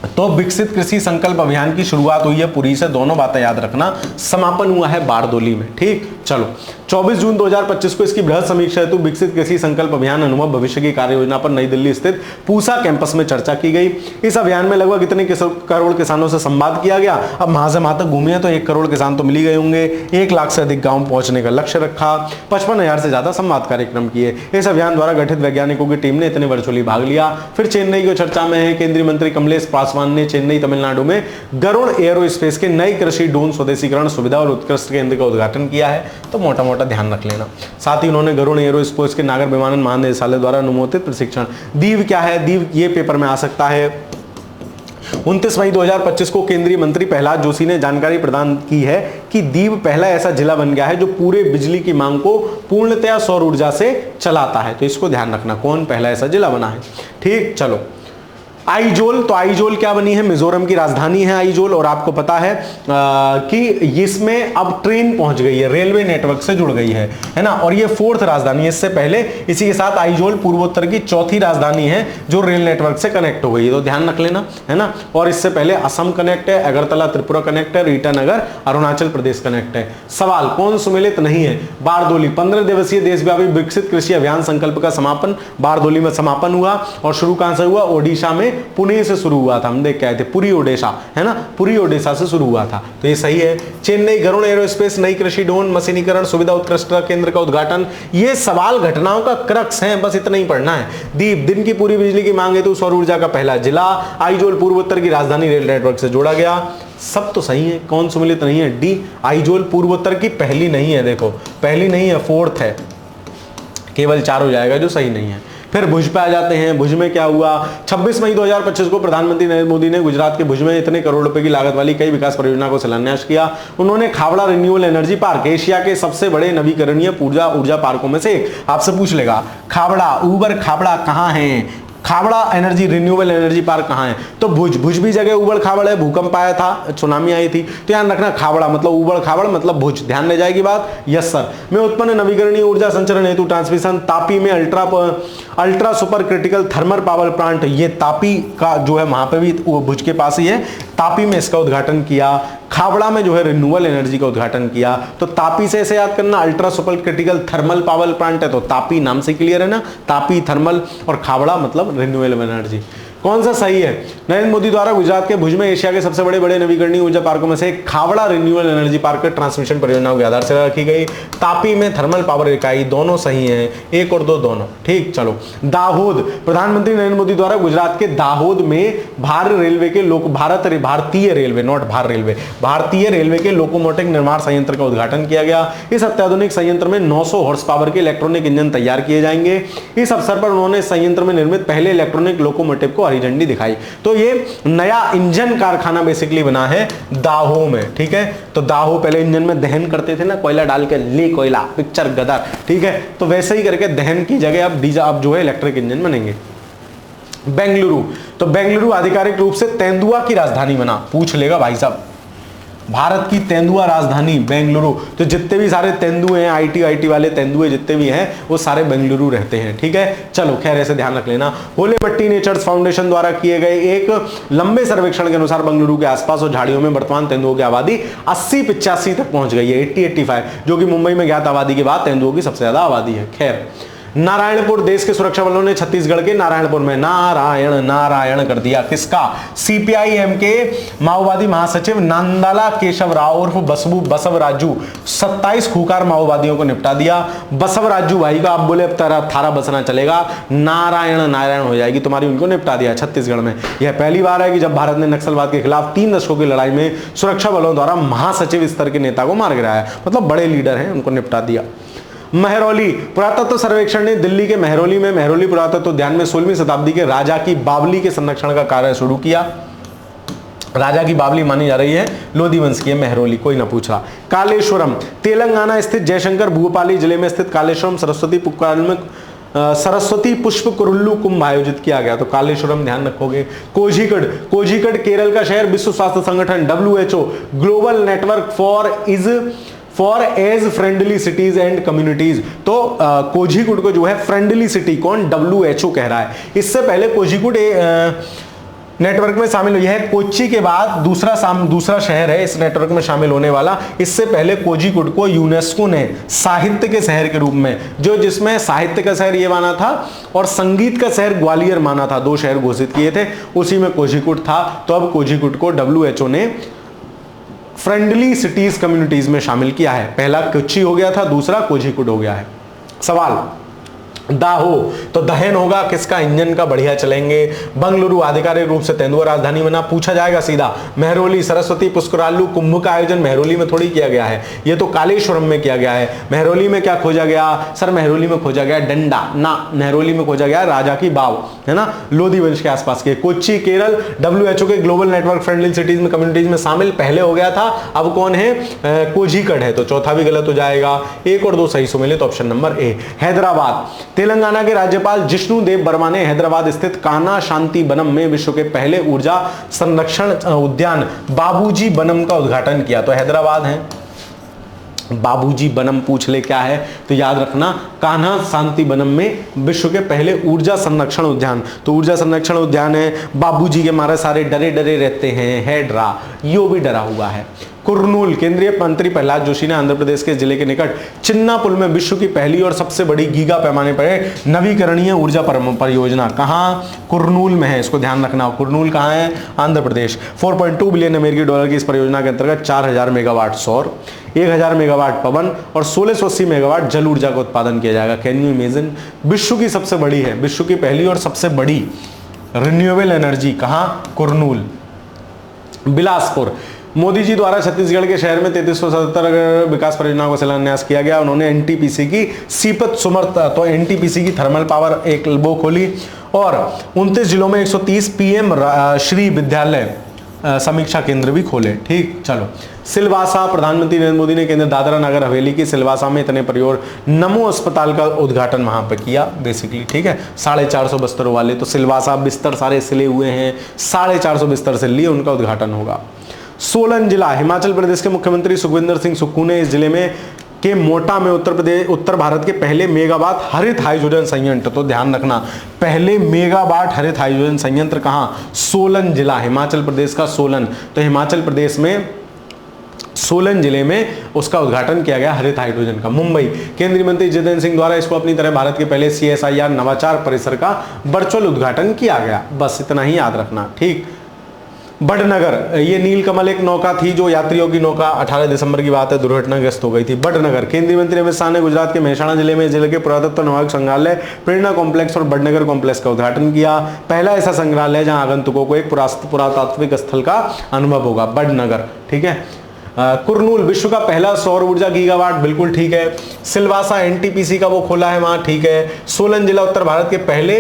तो विकसित कृषि संकल्प अभियान की शुरुआत हुई है पुरी से, दोनों बातें याद रखना। समापन हुआ है बारदोली में। ठीक, चलो 24 जून 2025 को इसकी बृहद समीक्षा हेतु विकसित कृषि संकल्प अभियान अनुभव भविष्य की कार्य योजना पर नई दिल्ली स्थित पूसा कैंपस में चर्चा की गई। इस अभियान में लगभग इतने करोड़ किसानों से संवाद किया गया। अब वहां से वहां तक घूमे तो 1 करोड़ किसान तो मिल ही गए होंगे। 1 लाख से अधिक गांव पहुंचने का लक्ष्य रखा। 55,000 से ज्यादा संवाद कार्यक्रम किए। इस अभियान द्वारा गठित वैज्ञानिकों की टीम ने इतने वर्चुअली भाग लिया। फिर चेन्नई को चर्चा में है, केंद्रीय मंत्री कमलेश पासवान ने चेन्नई तमिलनाडु में गरुड़ एरोस्पेस के नई कृषि ड्रोन स्वदेशीकरण सुविधा और उत्कृष्ट केंद्र का उद्घाटन किया है। तो मोटा मोटा ध्यान रख लेना। साथ ही उन्होंने गरुड़ एरोस्पेस के नागर विमानन महानिदेशालय द्वारा अनुमोदित प्रशिक्षण दीव क्या है, दीव ये पेपर में आ सकता है। 29 मई 2025 को केंद्रीय मंत्री प्रहलाद जोशी ने जानकारी प्रदान की है कि दीव पहला ऐसा जिला बन गया है जो पूरे बिजली की मांग को पूर्णतया सौर ऊर्जा से चलाता है। तो इसको ध्यान रखना, कौन पहला ऐसा जिला बना है। ठीक, चलो आइजोल, तो आइजोल क्या बनी है, मिजोरम की राजधानी है आइजोल। और आपको पता है कि इसमें अब ट्रेन पहुंच गई है, रेलवे नेटवर्क से जुड़ गई है ना। और ये 4th राजधानी है। इससे पहले इसी के साथ आइजोल पूर्वोत्तर की 4थी राजधानी है जो रेल नेटवर्क से कनेक्ट हो गई है। तो ध्यान रख लेना, है ना। और इससे पहले असम कनेक्ट है, अगरतला त्रिपुरा कनेक्ट है, ईटानगर अरुणाचल प्रदेश कनेक्ट है। सवाल, कौन सुमेलित नहीं है, बारदोली। 15 दिवसीय देशव्यापी विकसित कृषि अभियान संकल्प का समापन बारदोली में समापन हुआ। और शुरू कहां से हुआ, ओडिशा में पुणे से शुरू हुआ था। हम देख के आए थे, पुरी ओडिशा, है ना, पुरी ओडिशा से शुरू हुआ था। तो ये सही है। चेन्नई गरुड़ एरोस्पेस नई कृषि ड्रोन मशीनीकरण सुविधा उत्कृष्ट केंद्र का उद्घाटन। ये सवाल घटनाओं का क्रक्स है, बस इतना ही पढ़ना है। दीप, दिन की पूरी बिजली की मांग हेतु सौर ऊर्जा का पहला जिला। आइजोल पूर्वोत्तर की राजधानी रेल नेटवर्क से जोड़ा गया। सब तो सही है, कौन सुमेलित नहीं है, डी। आइजोल पूर्वोत्तर की पहली नहीं है, देखो पहली नहीं है, 4th है। केवल 4 हो जाएगा जो सही नहीं है। फिर भुज पे आ जाते हैं। भुज में क्या हुआ, 26 मई 2025 को प्रधानमंत्री नरेंद्र मोदी ने गुजरात के भुज में इतने करोड़ रुपए की लागत वाली कई विकास परियोजना को शिलान्यास किया। उन्होंने Khavda renewable energy park, Asia के सबसे बड़े नवीकरणीय ऊर्जा पार्कों में से एक, आपसे पूछ लेगा खावड़ा, उबर खावड़ा कहां है, Khavda energy renewable energy park कहां है, तो भुज। भुज भी जगह उबड़ खाबड़ है, भूकंप आया था, सुनामी आई थी। तो ध्यान रखना, खावड़ा मतलब उबड़ खाबड़ मतलब भुज, ध्यान ले जाएगी बात। Yes sir. में उत्पन्न नवीकरणीय ऊर्जा संचरण हेतु ट्रांसमिशन, तापी में ultra super critical thermal power plant, ये तापी का जो है वहां पे भी भुज के पास ही है, तापी में इसका उद्घाटन किया। खावड़ा में जो है रिन्यूएबल एनर्जी का उद्घाटन किया। तो तापी से ऐसे याद करना, ultra super critical thermal power plant है, तो तापी नाम से क्लियर है ना, तापी थर्मल, और खावड़ा मतलब रिन्यूएबल एनर्जी। कौन सा सही है, नरेंद्र मोदी द्वारा गुजरात के भुज में एशिया के सबसे बड़े नवीकरणीय ऊर्जा पार्कों में से खावड़ा रिन्यूएबल एनर्जी पार्क के ट्रांसमिशन परियोजनाओं की आधारशिला रखी गई। तापी में थर्मल पावर इकाई, दोनों सही हैं, 1 और 2 दोनों। ठीक, चलो दाहोद, प्रधानमंत्री नरेंद्र मोदी द्वारा गुजरात के दाहोद में भारतीय रेलवे के लोकोमोटिव निर्माण संयंत्र का उद्घाटन किया गया। इस अत्याधुनिक संयंत्र में 900 हॉर्स पावर के इलेक्ट्रॉनिक इंजन तैयार किए जाएंगे। इस अवसर पर उन्होंने संयंत्र में निर्मित पहले इलेक्ट्रॉनिक लोकोमोटिव को हरी झंडी दिखाई। तो ये नया इंजन कारखाना बेसिकली बना है दाहो में। ठीक है, तो दाहो पहले इंजन में दहन करते थे ना, कोयला डाल के, ले कोयला पिक्चर गदर। ठीक है, तो वैसे ही करके दहन की जगह अब जो है इलेक्ट्रिक इंजन बनेंगे। बेंगलुरु, तो बेंगलुरु आधिकारिक रूप से तेंदुआ की राजधानी बना, पूछ लेगा भाई साहब, भारत की तेंदुआ राजधानी बेंगलुरु। तो जितने भी सारे तेंदुए हैं, आईटी वाले तेंदुए जितने भी हैं, वो सारे बेंगलुरु रहते हैं। ठीक है, चलो खैर ऐसे ध्यान रख लेना। होलेमट्टी नेचर्स फाउंडेशन द्वारा किए गए एक लंबे सर्वेक्षण के अनुसार बेंगलुरु के आसपास और झाड़ियों में वर्तमान तेंदुओं की आबादी 80-85 तक पहुंच गई है, 80-85, जो कि मुंबई में ज्ञात आबादी के बाद तेंदुओं की सबसे ज्यादा आबादी है। खैर, नारायणपुर, देश के सुरक्षा बलों ने छत्तीसगढ़ के नारायणपुर में नारायण कर दिया। किसका, सीपीआईएम के माओवादी महासचिव नंदला केशव राव उर्फ बसवराजू 27 खूंखार माओवादियों को निपटा दिया। बसवराजू भाई का आप बोले अब थारा बसना चलेगा, नारायण हो जाएगी तुम्हारी, उनको निपटा दिया छत्तीसगढ़ में। यह पहली बार है कि जब भारत ने नक्सलवाद के खिलाफ 3 दशकों की लड़ाई में सुरक्षा बलों द्वारा महासचिव स्तर के नेता को मार गिराया, मतलब बड़े लीडर हैं, उनको निपटा दिया। महरौली, पुरातत्व सर्वेक्षण ने दिल्ली के महरौली पुरातत्व उद्यान में 16वीं शताब्दी के राजा की बावली के संरक्षण का कार्य शुरू किया। राजा की बावली मानी जा रही है लोधी वंश की है महरौली, कोई ना पूछ रहा। कालेश्वरम, तेलंगाना स्थित जयशंकर भूपाली जिले में स्थित कालेश्वरम सरस्वती पुष्प कुरुल्लू कुंभ आयोजित किया गया। तो कालेश्वरम ध्यान रखोगे। कोझिकड केरल का शहर, विश्व स्वास्थ्य संगठन WHO global network for age friendly cities and communities. तो कोझिकोड को जो है फ्रेंडली सिटी कौन, WHO कह रहा है। इससे पहले कोझिकोड नेटवर्क में शामिल हुई है। कोच्चि के बाद दूसरा शहर है इस नेटवर्क में शामिल होने वाला। इससे पहले कोझिकोड को यूनेस्को ने साहित्य के शहर के रूप में, जिसमें साहित्य का शहर ये माना था और संगीत का शहर ग्वालियर माना था, 2 शहर घोषित किए थे, उसी में कोझिकोड था। तो अब कोझिकोड को WHO ने फ्रेंडली सिटीज कम्युनिटीज में शामिल किया है। पहला कोच्चि हो गया था, दूसरा कोझिकोड हो गया है। सवाल, दाहो तो दहन होगा किसका, इंजन का, बढ़िया चलेंगे। बंगलुरु आधिकारिक रूप से तेंदुआ राजधानी बना, पूछा जाएगा सीधा। महरौली, सरस्वती, पुष्करालू, कुंभ का आयोजन महरौली में थोड़ी किया गया है, ये तो कालेश्वरम में किया गया है। महरौली में क्या खोजा गया सर, महरौली में खोजा गया डंडा ना, महरौली में खोजा गया राजा की बाव, है ना, लोधी वंश के आसपास के। कोच्चि केरल WHO के ग्लोबल नेटवर्क फ्रेंडली सिटीज में कम्युनिटीज में शामिल पहले हो गया था, अब कौन है, कोझिकोड है, तो चौथा भी गलत हो जाएगा। 1 और 2 सही से मिले तो option number A. Hyderabad, Telangana के राज्यपाल जिष्णु देव वर्मा ने हैदराबाद स्थित कान्हा शांति वनम में विश्व के पहले ऊर्जा संरक्षण उद्यान बाबूजी वनम का उद्घाटन किया। तो हैदराबाद है, बाबूजी वनम पूछ ले क्या है तो याद रखना कान्हा शांति वनम में विश्व के पहले ऊर्जा संरक्षण उद्यान। तो ऊर्जा संरक्षण उद्यान है, बाबूजी के मारे सारे डरे डरे रहते हैं, है डरा, यो भी डरा हुआ है। कुरनूल, केंद्रीय मंत्री प्रहलाद जोशी ने आंध्र प्रदेश के जिले के निकट चिन्नापुल में विश्व की पहली और सबसे बड़ी गीगा पैमाने पर नवीकरणीय ऊर्जा परियोजना, कहाँ, कुरनूल में है, इसको ध्यान रखना। कुरनूल कहाँ है, आंध्र प्रदेश। 4.2 बिलियन अमेरिकी डॉलर की इस परियोजना के अंतर्गत 4000 मेगावाट सौर, 1000 मेगावाट पवन और 1680 मेगावाट जल ऊर्जा का उत्पादन किया जाएगा। कैन यू इमेजिन, विश्व की सबसे बड़ी है, विश्व की पहली और सबसे बड़ी रिन्यूएबल एनर्जी, कहाँ, कुरनूल। बिलासपुर, मोदी जी द्वारा छत्तीसगढ़ के शहर में 3377 विकास परियोजनाओं का शिलान्यास किया गया। उन्होंने NTPC की सीपत सुमर्त, तो NTPC की थर्मल पावर एक वो खोली और 29 जिलों में 130 PM श्री विद्यालय समीक्षा केंद्र भी खोले। ठीक, चलो। सिलवासा, प्रधानमंत्री नरेंद्र मोदी ने केंद्र दादरा नगर हवेली की सिलवासा में इतने परियोर नमो अस्पताल का उद्घाटन वहां पर किया बेसिकली। ठीक है, 450 बिस्तरों वाले, तो सिलवासा बिस्तर सारे सिले हुए हैं, 450 बिस्तर से लिए उनका उद्घाटन होगा। सोलन जिला, हिमाचल प्रदेश के मुख्यमंत्री सुखविंदर सिंह सुक्खू ने इस जिले में के मोटा में उत्तर भारत के पहले मेगावाट हरित हाइड्रोजन संयंत्र, तो ध्यान रखना पहले मेगावाट हरित हाइड्रोजन संयंत्र कहाँ, सोलन जिला, हिमाचल प्रदेश का सोलन। तो हिमाचल प्रदेश में सोलन जिले में उसका उद्घाटन किया गया हरित हाइड्रोजन का। मुंबई, केंद्रीय मंत्री जितेंद्र सिंह द्वारा इसको अपनी तरह भारत के पहले CSIR नवाचार परिसर का वर्चुअल उद्घाटन किया गया। बस इतना ही याद रखना। ठीक, बड़नगर, ये नीलकमल एक नौका थी जो यात्रियों की नौका 18 दिसंबर की बात है दुर्घटनाग्रस्त हो गई थी। बड़नगर, केंद्रीय मंत्री अमित शाह ने गुजरात के मेहसाणा जिले में जिले के पुरातत्व नायक संग्रहालय प्रेरणा कॉम्प्लेक्स और बड़नगर कॉम्प्लेक्स का उद्घाटन किया। पहला ऐसा संग्रहालय जहां आगंतुकों को एक पुरातात्विक स्थल का अनुभव होगा, बड़नगर। ठीक है। कुरनूल, विश्व का पहला सौर ऊर्जा गीगावाट, बिल्कुल ठीक है। सिलवासा NTPC का वो खोला है वहां, ठीक है। सोलन जिला उत्तर भारत के पहले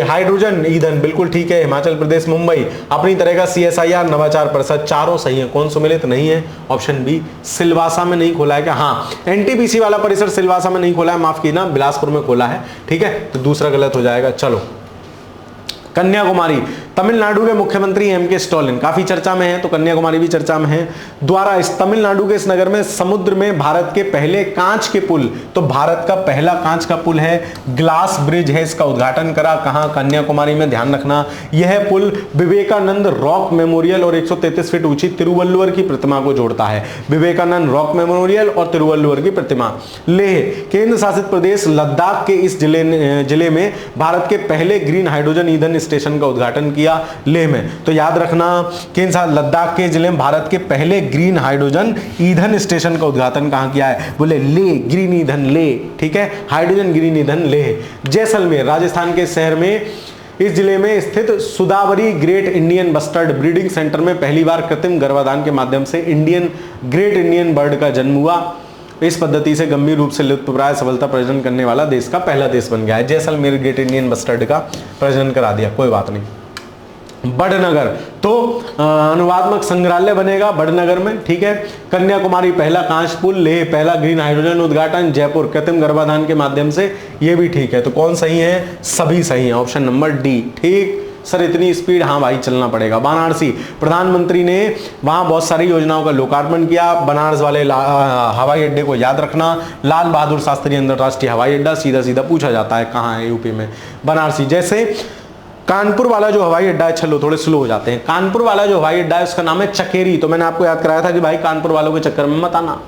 हाइड्रोजन ईंधन, बिल्कुल ठीक है। हिमाचल प्रदेश, मुंबई अपनी तरह का CSIR नवाचार परिषद, चारों सही है। कौन सम्मिलित नहीं है, ऑप्शन बी, सिलवासा में नहीं खोला है क्या, हाँ NTPC वाला परिसर सिलवासा में नहीं खोला है, माफ कीजिए, बिलासपुर में खोला है। ठीक है, तो दूसरा गलत हो जाएगा। चलो, कन्याकुमारी, तमिलनाडु के मुख्यमंत्री MK स्टालिन काफी चर्चा में है, तो कन्याकुमारी भी चर्चा में है, द्वारा इस तमिलनाडु के इस नगर में समुद्र में भारत के पहले कांच के पुल, तो भारत का पहला कांच का पुल है, ग्लास ब्रिज है, इसका उद्घाटन करा कहां, कन्याकुमारी में। ध्यान रखना यह पुल विवेकानंद रॉक मेमोरियल और 133 फीट ऊंची तिरुवल्लुवर की प्रतिमा को जोड़ता है। विवेकानंद रॉक मेमोरियल और तिरुवल्लुवर की प्रतिमा। लेह, केंद्र शासित प्रदेश लद्दाख के इस जिले में भारत के पहले ग्रीन हाइड्रोजन ईंधन स्टेशन का उद्घाटन किया लेह में। तो याद रखना लद्दाख के जिले में भारत के पहले ग्रीन हाइड्रोजन ईंधन स्टेशन का उद्घाटन कहां किया है, बोले ले, ग्रीन ईंधन ले। ठीक है, हाइड्रोजन ग्रीन ईंधन लेह। जैसलमेर, राजस्थान के शहर में इस जिले में स्थित Sudasari great Indian bustard breeding centre में पहली बार कृत्रिम गर्भाधान के माध्यम से ग्रेट इंडियन बर्ड का जन्म हुआ। इस पद्धति से गंभीर रूप से लुप्तप्राय सफलता प्रजनन करने वाला देश का पहला देश बन गया है। जैसलमेर ग्रेट इंडियन बस्टर्ड का प्रजनन करा दिया, कोई बात नहीं। बड़नगर, तो अनुवादमक संग्रहालय बनेगा बड़नगर में। ठीक है, कन्याकुमारी पहला कांच पुल, लेह पहला ग्रीन हाइड्रोजन उद्घाटन, जयपुर कृत्रिम गर्भाधान के माध्यम से, ये भी ठीक है। तो कौन सही है, सभी सही है, ऑप्शन नंबर डी। ठीक सर, इतनी स्पीड, हाँ भाई चलना पड़ेगा। वाराणसी, प्रधानमंत्री ने वहां बहुत सारी योजनाओं का लोकार्पण किया। बनारस वाले हवाई अड्डे को याद रखना, लाल बहादुर शास्त्री अंतरराष्ट्रीय हवाई अड्डा, सीधा सीधा पूछा जाता है कहाँ है, यूपी में, बनारसी। जैसे कानपुर वाला जो हवाई अड्डा है, चलो थोड़े स्लो हो जाते हैं, कानपुर वाला जो हवाई अड्डा है उसका नाम है चकेरी। तो मैंने आपको याद कराया था कि भाई कानपुर वालों के चक्कर में मत आना,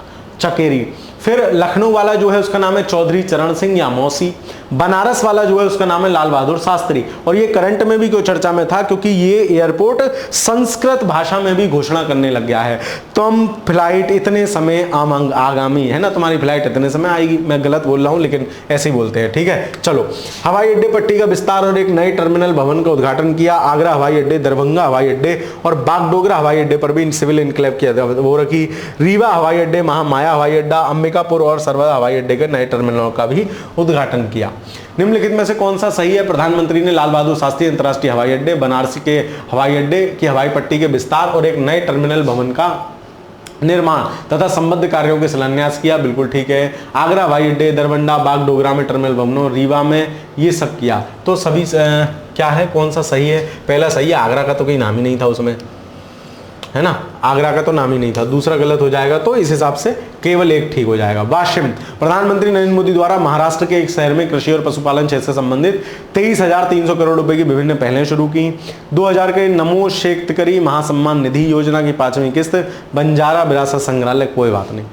चकेरी। फिर लखनऊ वाला जो है उसका नाम है चौधरी चरण सिंह या मौसी। बनारस वाला जो है उसका नाम है लाल बहादुर शास्त्री। और ये करंट में भी क्यों चर्चा में था, क्योंकि ये एयरपोर्ट संस्कृत भाषा में भी घोषणा करने लग गया है, तुम फ्लाइट इतने समय आगामी है ना, तुम्हारी फ्लाइट इतने समय आएगी। मैं गलत बोल रहा हूं लेकिन ऐसे ही बोलते हैं, ठीक है। चलो, हवाई अड्डे पट्टी का विस्तार और एक नए टर्मिनल भवन का उद्घाटन किया। आगरा हवाई अड्डे, दरभंगा हवाई अड्डे और बागडोगरा हवाई अड्डे पर भी सिविल इनक्लेव किया वो रखी। रीवा हवाई अड्डे, महामाया हवाई अड्डा, अंबिकापुर और सरवदा हवाई अड्डे के नए टर्मिनलों का भी उद्घाटन किया। निम्नलिखित में से कौन सा सही है? प्रधानमंत्री ने लाल बहादुर शास्त्री अंतर्राष्ट्रीय हवाई अड्डे, बनारस के हवाई अड्डे की हवाई पट्टी के विस्तार और एक नए टर्मिनल भवन का निर्माण तथा संबद्ध कार्यों के शिलान्यास किया। बिल्कुल ठीक है। आगरा हवाई अड्डे, दरभंगा, बागडोगरा में टर्मिनल भवनों, रीवा में ये सब किया। तो सभी क्या है, कौन सा सही है? पहला सही है, आगरा का तो कोई नाम ही नहीं था उसमें, है ना, आगरा का तो नाम ही नहीं था। दूसरा गलत हो जाएगा, तो इस हिसाब से केवल एक ठीक हो जाएगा। वाशिम, प्रधानमंत्री नरेंद्र मोदी द्वारा महाराष्ट्र के एक शहर में कृषि और पशुपालन क्षेत्र से संबंधित 23,300 करोड़ रुपए की विभिन्न पहलें शुरू की। 2000 के नमो शेतकरी महासम्मान निधि योजना की 5वीं किस्त, बंजारा विरासत संग्रहालय, कोई बात नहीं।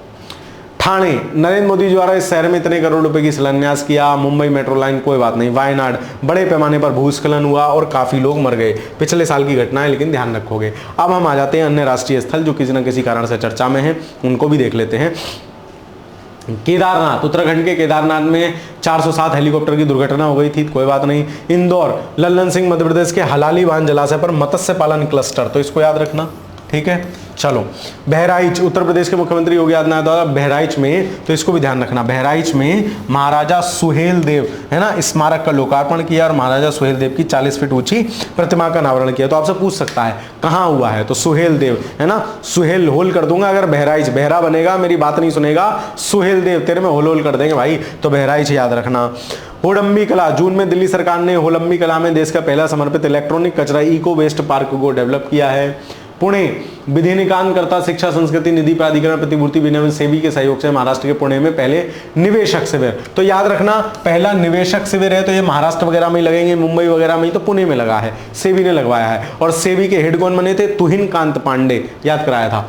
ठाणे, नरेंद्र मोदी द्वारा इस शहर में इतने करोड़ रुपए की शिलान्यास किया। मुंबई मेट्रो लाइन, कोई बात नहीं। वायनाड, बड़े पैमाने पर भूस्खलन हुआ और काफी लोग मर गए, पिछले साल की घटना है लेकिन ध्यान रखोगे। अब हम आ जाते हैं अन्य राष्ट्रीय स्थल जो किसी न किसी कारण से चर्चा में हैं, उनको भी देख लेते हैं। केदारनाथ, उत्तराखंड के केदारनाथ में 407 हेलीकॉप्टर की दुर्घटना हो गई थी, कोई बात नहीं। इंदौर, लल्लन सिंह मध्य प्रदेश के हलाली बांध जलाशय पर मत्स्य पालन क्लस्टर, तो इसको याद रखना, ठीक है। चलो, बहराइच, उत्तर प्रदेश के मुख्यमंत्री योगी आदित्यनाथ द्वारा बहराइच में, तो इसको भी ध्यान रखना, बहराइच में महाराजा सुहेल देव है ना स्मारक का लोकार्पण किया और महाराजा सुहेल देव की 40 फीट ऊंची प्रतिमा का अनावरण किया। तो आपसे पूछ सकता है कहां हुआ है, तो सुहेल देव है ना, सुहेल होल कर दूंगा अगर बहराइच, बहरा बनेगा, मेरी बात नहीं सुनेगा, सुहेल देव तेरे में होल होल कर देंगे भाई, तो बहराइच याद रखना। होडम्बी कला, जून में दिल्ली सरकार ने होलम्बी कला में देश का पहला समर्पित इलेक्ट्रॉनिक कचरा इको वेस्ट पार्क को डेवलप किया है। पुणे, विधिनिकानकर्ता शिक्षा संस्कृति निधि प्राधिकरण प्रतिपूर्ति विनियमन सेबी के सहयोग से महाराष्ट्र के पुणे में पहले निवेशक शिविर, तो याद रखना पहला निवेशक शिविर है तो ये महाराष्ट्र वगैरह में ही लगेंगे, मुंबई वगैरह में ही, तो पुणे में लगा है, सेबी ने लगवाया है। और सेबी के हेड कौन बने थे? तुहिन कांत पांडे, याद कराया था।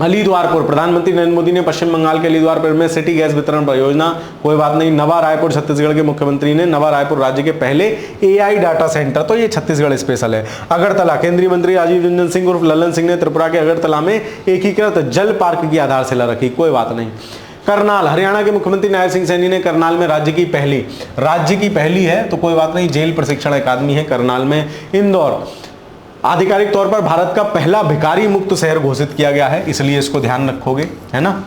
अलीद्वारपुर, प्रधानमंत्री नरेंद्र मोदी ने पश्चिम बंगाल के अलीद्वारपुर में सिटी गैस वितरण परियोजना, कोई बात नहीं। नवा रायपुर, छत्तीसगढ़ के मुख्यमंत्री ने नवा रायपुर राज्य के पहले एआई डाटा सेंटर, तो ये छत्तीसगढ़ स्पेशल है। अगरतला, केंद्रीय मंत्री राजीव रंजन सिंह उर्फ लल्लन सिंह ने त्रिपुरा के अगरतला में एकीकृत जल पार्क की आधारशिला रखी, कोई बात नहीं। करनाल, हरियाणा के मुख्यमंत्री नायब सिंह सैनी ने करनाल में राज्य की पहली है, तो कोई बात नहीं, जेल प्रशिक्षण अकादमी है करनाल में। इंदौर, आधिकारिक तौर पर भारत का पहला भिखारी मुक्त शहर घोषित किया गया है, इसलिए इसको ध्यान रखोगे, है ना,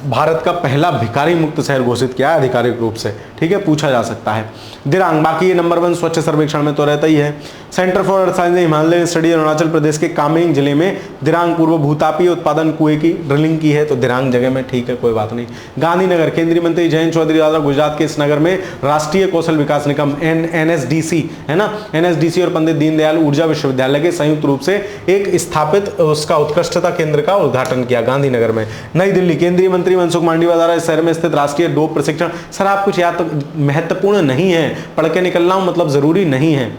भारत का पहला भिखारी मुक्त शहर घोषित किया है आधिकारिक रूप से, ठीक है, पूछा जा सकता है। दिरांग, बाकी ये नंबर 1 स्वच्छ सर्वेक्षण में तो रहता ही है। Centre for earth science Himalaya study Arunachal Pradesh के कामेंग जिले में दिरांग पूर्व भूतापीय उत्पादन कुएं की ड्रिलिंग की है, तो दिरांग जगह में, ठीक है, कोई बात नहीं। गांधीनगर, केंद्रीय मंत्री जयंत चौधरी द्वारा गुजरात के इस नगर में राष्ट्रीय कौशल विकास निगम NSDC है ना, NSDC और पंडित दीनदयाल ऊर्जा विश्वविद्यालय के संयुक्त रूप से एक स्थापित उसका उत्कृष्टता केंद्र का उद्घाटन किया गांधीनगर में। नई दिल्ली, केंद्रीय मंत्री मनसुख मांडविया द्वारा इस शहर में स्थित राष्ट्रीय डोप प्रशिक्षण, सर आप कुछ याद तो महत्वपूर्ण नहीं है, पढ़ के निकलना मतलब जरूरी नहीं है,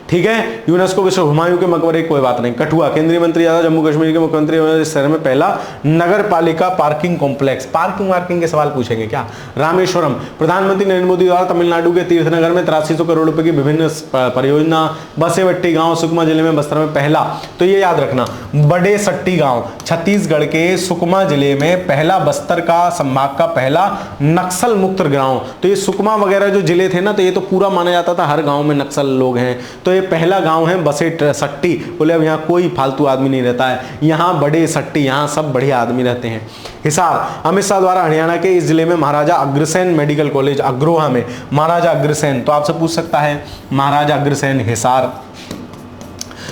ठीक है। यूनेस्को विश्व हुमायूं के मकबरे, कोई बात नहीं। कठुआ, केंद्रीय मंत्री यादव जम्मू कश्मीर के मुख्यमंत्री इस शहर में पहला नगर पालिका पार्किंग कॉम्प्लेक्स, पार्किंग के सवाल पूछेंगे क्या। रामेश्वरम, प्रधानमंत्री नरेंद्र मोदी द्वारा तमिलनाडु के तीर्थनगर में 8300 करोड़ रुपए की विभिन्न परियोजना। बसेवट्टी गांव, सुकमा जिले में, बस्तर में पहला, तो ये याद रखना, बड़े सट्टी गांव छत्तीसगढ़ के सुकमा जिले में पहला, बस्तर का संभाग का पहला नक्सल मुक्त गांव। तो ये सुकमा वगैरह जो जिले थे ना, तो ये तो पूरा माना जाता था हर गांव में नक्सल लोग हैं, तो ये पहला गांव है बसे सट्टी, बोले अब यहाँ कोई फालतू आदमी नहीं रहता है, यहाँ बड़े सट्टी, यहाँ सब बढ़िया आदमी रहते हैं। हिसार, अमित शाह द्वारा हरियाणा के इस जिले में महाराजा अग्रसेन मेडिकल कॉलेज अग्रोहा में, महाराजा अग्रसेन, तो आपसे पूछ सकता है महाराजा अग्रसेन हिसार,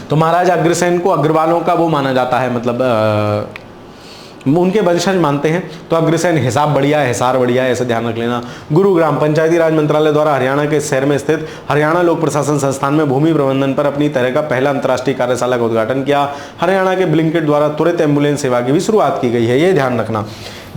तो महाराजा अग्रसेन को अग्रवालों का वो माना जाता है, मतलब उनके वंशज मानते हैं, तो अग्रसेन हिसाब बढ़िया है, हिसार बढ़िया है, ऐसे ध्यान रख लेना। गुरुग्राम, पंचायती राज मंत्रालय द्वारा हरियाणा के शहर में स्थित हरियाणा लोक प्रशासन संस्थान में भूमि प्रबंधन पर अपनी तरह का पहला अंतर्राष्ट्रीय कार्यशाला का उद्घाटन किया। हरियाणा के ब्लिंकेट द्वारा त्वरित एम्बुलेंस सेवा की भी शुरुआत की गई है, ये ध्यान रखना।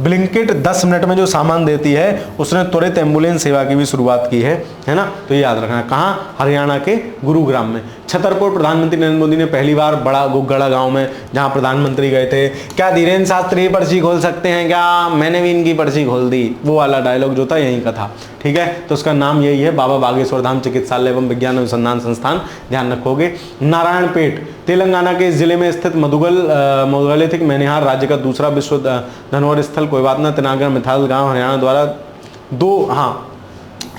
ब्लिंकिट 10 मिनट में जो सामान देती है, उसने त्वरित एम्बुलेंस सेवा की भी शुरुआत की है ना। तो ये याद रखना, कहाँ, हरियाणा के गुरुग्राम में। छतरपुर प्रधानमंत्री नरेंद्र मोदी ने पहली बार बड़ा गुगड़ा गांव में, जहां प्रधानमंत्री गए थे, क्या धीरेन्द्र शास्त्री पर्ची खोल सकते हैं क्या, मैंने भी इनकी पर्ची खोल दी, वो वाला डायलॉग जो था यहीं का था, ठीक है। तो उसका नाम यही है, बाबा बागेश्वर धाम चिकित्सालय एवं विज्ञान अनुसंधान संस्थान, ध्यान रखोगे। नारायणपेट तेलंगाना के जिले में स्थित मेघालिथिक मैनिहार राज्य का दूसरा विश्व धरोहर स्थल, कोई बात ना। तिनागर मिथाल गांव हरियाणा द्वारा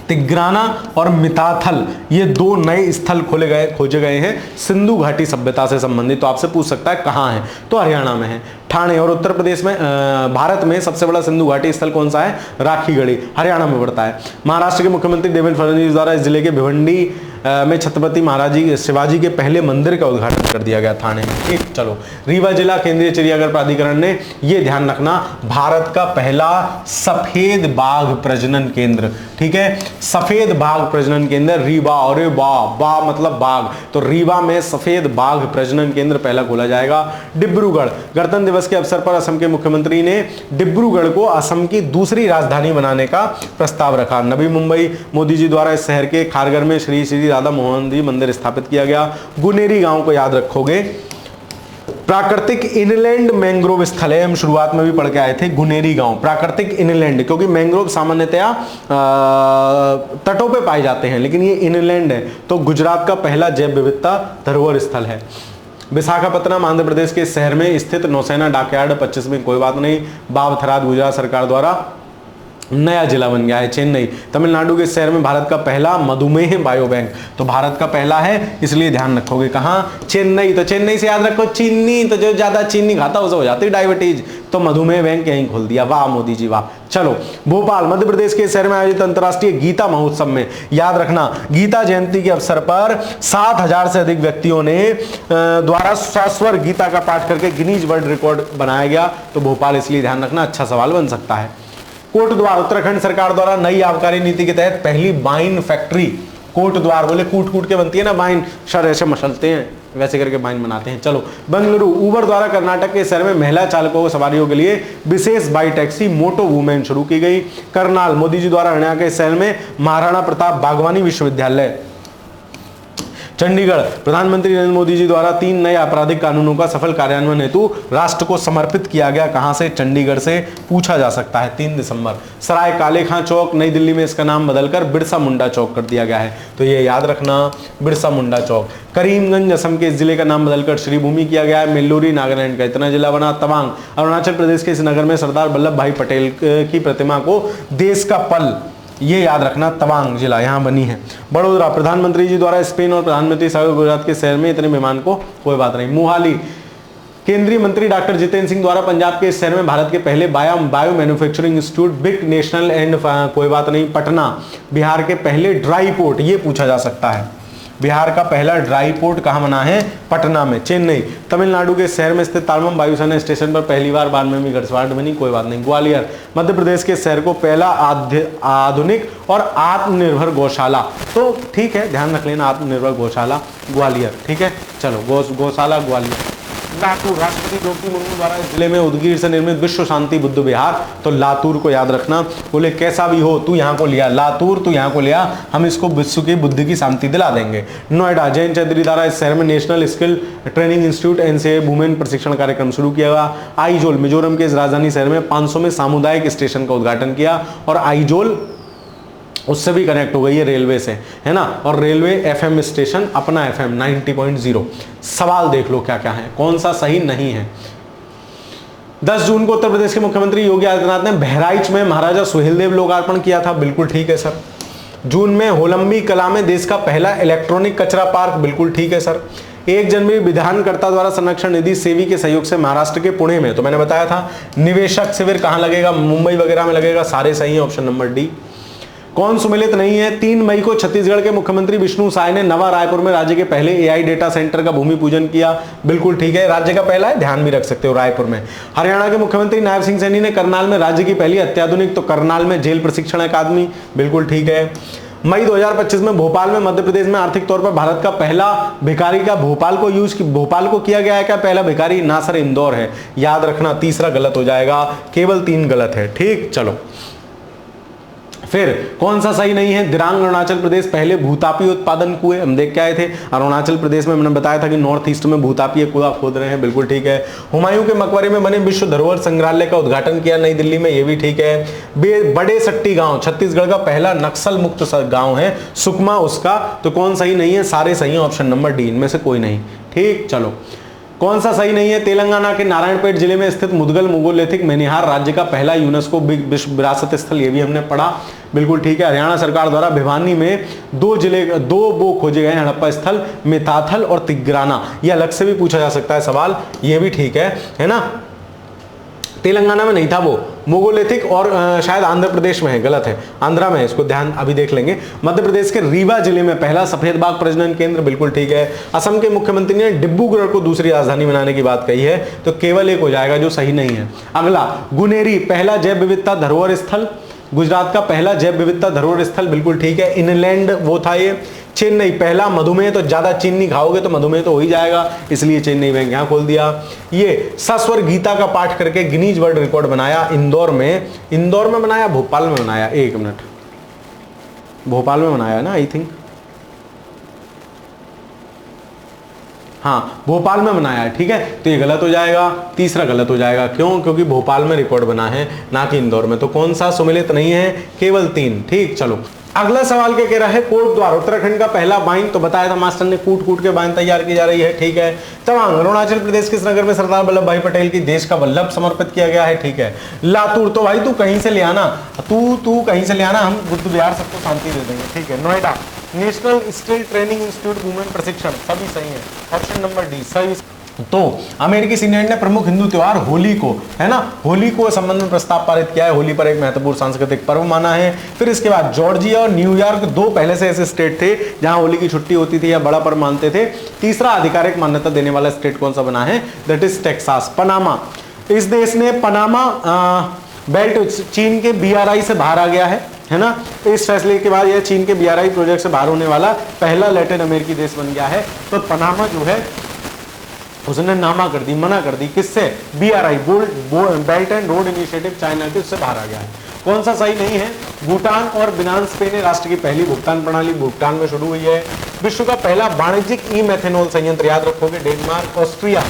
तिग्राना और मिताथल, ये 2 नए स्थल खोजे गए हैं सिंधु घाटी सभ्यता से संबंधित। तो आपसे पूछ सकता है कहाँ है, तो हरियाणा में है। ठाणे और उत्तर प्रदेश में, भारत में सबसे बड़ा सिंधु घाटी स्थल कौन सा है, राखीगढ़ी, हरियाणा में पड़ता है। महाराष्ट्र के मुख्यमंत्री देवेंद्र फडणवीस द्वारा इस जिले के भिवंडी में छत्रपति महाराज शिवाजी के पहले मंदिर का उद्घाटन कर दिया गया थाने में, ठीक। चलो, रीवा जिला केंद्रीय चिड़ियाघर प्राधिकरण ने, ये ध्यान रखना, भारत का पहला सफेद बाघ प्रजनन केंद्र, ठीक है, सफेद बाघ प्रजनन केंद्र रीवा, और बा मतलब बाघ, तो रीवा में सफेद बाघ प्रजनन केंद्र पहला खोला जाएगा। डिब्रूगढ़, गणतंत्र दिवस के अवसर पर असम के मुख्यमंत्री ने डिब्रूगढ़ को असम की दूसरी राजधानी बनाने का प्रस्ताव रखा। नवी मुंबई, मोदी जी द्वारा इस शहर के खारगर में श्री श्री राधा मोहन जी मंदिर स्थापित किया गया। गुनेरी गांव को याद रखोगे, प्राकृतिक इनलैंड मैंग्रोव स्थल है, हम शुरुआत में भी पढ़ के आए थे। गुनेरी गांव प्राकृतिक इनलैंड, क्योंकि मैंग्रोव सामान्यतया तटों पे पाए जाते हैं, लेकिन ये इनलैंड है, तो गुजरात का पहला जैव विविधता धरोहर स्थल है। विशाखापत्तनम आंध्र प्रदेश के शहर में स्थित नौसेना डॉकयार्ड 25 में, कोई बात नहीं। बावथराद गुजरात सरकार द्वारा नया जिला बन गया है। चेन्नई तमिलनाडु के शहर में भारत का पहला मधुमेह बायो बैंक, तो भारत का पहला है, इसलिए ध्यान रखोगे कहाँ, चेन्नई। तो चेन्नई से याद रखो चीनी, तो जो ज्यादा चीनी खाता उसे हो जाती है डायबिटीज, तो मधुमेह बैंक यहीं खोल दिया, वाह मोदी जी वाह। चलो, भोपाल मध्य प्रदेश के शहर में आयोजित अंतर्राष्ट्रीय गीता महोत्सव में, याद रखना, गीता जयंती के अवसर पर 7000 से अधिक व्यक्तियों ने द्वारा सस्वर गीता का पाठ करके गिनीज वर्ल्ड रिकॉर्ड बनाया गया। तो भोपाल, इसलिए ध्यान रखना, अच्छा सवाल बन सकता है। कोटद्वार, उत्तराखंड सरकार द्वारा नई आबकारी नीति के तहत पहली बाइन फैक्ट्री, कोटद्वार बोले कूट के बनती है ना बाइन, सर ऐसे मसलते हैं, वैसे करके बाइन बनाते हैं। चलो, बेंगलुरु, उबर द्वारा कर्नाटक के शहर में महिला चालकों को सवारियों के लिए विशेष बाई टैक्सी मोटो वुमेन शुरू की गई। करनाल, मोदी जी द्वारा हरियाणा के शहर में महाराणा प्रताप बागवानी विश्वविद्यालय। चंडीगढ़, प्रधानमंत्री नरेंद्र मोदी जी द्वारा 3 नए आपराधिक कानूनों का सफल कार्यान्वयन हेतु राष्ट्र को समर्पित किया गया। कहां से, चंडीगढ़ से पूछा जा सकता है, 3 दिसंबर। सराय काले खां चौक, नई दिल्ली में इसका नाम बदलकर बिरसा मुंडा चौक कर दिया गया है, तो ये याद रखना, बिरसा मुंडा चौक। करीमगंज, असम के इस जिले का नाम बदलकर श्रीभूमि किया गया है। मेल्लोरी, नागालैंड का इतना जिला बना। तवांग, अरुणाचल प्रदेश के इस नगर में सरदार वल्लभ भाई पटेल की प्रतिमा को देश का पल, ये याद रखना, तवांग जिला यहां बनी है। बड़ोदरा, प्रधानमंत्री जी द्वारा स्पेन और प्रधानमंत्री सागर गुजरात के शहर में इतने विमान को, कोई बात नहीं। मोहाली, केंद्रीय मंत्री डॉक्टर जितेंद्र सिंह द्वारा पंजाब के शहर में भारत के पहले bio manufacturing institute big national and, कोई बात नहीं। पटना, बिहार के पहले ड्राई पोर्ट, ये पूछा जा सकता है, बिहार का पहला ड्राई पोर्ट कहां बना है, पटना में। चेन्नई, तमिलनाडु के शहर में स्थित तालम वायुसेना स्टेशन पर पहली बार 92 में घटस्फोट बनी, कोई बात नहीं। ग्वालियर, मध्य प्रदेश के शहर को पहला आधुनिक और आत्मनिर्भर गौशाला, तो ठीक है, ध्यान रख लेना, आत्मनिर्भर गौशाला ग्वालियर, ठीक है। चलो, गौशाला ग्वालियर। लातूर, राष्ट्रपति द्रौपदी मुर्मू द्वारा इस जिले में उदगीर से निर्मित विश्व शांति बुद्ध विहार, तो लातूर को याद रखना। बोले कैसा भी हो तू यहाँ को लिया, लातूर तू यहाँ को लिया, हम इसको विश्व की बुद्ध की शांति दिला देंगे। नोएडा, जैन चौधरी द्वारा इस शहर में national skill training institute NCA women प्रशिक्षण कार्यक्रम शुरू किया गया। आइजोल, मिजोरम के इस राजधानी शहर में 500 में सामुदायिक स्टेशन का उद्घाटन किया, और आइजोल उससे भी कनेक्ट हो गई है रेलवे से, है ना। और रेलवे एफएम स्टेशन अपना एफएम 90.0। सवाल देख लो क्या क्या है, कौन सा सही नहीं है। 10 जून को उत्तर प्रदेश के मुख्यमंत्री योगी आदित्यनाथ ने बहराइच में महाराजा सुहेलदेव लोकार्पण किया था, बिल्कुल ठीक है सर। जून में होलंबी कला में देश का पहला इलेक्ट्रॉनिक कचरा पार्क, बिल्कुल ठीक है सर। 1 जनवरी विधानकर्ता द्वारा संरक्षण निधि सेवी के सहयोग से महाराष्ट्र के पुणे में, तो मैंने बताया था निवेशक शिविर कहां लगेगा, मुंबई वगैरह में लगेगा, सारे सही है, ऑप्शन नंबर डी। कौन सुमेलित नहीं है, 3 मई को छत्तीसगढ़ के मुख्यमंत्री विष्णु साय ने नवा रायपुर में राज्य के पहले एआई डेटा सेंटर का भूमि पूजन किया, बिल्कुल ठीक है, राज्य का पहला है, ध्यान भी रख सकते हो रायपुर में। हरियाणा के मुख्यमंत्री नायब सिंह सैनी ने करनाल में राज्य की पहली अत्याधुनिक, तो करनाल में जेल प्रशिक्षण अकादमी, बिल्कुल ठीक है। मई 2025 में भोपाल में मध्य प्रदेश में आर्थिक तौर पर भारत का पहला भिखारी का भोपाल को किया गया है क्या? पहला भिखारी ना सर, इंदौर है, याद रखना। तीसरा गलत हो जाएगा, केवल 3 गलत है। ठीक, चलो फिर कौन सा सही नहीं है? दिरांग अरुणाचल प्रदेश पहले भूतापी उत्पादन कुएं, हम देख के आए थे अरुणाचल प्रदेश में, मैंने बताया था कि नॉर्थ ईस्ट में भूतापी कुआं खोद रहे हैं, बिल्कुल ठीक है। हुमायूं के मकबरे में बने विश्व धरोहर संग्रहालय का उद्घाटन किया नई दिल्ली में, ये भी ठीक है। बड़े सट्टी गांव छत्तीसगढ़ का पहला नक्सल मुक्त गांव है, सुकमा उसका, तो कौन सही नहीं है? सारे सही है, ऑप्शन नंबर डी, इनमें से कोई नहीं। ठीक, चलो कौन सा सही नहीं है? तेलंगाना के नारायणपेट जिले में स्थित मुदगल मेगालिथिक मैनिहार राज्य का पहला यूनेस्को विश्व विरासत स्थल, ये भी हमने पढ़ा, बिल्कुल ठीक है। हरियाणा सरकार द्वारा भिवानी में 2 वो खोजे गए हड़प्पा स्थल, मेताथल और तिग्राना, ये अलग से भी पूछा जा सकता है सवाल, ये भी ठीक है ना। तेलंगाना में नहीं था वो, मेगालिथिक और शायद आंध्र प्रदेश में है, गलत है, आंध्रा में है, इसको ध्यान अभी देख लेंगे। मध्य प्रदेश के रीवा जिले में पहला सफेद बाघ प्रजनन केंद्र, बिल्कुल ठीक है। असम के मुख्यमंत्री ने डिब्रूगढ़ को दूसरी राजधानी बनाने की बात कही है, तो केवल एक हो जाएगा जो सही नहीं है। अगला, गुनेरी पहला जैव विविधता धरोहर स्थल, गुजरात का पहला जैव विविधता धरोहर स्थल, बिल्कुल ठीक है। इनलैंड वो था ये। चेन्नई पहला मधुमेह, तो ज्यादा चीनी खाओगे तो मधुमेह तो हो ही जाएगा, इसलिए चेन्नई बैंक यहां खोल दिया। ये सस्वर गीता का पाठ करके गिनीज वर्ल्ड रिकॉर्ड बनाया इंदौर में बनाया, भोपाल में बनाया, एक मिनट, भोपाल में बनाया ना आई थिंक, हाँ भोपाल में बनाया है, ठीक है, तो ये गलत हो जाएगा, तीसरा गलत हो जाएगा। क्यों? क्योंकि भोपाल में रिकॉर्ड बना है, ना कि इंदौर में। तो कौन सा सुमेलित नहीं है? केवल 3। ठीक, चलो अगला सवाल क्या कह रहा है? कोट द्वार उत्तराखंड का पहला बाइन, तो बताया था मास्टर ने, कूट कूट के बाइन तैयार की जा रही है, ठीक है। तवांग अरुणाचल प्रदेश किस नगर में सरदार वल्लभ भाई पटेल की देश का वल्लभ समर्पित किया गया है, ठीक है। लातूर, तो भाई तू कहीं से ले आना, तू कहीं से ले आना, हम बुद्ध विहार सबको शांति दे देंगे, ठीक है। Noida national skill training institute women प्रशिक्षण, सभी सही है, ऑप्शन नंबर डी सही। तो अमेरिकी सीनेट ने प्रमुख हिंदू त्योहार होली को, है ना, होली को संबंध में प्रस्ताव पारित किया है, होली पर एक महत्वपूर्ण सांस्कृतिक पर्व माना है। फिर इसके बाद जॉर्जिया और न्यूयॉर्क 2 पहले से ऐसे स्टेट थे जहां होली की छुट्टी होती थी या बड़ा पर्व मानते थे। तीसरा आधिकारिक मान्यता देने वाला स्टेट कौन सा बना है? That is Texas. पनामा, इस देश ने पनामा बेल्ट चीन के BRI से बाहर आ गया है ना। इस फैसले के बाद यह चीन के BRI प्रोजेक्ट से बाहर होने वाला पहला लैटिन अमेरिकी देश बन गया है। तो पनामा जो है उसने नामा कर दी, मना कर दी, किससे? BRI belt and road initiative, China के, उससे बाहर आ गया है। कौन सा सही नहीं है? भूटान और बिनांस पे ने राष्ट्र की पहली भुगतान प्रणाली भूटान में शुरू हुई है। विश्व का पहला वाणिज्यिक ई-मेथेनॉल संयंत्र, याद रखोगे, डेनमार्क। ऑस्ट्रिया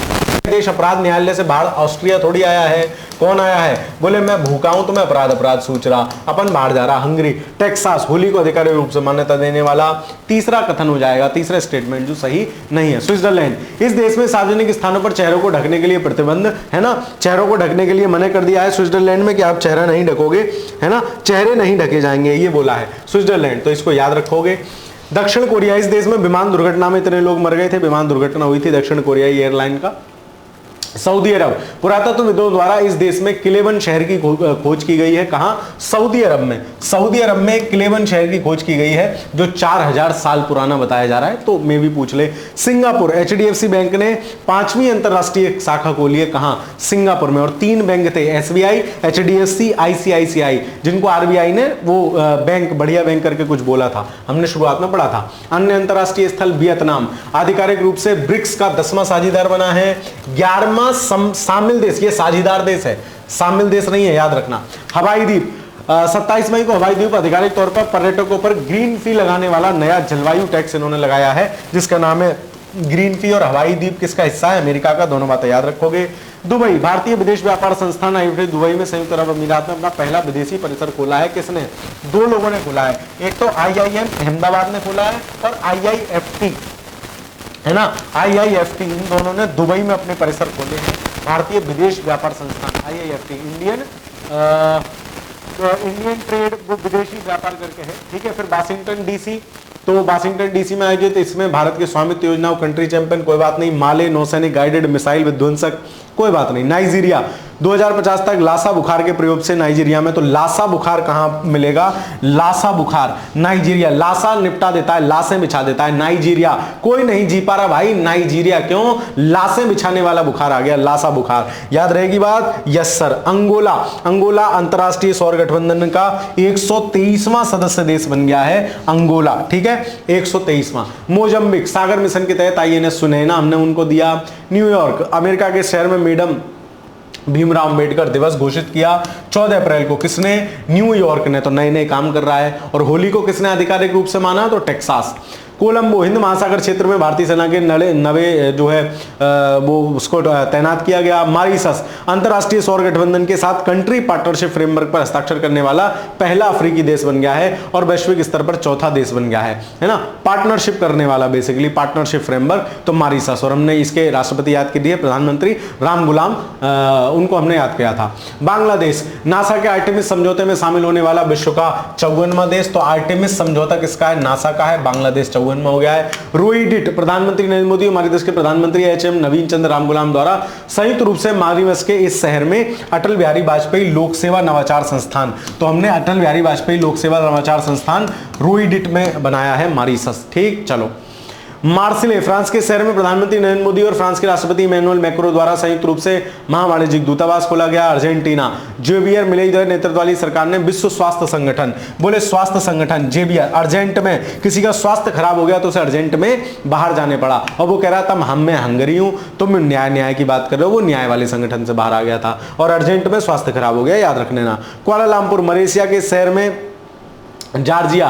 देश अपराध न्यायालय से बाहर, ऑस्ट्रिया थोड़ी आया है, कौन आया है? बोले मैं भूखा हूं तो मैं अपराध सोच रहा, अपन बाहर जा रहा। हंगरी। टेक्सास होली को आधिकारिक रूप से मान्यता देने वाला, तीसरा कथन हो जाएगा, तीसरा स्टेटमेंट जो सही नहीं है। स्विट्जरलैंड, इस देश में सार्वजनिक स्थानों पर चेहरों को ढकने के लिए प्रतिबंध है ना, चेहरों को ढकने के लिए मना कर दिया है स्विट्जरलैंड में कि आप चेहरा नहीं ढकोगे, है ना, चेहरे नहीं ढके जाएंगे, ये बोला है स्विट्जरलैंड, तो इसको याद रखोगे। दक्षिण कोरिया, इस देश में विमान दुर्घटना में इतने लोग मर गए थे, विमान दुर्घटना हुई थी दक्षिण कोरियाई एयरलाइन का। सऊदी अरब, पुरातत्वविदों द्वारा इस देश में किलेवन शहर की खोज की गई है। कहां? सऊदी अरब में। सऊदी अरब में किलेवन शहर की खोज की गई है जो 4000 साल पुराना बताया जा रहा है, तो मैं भी पूछ ले। सिंगापुर, HDFC बैंक ने 5वीं अंतरराष्ट्रीय शाखा खोली है, कहां? सिंगापुर में, और 3 बैंक थे, SBI, HDFC, ICICI, जिनको RBI ने वो बैंक बढ़िया बैंक करके कुछ बोला था, हमने शुरुआत में पढ़ा था। अन्य अंतरराष्ट्रीय स्थल वियतनाम, आधिकारिक रूप से ब्रिक्स का 10वां साझेदार बना है। 11वां शामिल देश, ये साझेदार देश है, शामिल देश नहीं है, याद रखना। हवाई द्वीप, 27 मई को हवाई द्वीप आधिकारिक तौर पर पर्यटकों पर ग्रीन फी लगाने वाला नया जलवायु टैक्स इन्होंने लगाया है, जिसका नाम है ग्रीन फी। और हवाई द्वीप किसका हिस्सा है? अमेरिका का, दोनों बातें याद रखोगे। दुबई, भारतीय विदेश व्यापार संस्थान आईएफटी दुबई में संयुक्त अरब अमीरात में अपना पहला विदेशी परिसर खोला है। किसने? 2 लोगों ने खोला है, एक तो IIM अहमदाबाद ने खोला है और IIFT, है ना, IIFT, इन दोनों ने दुबई में अपने परिसर खोले हैं। भारतीय विदेश व्यापार संस्थान IIFT, इंडियन ट्रेड विदेशी व्यापार करके है, ठीक है। फिर वाशिंगटन DC, तो वाशिंगटन DC में आयोजित, इसमें भारत के स्वामित्व योजना कंट्री चैंपियन, कोई बात नहीं। माले, नौसैनिक गाइडेड मिसाइल विध्वंसक, कोई बात नहीं। नाइजीरिया, 2050 तक लासा बुखार के प्रयोग से नाइजीरिया में, तो लासा बुखार कहां मिलेगा? लासा बुखार नाइजीरिया, लासा निपटा देता है, लाशें बिछा देता है। नाइजीरिया कोई नहीं जी पा रहा भाई, नाइजीरिया क्यों? लाशें बिछाने वाला बुखार आ गया, लासा बुखार। याद रहेगी बात? Yes sir. अंगोला, अंगोला अंतरराष्ट्रीय सौर गठबंधन का 123वां सदस्य देश बन गया है अंगोला, ठीक है, 123वां। मोजंबिक सागर मिशन के तहत आईएनएस सुनैना हमने उनको दिया। न्यूयॉर्क अमेरिका के शहर में मैडम भीमराव अंबेडकर दिवस घोषित किया 14 अप्रैल को। किसने? न्यूयॉर्क ने, तो नए नए काम कर रहा है। और होली को किसने आधिकारिक रूप से माना? तो टेक्सास। कोलंबो हिंद महासागर क्षेत्र में भारतीय सेना के नवे जो है वो उसको तैनात किया गया। मॉरिशस अंतरराष्ट्रीय सौर गठबंधन के साथ कंट्री पार्टनरशिप फ्रेमवर्क पर हस्ताक्षर करने वाला पहला अफ्रीकी देश बन गया है और वैश्विक स्तर पर चौथा देश बन गया है ना, पार्टनरशिप करने वाला, बेसिकली पार्टनरशिप फ्रेमवर्क, तो मॉरिशस। और हमने इसके राष्ट्रपति याद किए, प्रधानमंत्री राम गुलाम, उनको हमने याद किया था। बांग्लादेश नासा के आर्टेमिस समझौते में शामिल होने वाला विश्व का 54वां देश, तो आर्टेमिस समझौता किसका है? नासा का है। बांग्लादेश 54 में हो गया है। रोइडिट प्रधानमंत्री नरेंद्र मोदी और हमारे देश के प्रधानमंत्री एचएम नवीन चंद्र रामगुलाम द्वारा संयुक्त रूप से मॉरिशस के इस शहर में अटल बिहारी वाजपेयी लोक सेवा नवाचार संस्थान, तो हमने अटल बिहारी वाजपेयी लोक सेवा नवाचार संस्थान रोइडिट में बनाया है मॉरिशस, ठीक। चलो, मार्सिले फ्रांस के शहर में प्रधानमंत्री नरेंद्र मोदी और फ्रांस के राष्ट्रपति इमैनुअल मैक्रों द्वारा संयुक्त रूप से महावाणिज्यिक दूतावास खोला गया। अर्जेंटीना जेवियर मिलेई नेतृत्व वाली सरकार ने विश्व स्वास्थ्य संगठन, बोले स्वास्थ्य संगठन जेवियर, अर्जेंट में किसी का स्वास्थ्य खराब हो गया तो उसे अर्जेंट में बाहर जाने पड़ा और वो कह रहा था हम मैं हंगरी हूं, तुम न्याय की बात कर रहे हो, वो न्याय वाले संगठन से बाहर आ गया था और अर्जेंट में स्वास्थ्य खराब हो गया, याद रख लेना। कुआलालंपुर मलेशिया के शहर में जॉर्जिया,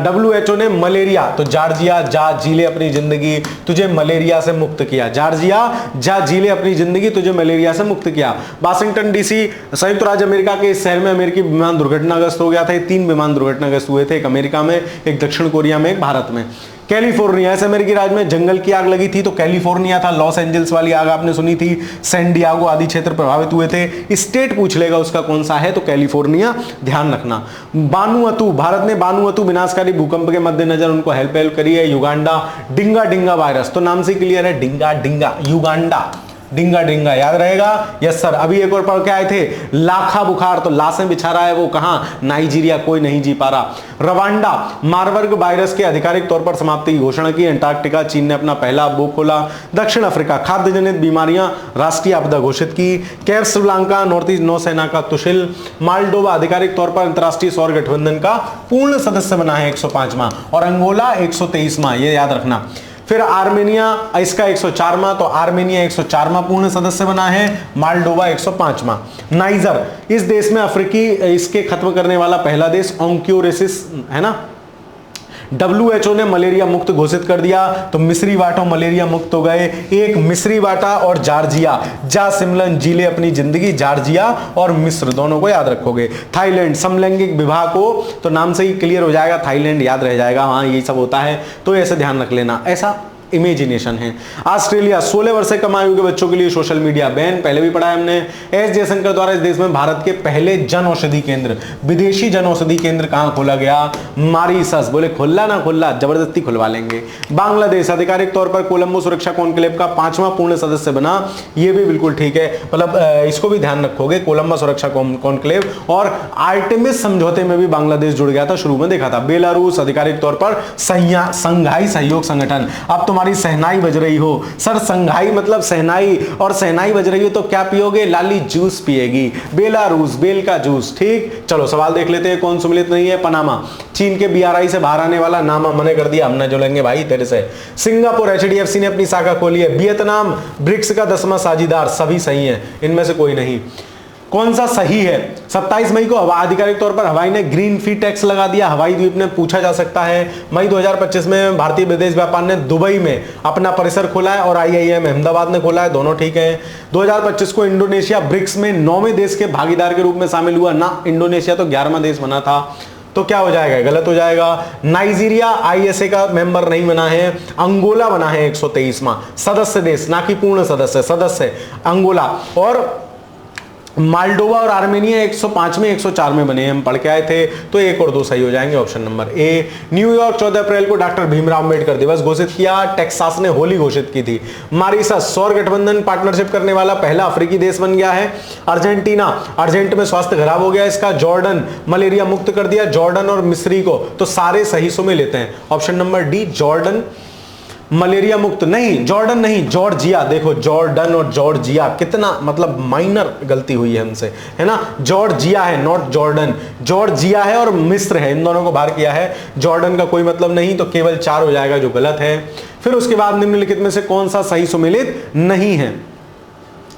WHO ने मलेरिया, तो जॉर्जिया जा जीले अपनी जिंदगी, तुझे मलेरिया से मुक्त किया। जॉर्जिया जा जीले अपनी जिंदगी, तुझे मलेरिया से मुक्त किया। वाशिंगटन डीसी संयुक्त राज्य अमेरिका के इस शहर में अमेरिकी विमान दुर्घटनाग्रस्त हो गया था। 3 विमान दुर्घटनाग्रस्त हुए थे, एक अमेरिका में, एक दक्षिण कोरिया में, एक भारत में। कैलिफोर्निया, ऐसे अमेरिकी राज्य में जंगल की आग लगी थी, तो कैलिफोर्निया था। लॉस एंजल्स वाली आग आपने सुनी थी, सैन डिएगो आदि क्षेत्र प्रभावित हुए थे। स्टेट पूछ लेगा उसका कौन सा है, तो कैलिफोर्निया, ध्यान रखना। बानुअतु, भारत ने बानुअतु विनाशकारी भूकंप के मद्देनजर उनको हेल्प करी है। युगांडा डिंगा डिंगा वायरस, तो नाम से क्लियर है, डिंगा डिंगा, युगांडा डिंगा डिंगा, याद रहेगा? Yes sir. अभी एक और पढ़ के आए थे, लाखा बुखार, तो लाशें बिछा रहा है वो कहां? नाइजीरिया, कोई नहीं जी पा रहा। रवांडा मारबर्ग वायरस के आधिकारिक तौर पर समाप्ति की घोषणा की। अंटार्कटिका, चीन ने अपना पहला वो खोला। दक्षिण अफ्रीका खाद्य जनित बीमारियां राष्ट्रीय आपदा घोषित की। कैसब्लांका नॉर्थ ईस्ट नौसेना का तुशिल। मालडोवा आधिकारिक तौर पर अंतरराष्ट्रीय सौर गठबंधन का पूर्ण सदस्य बना है, 105वां, और अंगोला 123वां, ये याद रखना। फिर आर्मेनिया, इसका 104वां, तो आर्मेनिया 104वां पूर्ण सदस्य बना है, मालडोवा 105वां। नाइजर, इस देश में अफ्रीकी इसके खत्म करने वाला पहला देश, ऑन्क्योरेसिस है ना। WHO ने मलेरिया मुक्त घोषित कर दिया, तो मिस्री वाटो मलेरिया मुक्त हो गए। एक मिस्री वाटा और जॉर्जिया, जा सिमलन जीले अपनी जिंदगी, जॉर्जिया और मिस्र, दोनों को याद रखोगे। थाईलैंड समलैंगिक विवाह को, तो नाम से ही क्लियर हो जाएगा, थाईलैंड याद रह जाएगा, हाँ यही सब होता है, तो ऐसे ध्यान रख लेना, ऐसा इमेजिनेशन है। ऑस्ट्रेलिया 16 वर्ष से कम आयु के बच्चों के लिए सोशल मीडिया बैन, पहले भी पढ़ा है हमने। एस जयशंकर द्वारा इस देश में भारत के पहले जन औषधि केंद्र, विदेशी जन औषधि केंद्र कहां खोला गया? मॉरिशस, बोले खुल्ला ना खुल्ला, जबरदस्ती खुलवा लेंगे। बांग्लादेश आधिकारिक तौर पर कोलंबो सुरक्षा कॉन्क्लेव का 5वां पूर्ण सदस्य बना, ये भी बिल्कुल ठीक है, मतलब इसको भी ध्यान रखोगे, कोलंबो सुरक्षा कॉन्क्लेव। और आर्टेमिस समझौते में भी बांग्लादेश जुड़ गया था, शुरू में देखा था। बेलारूस आधिकारिक तौर पर संघाई सहयोग संगठन, अब तुम्हारी सहनाई बज रही हो सर, संघाई मतलब सहनाई, और सहनाई बज रही हो तो क्या पियोगे? लाली जूस पिएगी, बेलारूस, बेल का जूस, ठीक। चलो सवाल देख लेते हैं, कौन सम्मिलित नहीं है? पनामा, चीन के BRI से बाहर आने वाला, नाम मने कर दिया, हमने जो लेंगे भाई तेरे से। सिंगापुर HDFC ने अपनी शाखा खोली है। वियतनाम ब्रिक्स का 10वां साझीदार, सभी सही है, इनमें से कोई नहीं। कौन सा सही है? 27 मई को आधिकारिक तौर पर हवाई ने ग्रीन फी टैक्स लगा दिया, हवाई द्वीप ने, पूछा जा सकता है। मई 2025 में भारतीय विदेश व्यापार ने दुबई में अपना परिसर खोला है और IIM अहमदाबाद ने खोला है, दोनों ठीक है। 2025 को इंडोनेशिया ब्रिक्स में 9वें देश के भागीदार के रूप में शामिल हुआ ना, इंडोनेशिया तो 11वां देश बना था, तो क्या हो जाएगा? गलत हो जाएगा। नाइजीरिया ISA का मेंबर नहीं बना है। अंगोला बना है 123वां सदस्य देश, ना कि पूर्ण सदस्य, सदस्य अंगोला। और मालडोवा और आर्मेनिया 105 में 104 में बने, हम पढ़ के आए थे, तो 1 और 2 सही हो जाएंगे। Option number A. न्यूयॉर्क 14 अप्रैल को डॉक्टर भीमराव अंबेडकर दिवस घोषित किया। टेक्सास ने होली घोषित की थी। मॉरिशस सौर गठबंधन पार्टनरशिप करने वाला पहला अफ्रीकी देश बन गया है। अर्जेंटीना, अर्जेंट में स्वास्थ्य खराब हो गया इसका। जॉर्डन मलेरिया मुक्त कर दिया, जॉर्डन और मिस्री को, तो सारे सही सो में लेते हैं। Option number D Jordan malaria मुक्त, नहीं जॉर्डन नहीं, जॉर्जिया। देखो जॉर्डन और जॉर्जिया कितना मतलब माइनर गलती हुई है हमसे, है ना। जॉर्जिया है, नॉट जॉर्डन, जॉर्जिया है और मिस्र है, इन दोनों को बाहर किया है। जॉर्डन का कोई मतलब नहीं, तो केवल 4 हो जाएगा जो गलत है। फिर उसके बाद निम्नलिखित में से कौन सा सही सुमेलित नहीं है।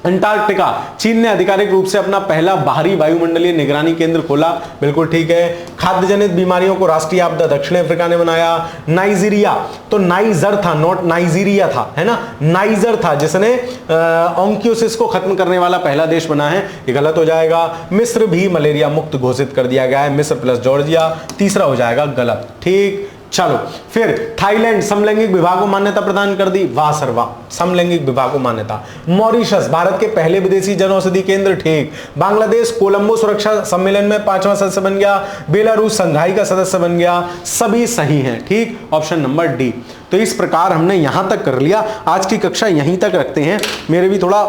अंटार्कटिका, चीन ने आधिकारिक रूप से अपना पहला बाहरी वायुमंडलीय निगरानी केंद्र खोला, बिल्कुल ठीक है। खाद्य जनित बीमारियों को राष्ट्रीय आपदा दक्षिण अफ्रीका ने बनाया। नाइजीरिया, तो नाइजर था, नॉट नाइजीरिया था, है ना, नाइजर था जिसने ऑन्क्योसिस को खत्म करने वाला पहला देश बना है, ये गलत हो जाएगा। मिस्र भी मलेरिया मुक्त घोषित कर दिया गया है, मिस्र प्लस जॉर्जिया, तीसरा हो जाएगा गलत। ठीक, चलो फिर थाईलैंड समलैंगिक विवाह को मान्यता प्रदान कर दी, वाह सर वाह, समलैंगिक विवाह को मान्यता। मॉरिशस भारत के पहले विदेशी जनऔषधि केंद्र, ठीक। बांग्लादेश कोलंबो सुरक्षा सम्मेलन में 5वां सदस्य बन गया। बेलारूस संघाई का सदस्य बन गया, सभी सही हैं, ठीक। Option number D. तो इस प्रकार हमने यहां तक कर लिया, आज की कक्षा यहीं तक रखते हैं। मेरे भी थोड़ा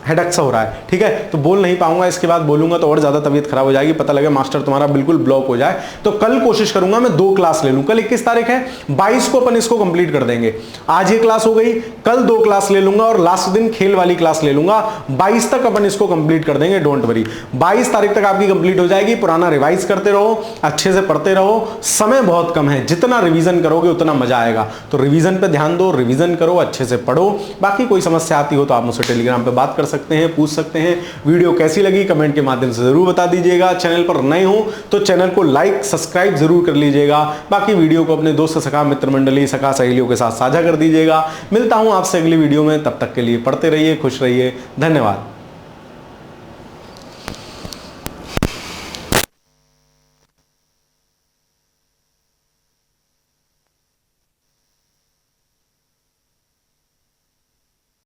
हेडेक सा हो रहा है, ठीक है, तो बोल नहीं पाऊंगा, इसके बाद बोलूंगा तो और ज्यादा तबीयत खराब हो जाएगी, पता लगे मास्टर तुम्हारा बिल्कुल ब्लॉक हो जाए। तो कल कोशिश करूंगा मैं 2 क्लास ले लूं। कल 21 तारीख है, 22 को अपन इसको कंप्लीट कर देंगे। आज ये क्लास हो गई, कल 2 क्लास ले लूंगा और लास्ट दिन खेल वाली क्लास ले लूंगा। 22 तक अपन इसको कंप्लीट कर देंगे, डोंट वरी। 22 तारीख तक आपकी कंप्लीट हो जाएगी। पुराना रिवाइज करते रहो, अच्छे से पढ़ते रहो, समय बहुत कम है, जितना रिवीजन करोगे उतना मजा आएगा। तो रिवीजन पे ध्यान दो, रिवीजन करो, अच्छे से पढ़ो। बाकी कोई समस्या आती हो तो आप मुझसे टेलीग्राम पे बात कर सकते हैं, पूछ सकते हैं। वीडियो कैसी लगी कमेंट के माध्यम से जरूर बता दीजिएगा। चैनल पर नए हो तो चैनल को लाइक सब्सक्राइब जरूर कर लीजिएगा। बाकी वीडियो को अपने दोस्त सखा मित्र मंडली सखा सहेलियों के साथ साझा कर दीजिएगा। मिलता हूं आपसे अगली वीडियो में, तब तक के लिए पढ़ते रहिए, खुश रहिए, धन्यवाद।